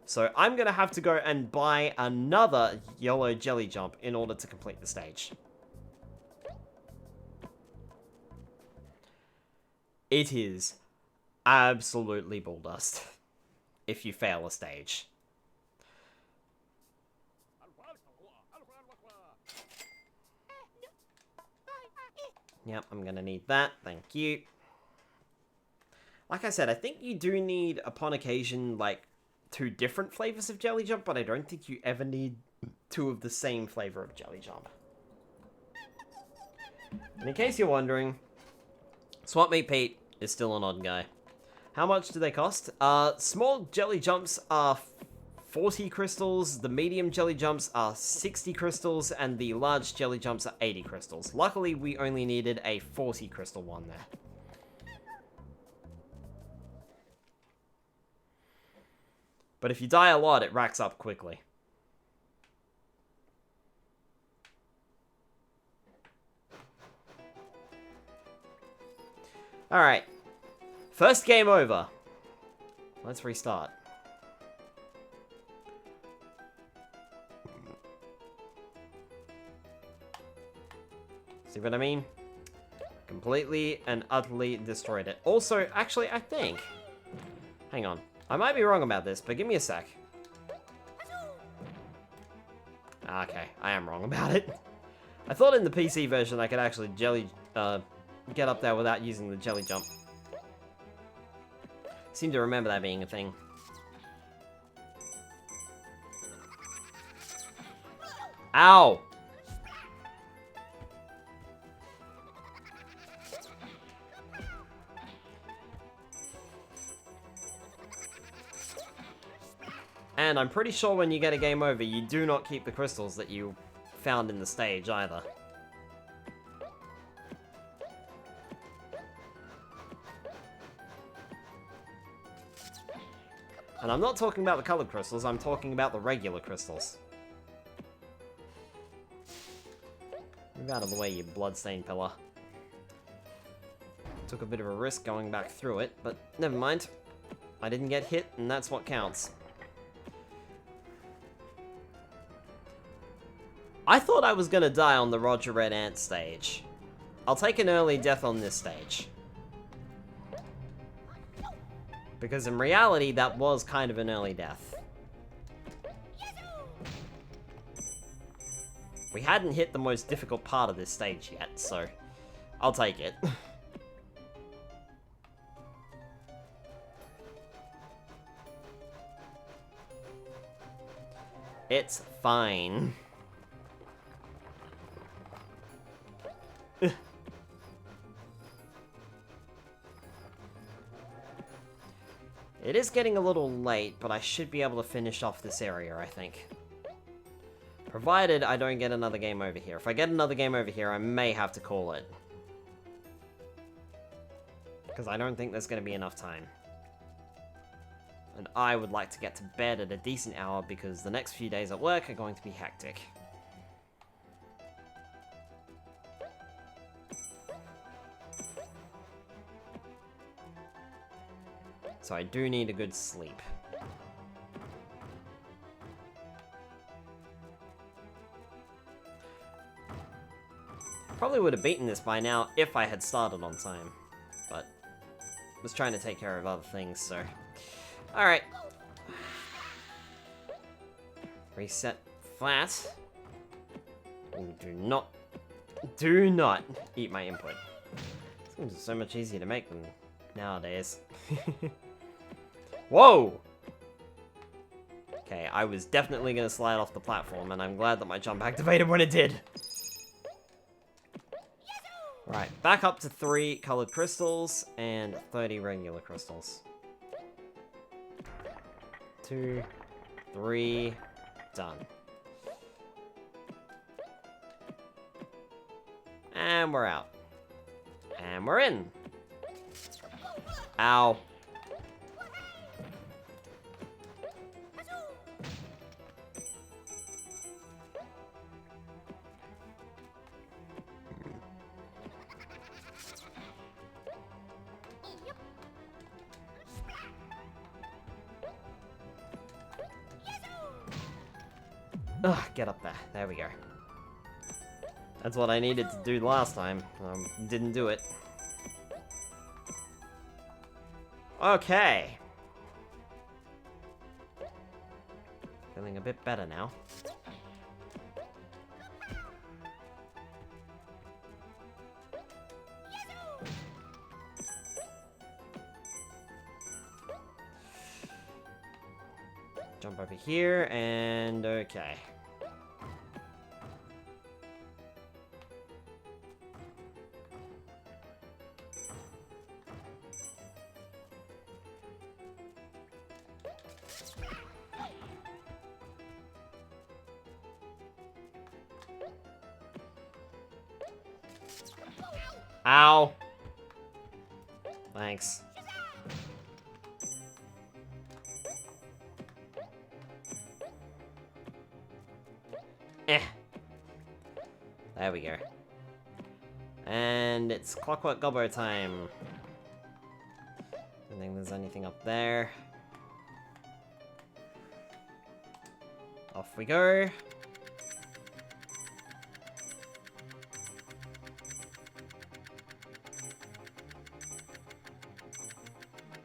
So I'm going to have to go and buy another yellow jelly jump in order to complete the stage. It is absolutely bull dust if you fail a stage. Yep, I'm going to need that. Thank you. Like I said, I think you do need, upon occasion, like, 2 different flavors of jelly jump, but I don't think you ever need 2 of the same flavor of jelly jump. And in case you're wondering, Swap Meet Pete is still an odd guy. How much do they cost? Small jelly jumps are 40 crystals, the medium jelly jumps are 60 crystals, and the large jelly jumps are 80 crystals. Luckily, we only needed a 40 crystal one there. But if you die a lot, it racks up quickly. Alright. First game over. Let's restart. See what I mean? Completely and utterly destroyed it. Also, actually, I think... Hang on. I might be wrong about this, but give me a sec. Okay, I am wrong about it. I thought in the PC version I could actually get up there without using the jelly jump. Seem to remember that being a thing. Ow! And I'm pretty sure when you get a game over, you do not keep the crystals that you found in the stage either. And I'm not talking about the colored crystals, I'm talking about the regular crystals. Move out of the way, you bloodstained pillar. Took a bit of a risk going back through it, but never mind. I didn't get hit, and that's what counts. I thought I was gonna die on the Roger Red Ant stage. I'll take an early death on this stage. Because in reality, that was kind of an early death. We hadn't hit the most difficult part of this stage yet, so I'll take it. It's fine. It is getting a little late, but I should be able to finish off this area, I think. Provided I don't get another game over here. If I get another game over here, I may have to call it. Because I don't think there's going to be enough time. And I would like to get to bed at a decent hour because the next few days at work are going to be hectic. So I do need a good sleep. Probably would have beaten this by now if I had started on time. But was trying to take care of other things, so... Alright. Reset flat. Ooh, do not eat my input. These are so much easier to make than nowadays. Whoa! Okay, I was definitely gonna slide off the platform, and I'm glad that my jump activated when it did. Right, back up to 3 colored crystals and 30 regular crystals. 2, 3, done. And we're out. And we're in. Ow. Ugh, get up there. There we go. That's what I needed to do last time. Didn't do it. Okay. Feeling a bit better now. Jump over here, and okay. Ow. Thanks. There we go. And it's Clockwork Gobbo time. Don't think there's anything up there. Off we go.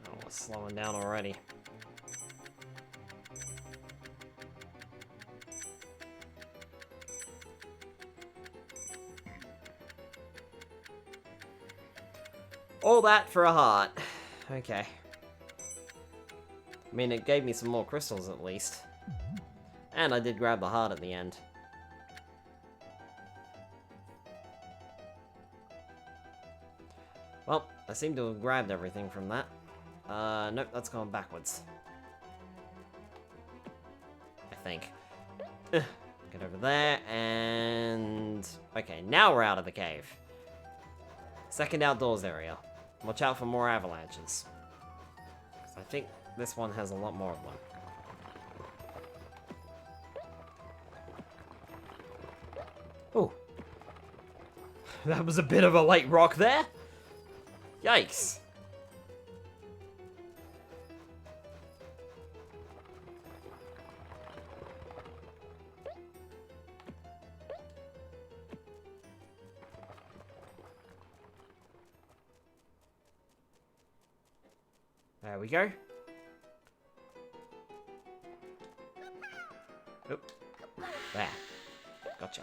Oh, we're slowing down already. All that for a heart. Okay. I mean, it gave me some more crystals at least. And I did grab the heart at the end. Well, I seem to have grabbed everything from that. Nope, that's going backwards. I think. Get over there, and... Okay, now we're out of the cave. Second outdoors area. Watch out for more avalanches. I think this one has a lot more of them. Oh. That was a bit of a late rock there. Yikes. There we go. Oop. There. Gotcha.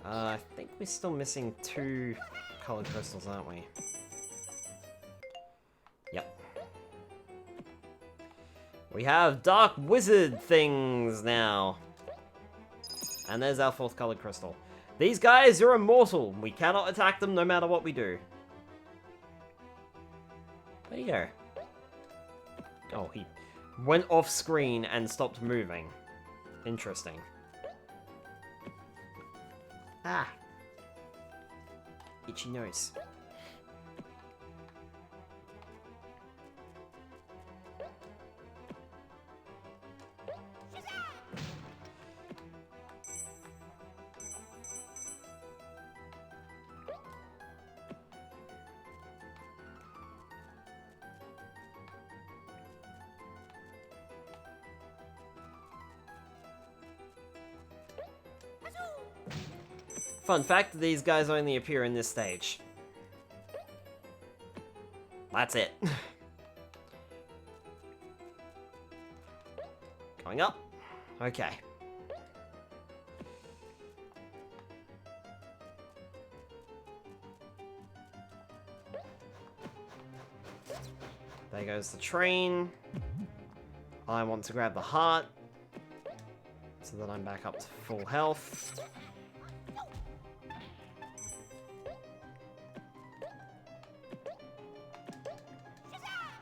I think we're still missing 2 colored crystals, aren't we? Yep. We have dark wizard things now. And there's our 4th colored crystal. These guys are immortal. We cannot attack them no matter what we do. There you go. Oh, he went off screen and stopped moving. Interesting. Ah. Itchy nose. Fun fact, these guys only appear in this stage. That's it. Going up. Okay. There goes the train. I want to grab the heart so that I'm back up to full health.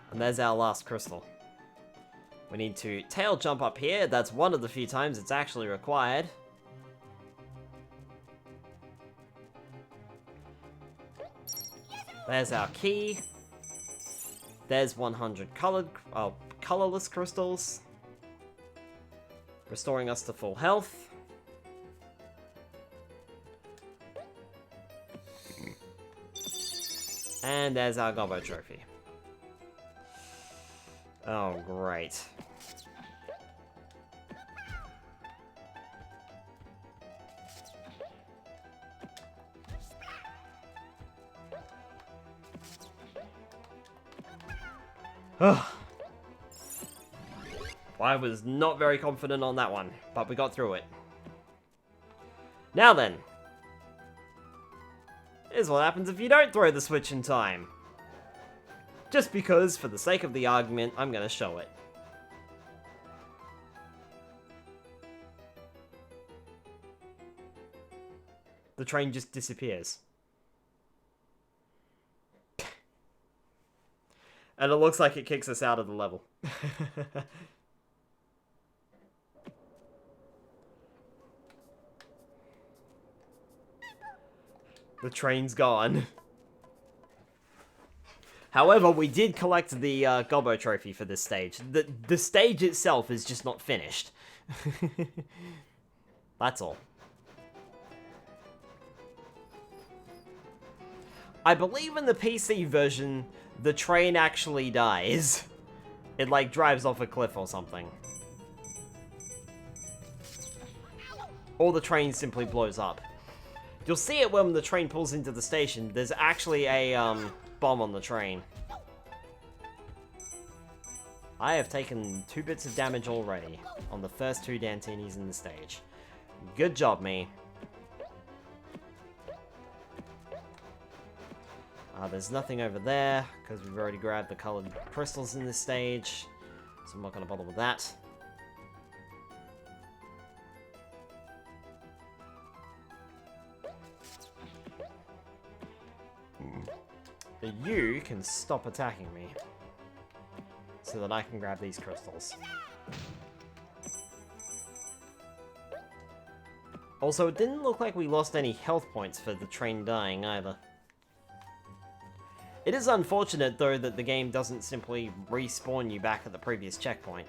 And there's our last crystal. We need to tail jump up here. That's one of the few times it's actually required. There's our key. There's 100 colorless crystals. Restoring us to full health. And there's our Gobbo trophy. Oh, great. I was not very confident on that one, but we got through it. Now then. Here's what happens if you don't throw the switch in time. Just because, for the sake of the argument, I'm going to show it. The train just disappears. And it looks like it kicks us out of the level. The train's gone. However, we did collect the Gobbo trophy for this stage. The stage itself is just not finished. That's all. I believe in the PC version, the train actually dies. It, like, drives off a cliff or something. Or the train simply blows up. You'll see it when the train pulls into the station. There's actually a, bomb on the train. I have taken 2 bits of damage already on the first 2 Dantinis in the stage. Good job, me. There's nothing over there, because we've already grabbed the colored crystals in this stage, so I'm not going to bother with that. You can stop attacking me, so that I can grab these crystals. Also, it didn't look like we lost any health points for the train dying either. It is unfortunate, though, that the game doesn't simply respawn you back at the previous checkpoint,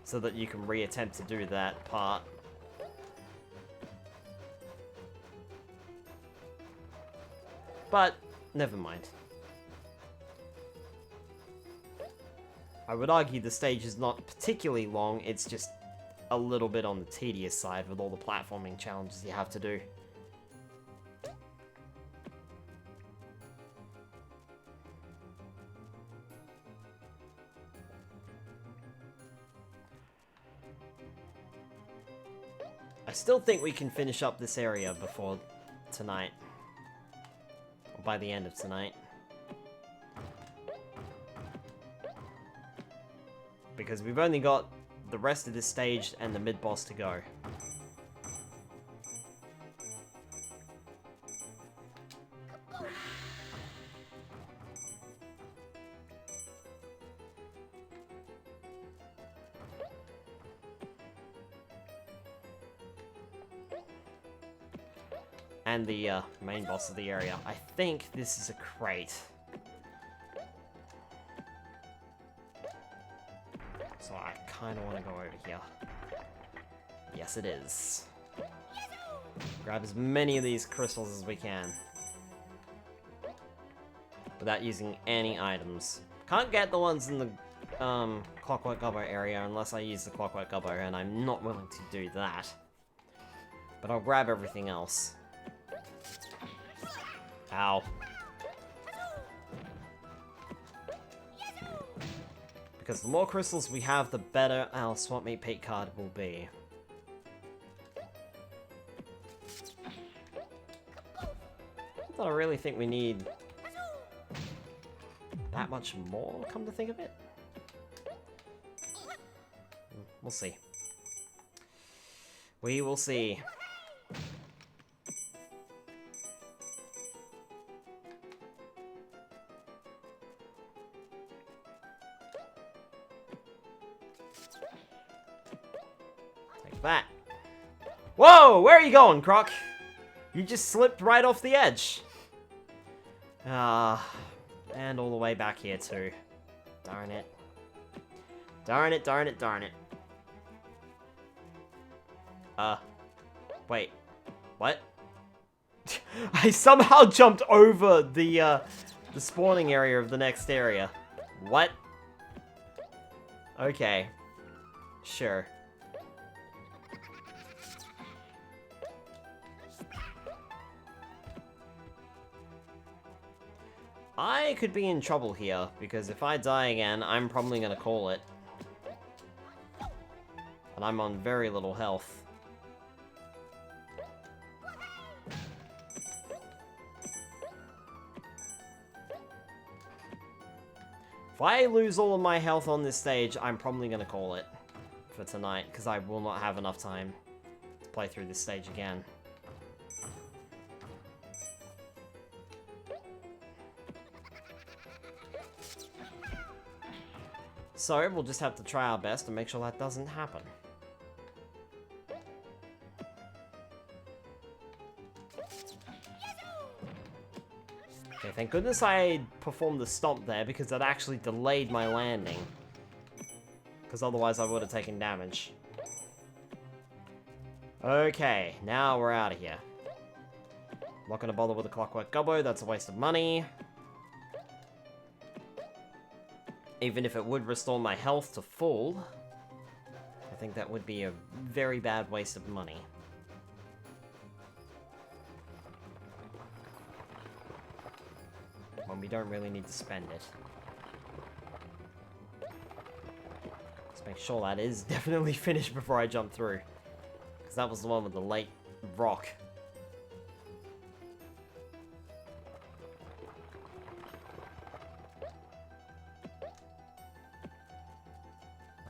so that you can reattempt to do that part. But, never mind. I would argue the stage is not particularly long, it's just a little bit on the tedious side with all the platforming challenges you have to do. I still think we can finish up this area before tonight. Or by the end of tonight. because we've only got the rest of this stage and the mid-boss to go. And the main boss of the area. I think this is a crate. So I kind of want to go over here. Yes, it is. Grab as many of these crystals as we can. Without using any items. Can't get the ones in the Clockwork Gobbo area unless I use the Clockwork Gobbo, and I'm not willing to do that. But I'll grab everything else. Ow. Because the more crystals we have, the better our Swap Meet Pete card will be. I don't really think we need that much more, come to think of it. We'll see. We will see. Take that. Whoa! Where are you going, Croc? You just slipped right off the edge. And all the way back here too. Darn it. Darn it, darn it, darn it. Wait. What? I somehow jumped over the spawning area of the next area. What? Okay. Sure. I could be in trouble here, because if I die again, I'm probably gonna call it. And I'm on very little health. If I lose all of my health on this stage, I'm probably gonna call it for tonight, because I will not have enough time to play through this stage again. So, we'll just have to try our best to make sure that doesn't happen. Okay, thank goodness I performed the stomp there, because that actually delayed my landing. Because otherwise I would have taken damage. Okay, now we're out of here. Not gonna bother with the Clockwork Gobbo, that's a waste of money. Even if it would restore my health to full, I think that would be a very bad waste of money. When we don't really need to spend it. Let's make sure that is definitely finished before I jump through. Because that was the one with the late rock.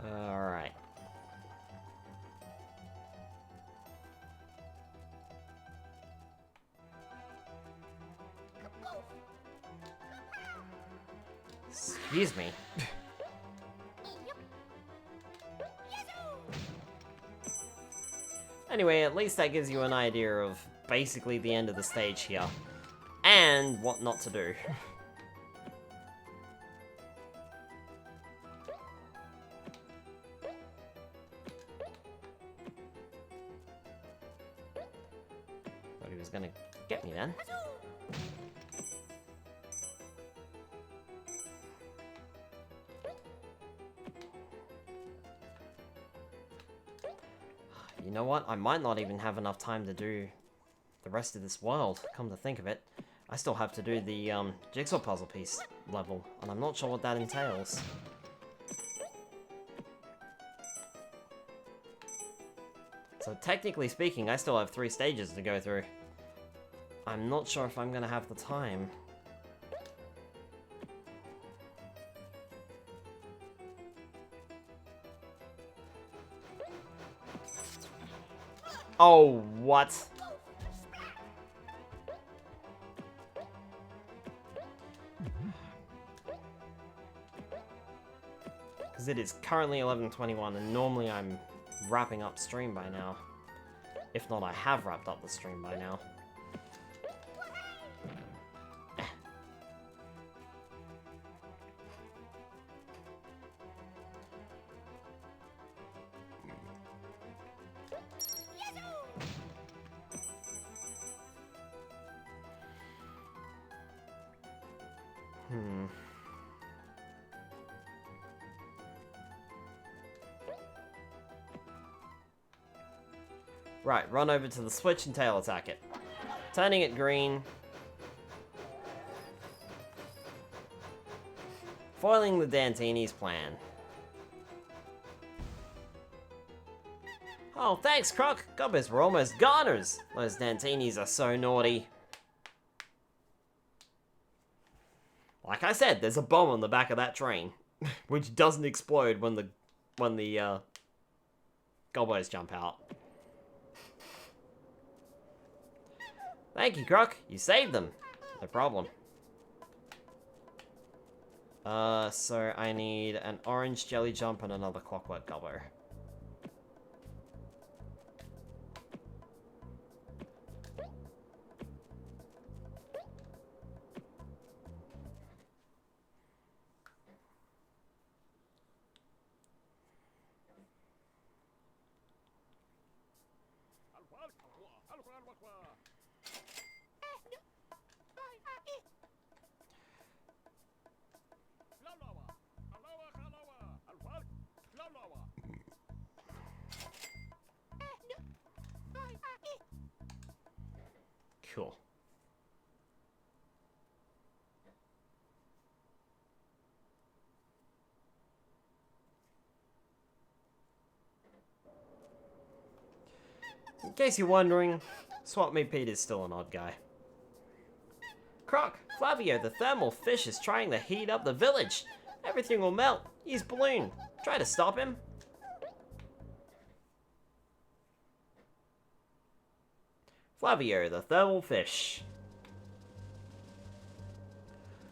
Alright. Excuse me. Anyway, at least that gives you an idea of basically the end of the stage here. And what not to do. Thought he was gonna get me then. You know what? I might not even have enough time to do the rest of this world, come to think of it. I still have to do the jigsaw puzzle piece level, and I'm not sure what that entails. So technically speaking, I still have 3 stages to go through. I'm not sure if I'm gonna have the time. Oh, what? Because it is currently 11:21, and normally I'm wrapping up stream by now. If not, I have wrapped up the stream by now. Right, run over to the switch and tail attack it. Turning it green. Foiling the Dantinis' plan. Oh, thanks, Croc. Gobbers were almost goners. Those Dantinis are so naughty. Like I said, there's a bomb on the back of that train, which doesn't explode when the Gobbos jump out. Thank you, Croc. You saved them. No problem. So I need an orange jelly jump and another clockwork gobbo. Cool. In case you're wondering, Swap Me Pete is still an odd guy. Croc, Flavio, the thermal fish is trying to heat up the village. Everything will melt. Use balloon. Try to stop him. Flavio, the thermal fish.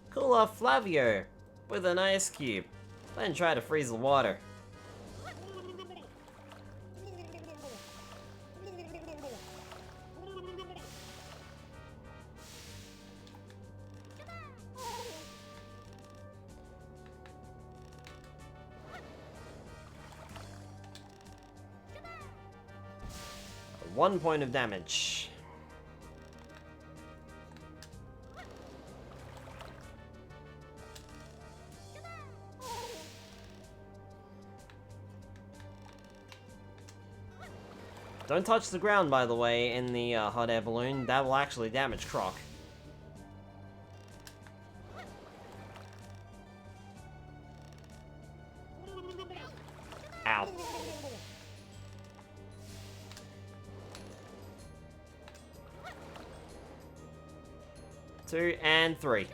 Cool off Flavio with an ice cube. Then try to freeze the water. One point of damage. Don't touch the ground, by the way, in the hot air balloon. That will actually damage Croc. Ow. Two and three.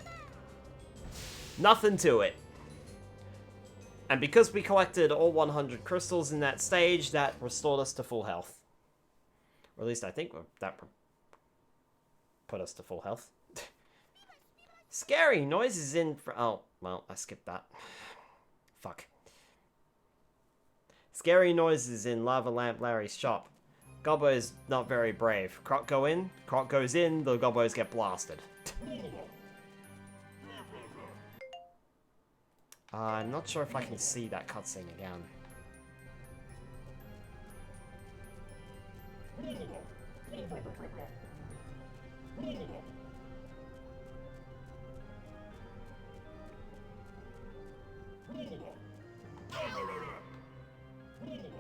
Nothing to it. And because we collected all 100 crystals in that stage, that restored us to full health. Or at least I think that put us to full health. Scary noises in... Oh, well, I skipped that. Fuck. Scary noises in Lava Lamp Larry's shop. Gobbo's not very brave. Croc go in, Croc goes in, the Gobbos get blasted. I'm not sure if I can see that cutscene again.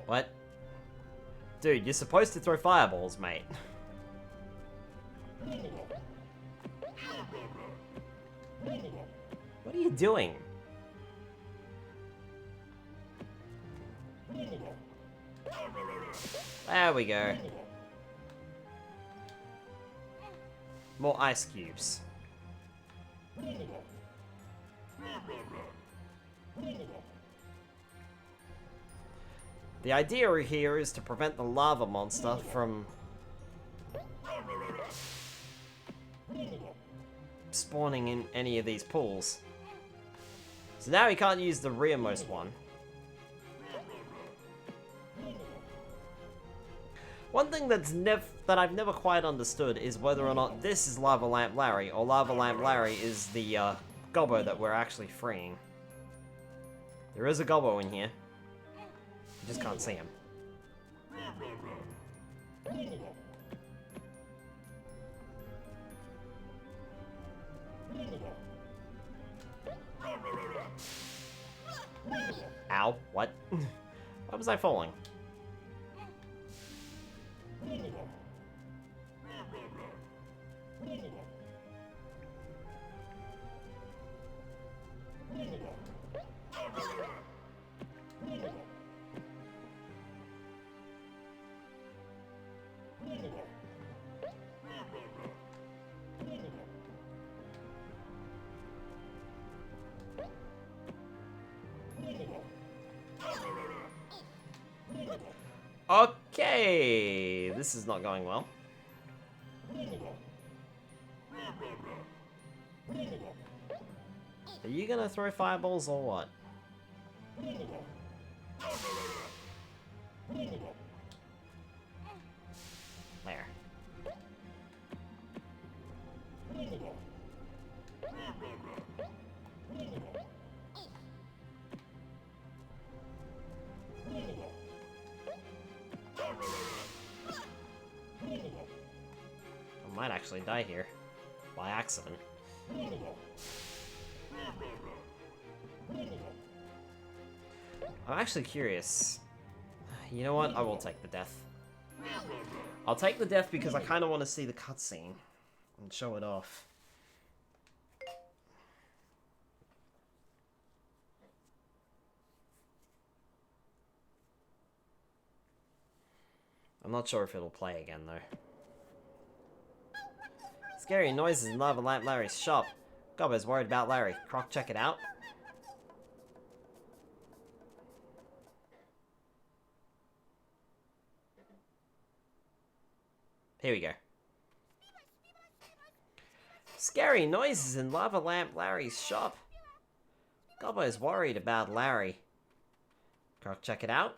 What? Dude, you're supposed to throw fireballs, mate. What are you doing? There we go. More ice cubes. The idea here is to prevent the lava monster from spawning in any of these pools. So now we can't use the rearmost one. One thing that I've never quite understood is whether or not this is Lava Lamp Larry, or Lava Lamp Larry is the gobbo that we're actually freeing. There is a gobbo in here. You just can't see him. Ow, what? Why was I falling? Okay, this is not going well. Are you gonna throw fireballs or what? There. I might actually die here. By accident. I'm actually curious. You know what? I will take the death. I'll take the death because I kind of want to see the cutscene and show it off. I'm not sure if it'll play again though. Scary noises in Lava Lamp Larry's shop. Gobbo's worried about Larry. Croc, check it out. Here we go. Scary noises in Lava Lamp Larry's shop. Gobbo's worried about Larry. Croc, check it out.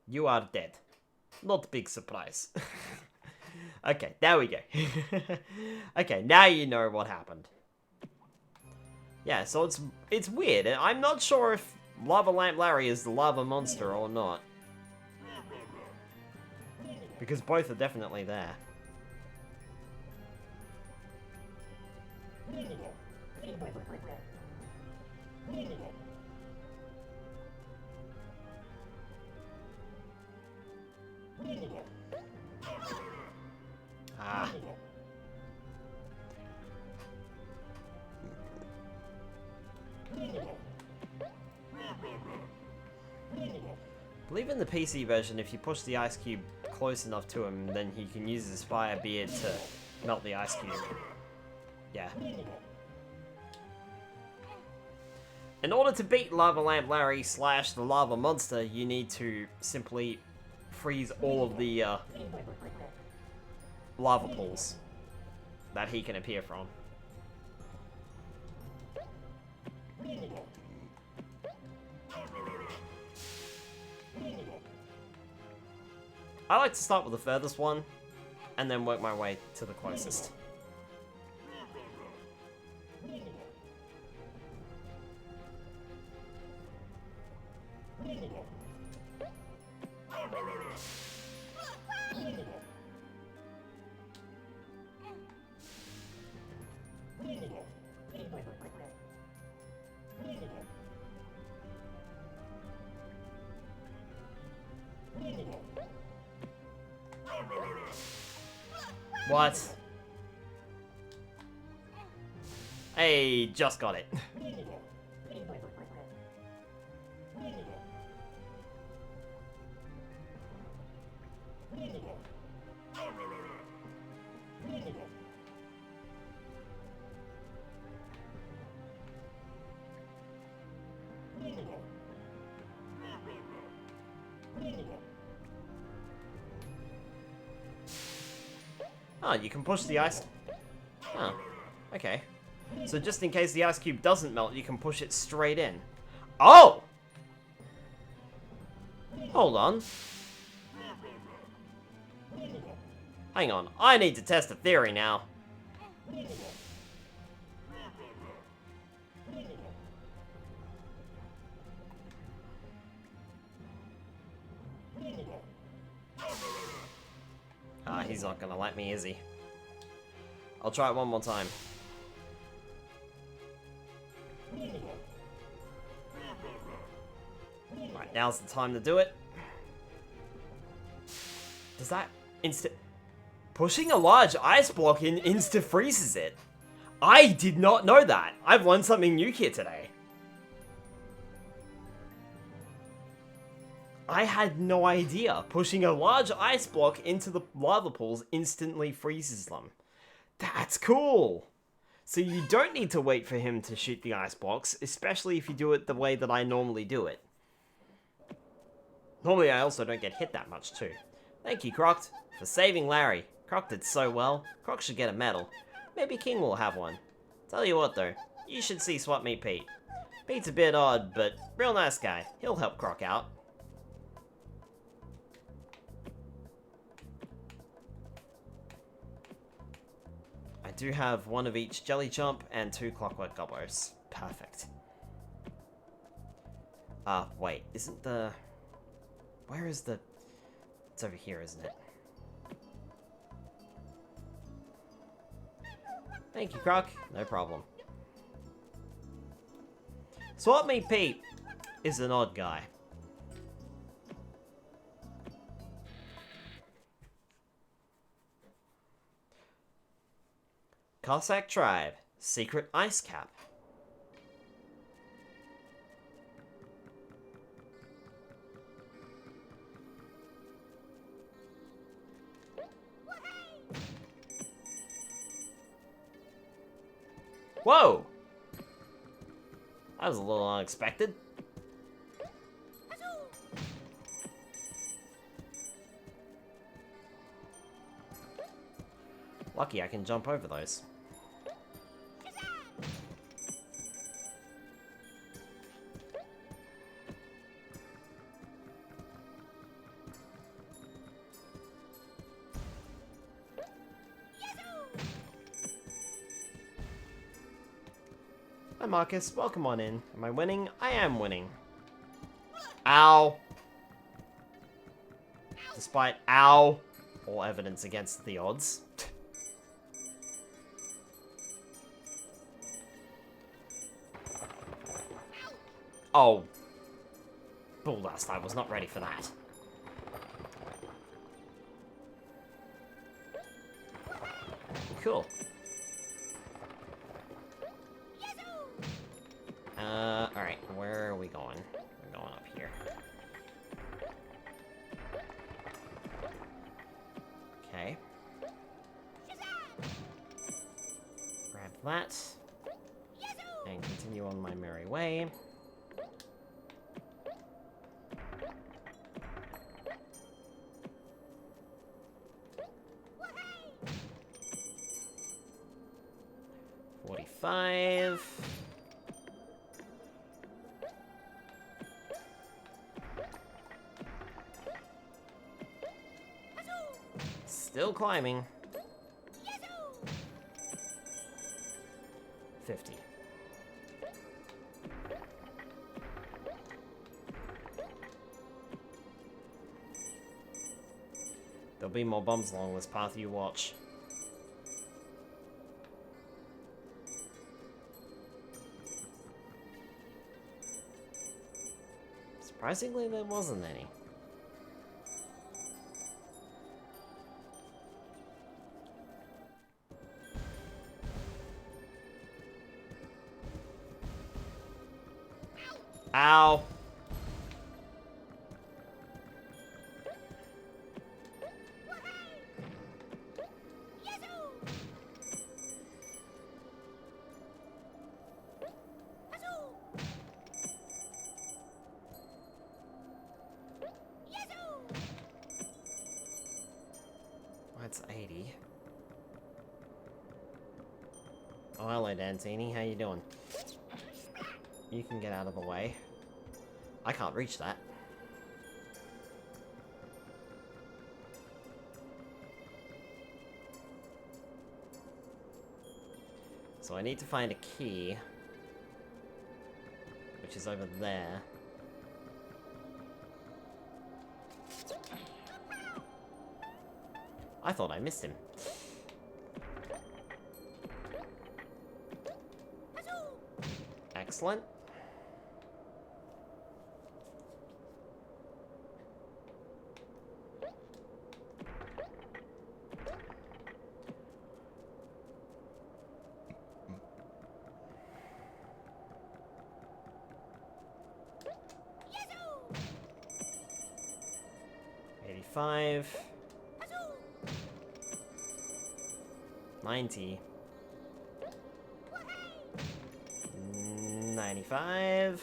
You are dead. Not a big surprise. Okay, there we go. Okay, now you know what happened. Yeah, so it's weird. I'm not sure if Lava Lamp Larry is the lava monster or not. Because both are definitely there. Ah. I believe in the PC version, if you push the ice cube close enough to him, then he can use his fire beard to melt the ice cube. Yeah. In order to beat Lava Lamp Larry / the lava monster, you need to simply freeze all of the lava pools that he can appear from. I like to start with the furthest one, and then work my way to the closest. What? Hey, just got it. Oh, you can push the ice... Oh, okay. So just in case the ice cube doesn't melt, you can push it straight in. Oh! Hold on. Hang on, I need to test a theory now. Ah, he's not gonna let me, is he? I'll try it one more time. Right, now's the time to do it. Does that pushing a large ice block in insta-freezes it? I did not know that. I've learned something new here today. I had no idea. Pushing a large ice block into the lava pools instantly freezes them. That's cool. So you don't need to wait for him to shoot the ice blocks, especially if you do it the way that I normally do it. Normally I also don't get hit that much too. Thank you, Croc, for saving Larry. Croc did so well. Croc should get a medal. Maybe King will have one. Tell you what though, you should see Swap Meet Pete. Pete's a bit odd, but real nice guy. He'll help Croc out. I do have one of each Jelly Jump and 2 Clockwork Gobbos. Perfect. Wait, isn't the... Where is the... It's over here, isn't it? Thank you, Croc. No problem. Swap Meet Pete is an odd guy. Cossack Tribe. Secret Ice Cap. Whoa! That was a little unexpected. Lucky I can jump over those. Hi Marcus, welcome on in. Am I winning? I am winning. Ow! Despite all evidence against the odds. Oh. Bulldust, I was not ready for that. Cool. Alright, where are we going? We're going up here. Okay. Grab that. And continue on my merry way. $45. Still climbing. 50. There'll be more bumps along this path, you watch. Surprisingly, there wasn't any. Ow! That's 80. Oh, hello, Dantini. How you doing? You can get out of the way. I can't reach that. So I need to find a key, which is over there. I thought I missed him. Excellent. $85. 90. 95.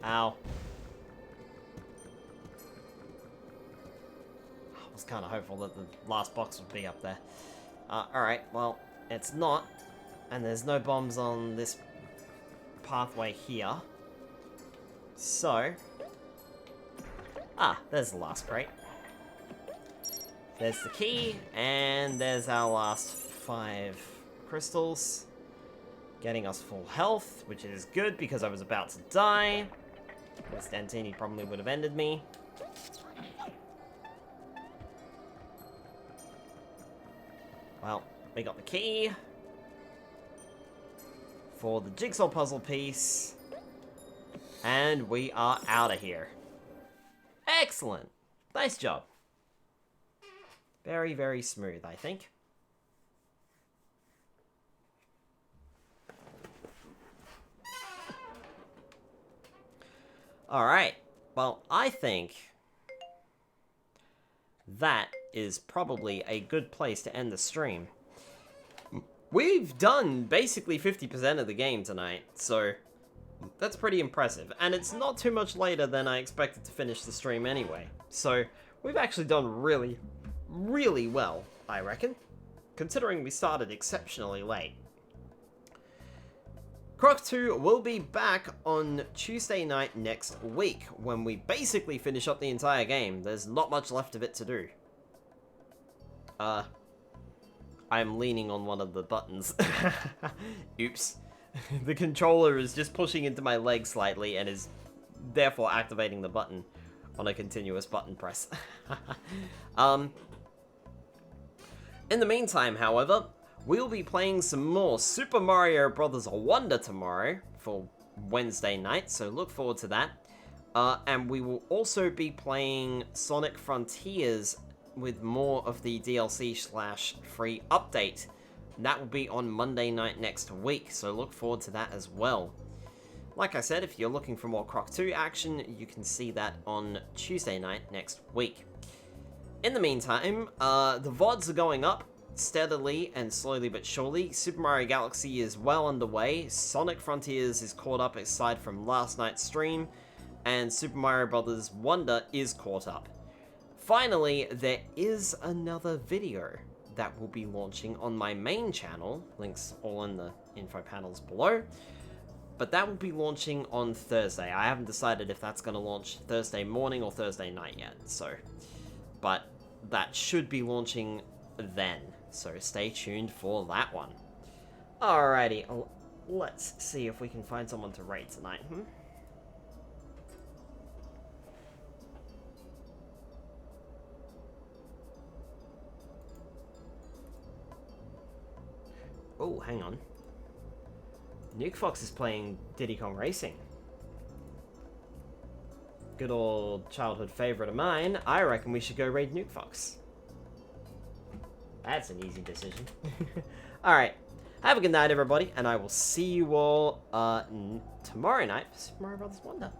Ow. I was kind of hopeful that the last box would be up there. Alright, well, it's not. And there's no bombs on this pathway here. So... there's the last crate. There's the key, and there's our last 5 crystals. Getting us full health, which is good because I was about to die. This Dantini probably would have ended me. Well, we got the key for the jigsaw puzzle piece, and we are out of here. Excellent. Nice job. Very, very smooth, I think. Alright. Well, I think that is probably a good place to end the stream. We've done basically 50% of the game tonight, so that's pretty impressive. And it's not too much later than I expected to finish the stream anyway. So we've actually done really, really well, I reckon, considering we started exceptionally late. Croc 2 will be back on Tuesday night next week, when we basically finish up the entire game. There's not much left of it to do. I'm leaning on one of the buttons. Oops. The controller is just pushing into my leg slightly and is therefore activating the button on a continuous button press. In the meantime, however, we'll be playing some more Super Mario Bros. Wonder tomorrow for Wednesday night, so look forward to that. And we will also be playing Sonic Frontiers with more of the DLC/free update. That will be on Monday night next week, so look forward to that as well. Like I said, if you're looking for more Croc 2 action, you can see that on Tuesday night next week. In the meantime, the VODs are going up steadily and slowly but surely. Super Mario Galaxy is well underway, Sonic Frontiers is caught up aside from last night's stream, and Super Mario Bros. Wonder is caught up. Finally, there is another video that will be launching on my main channel, links all in the info panels below, but that will be launching on Thursday. I haven't decided if that's going to launch Thursday morning or Thursday night yet, so, but that should be launching then, so stay tuned for that one. Alrighty, let's see if we can find someone to raid tonight, Oh, hang on. Nuke Fox is playing Diddy Kong Racing. Good old childhood favorite of mine. I reckon we should go raid Nuke Fox. That's an easy decision. Alright. Have a good night, everybody, and I will see you all tomorrow night for Super Mario Bros. Wonder.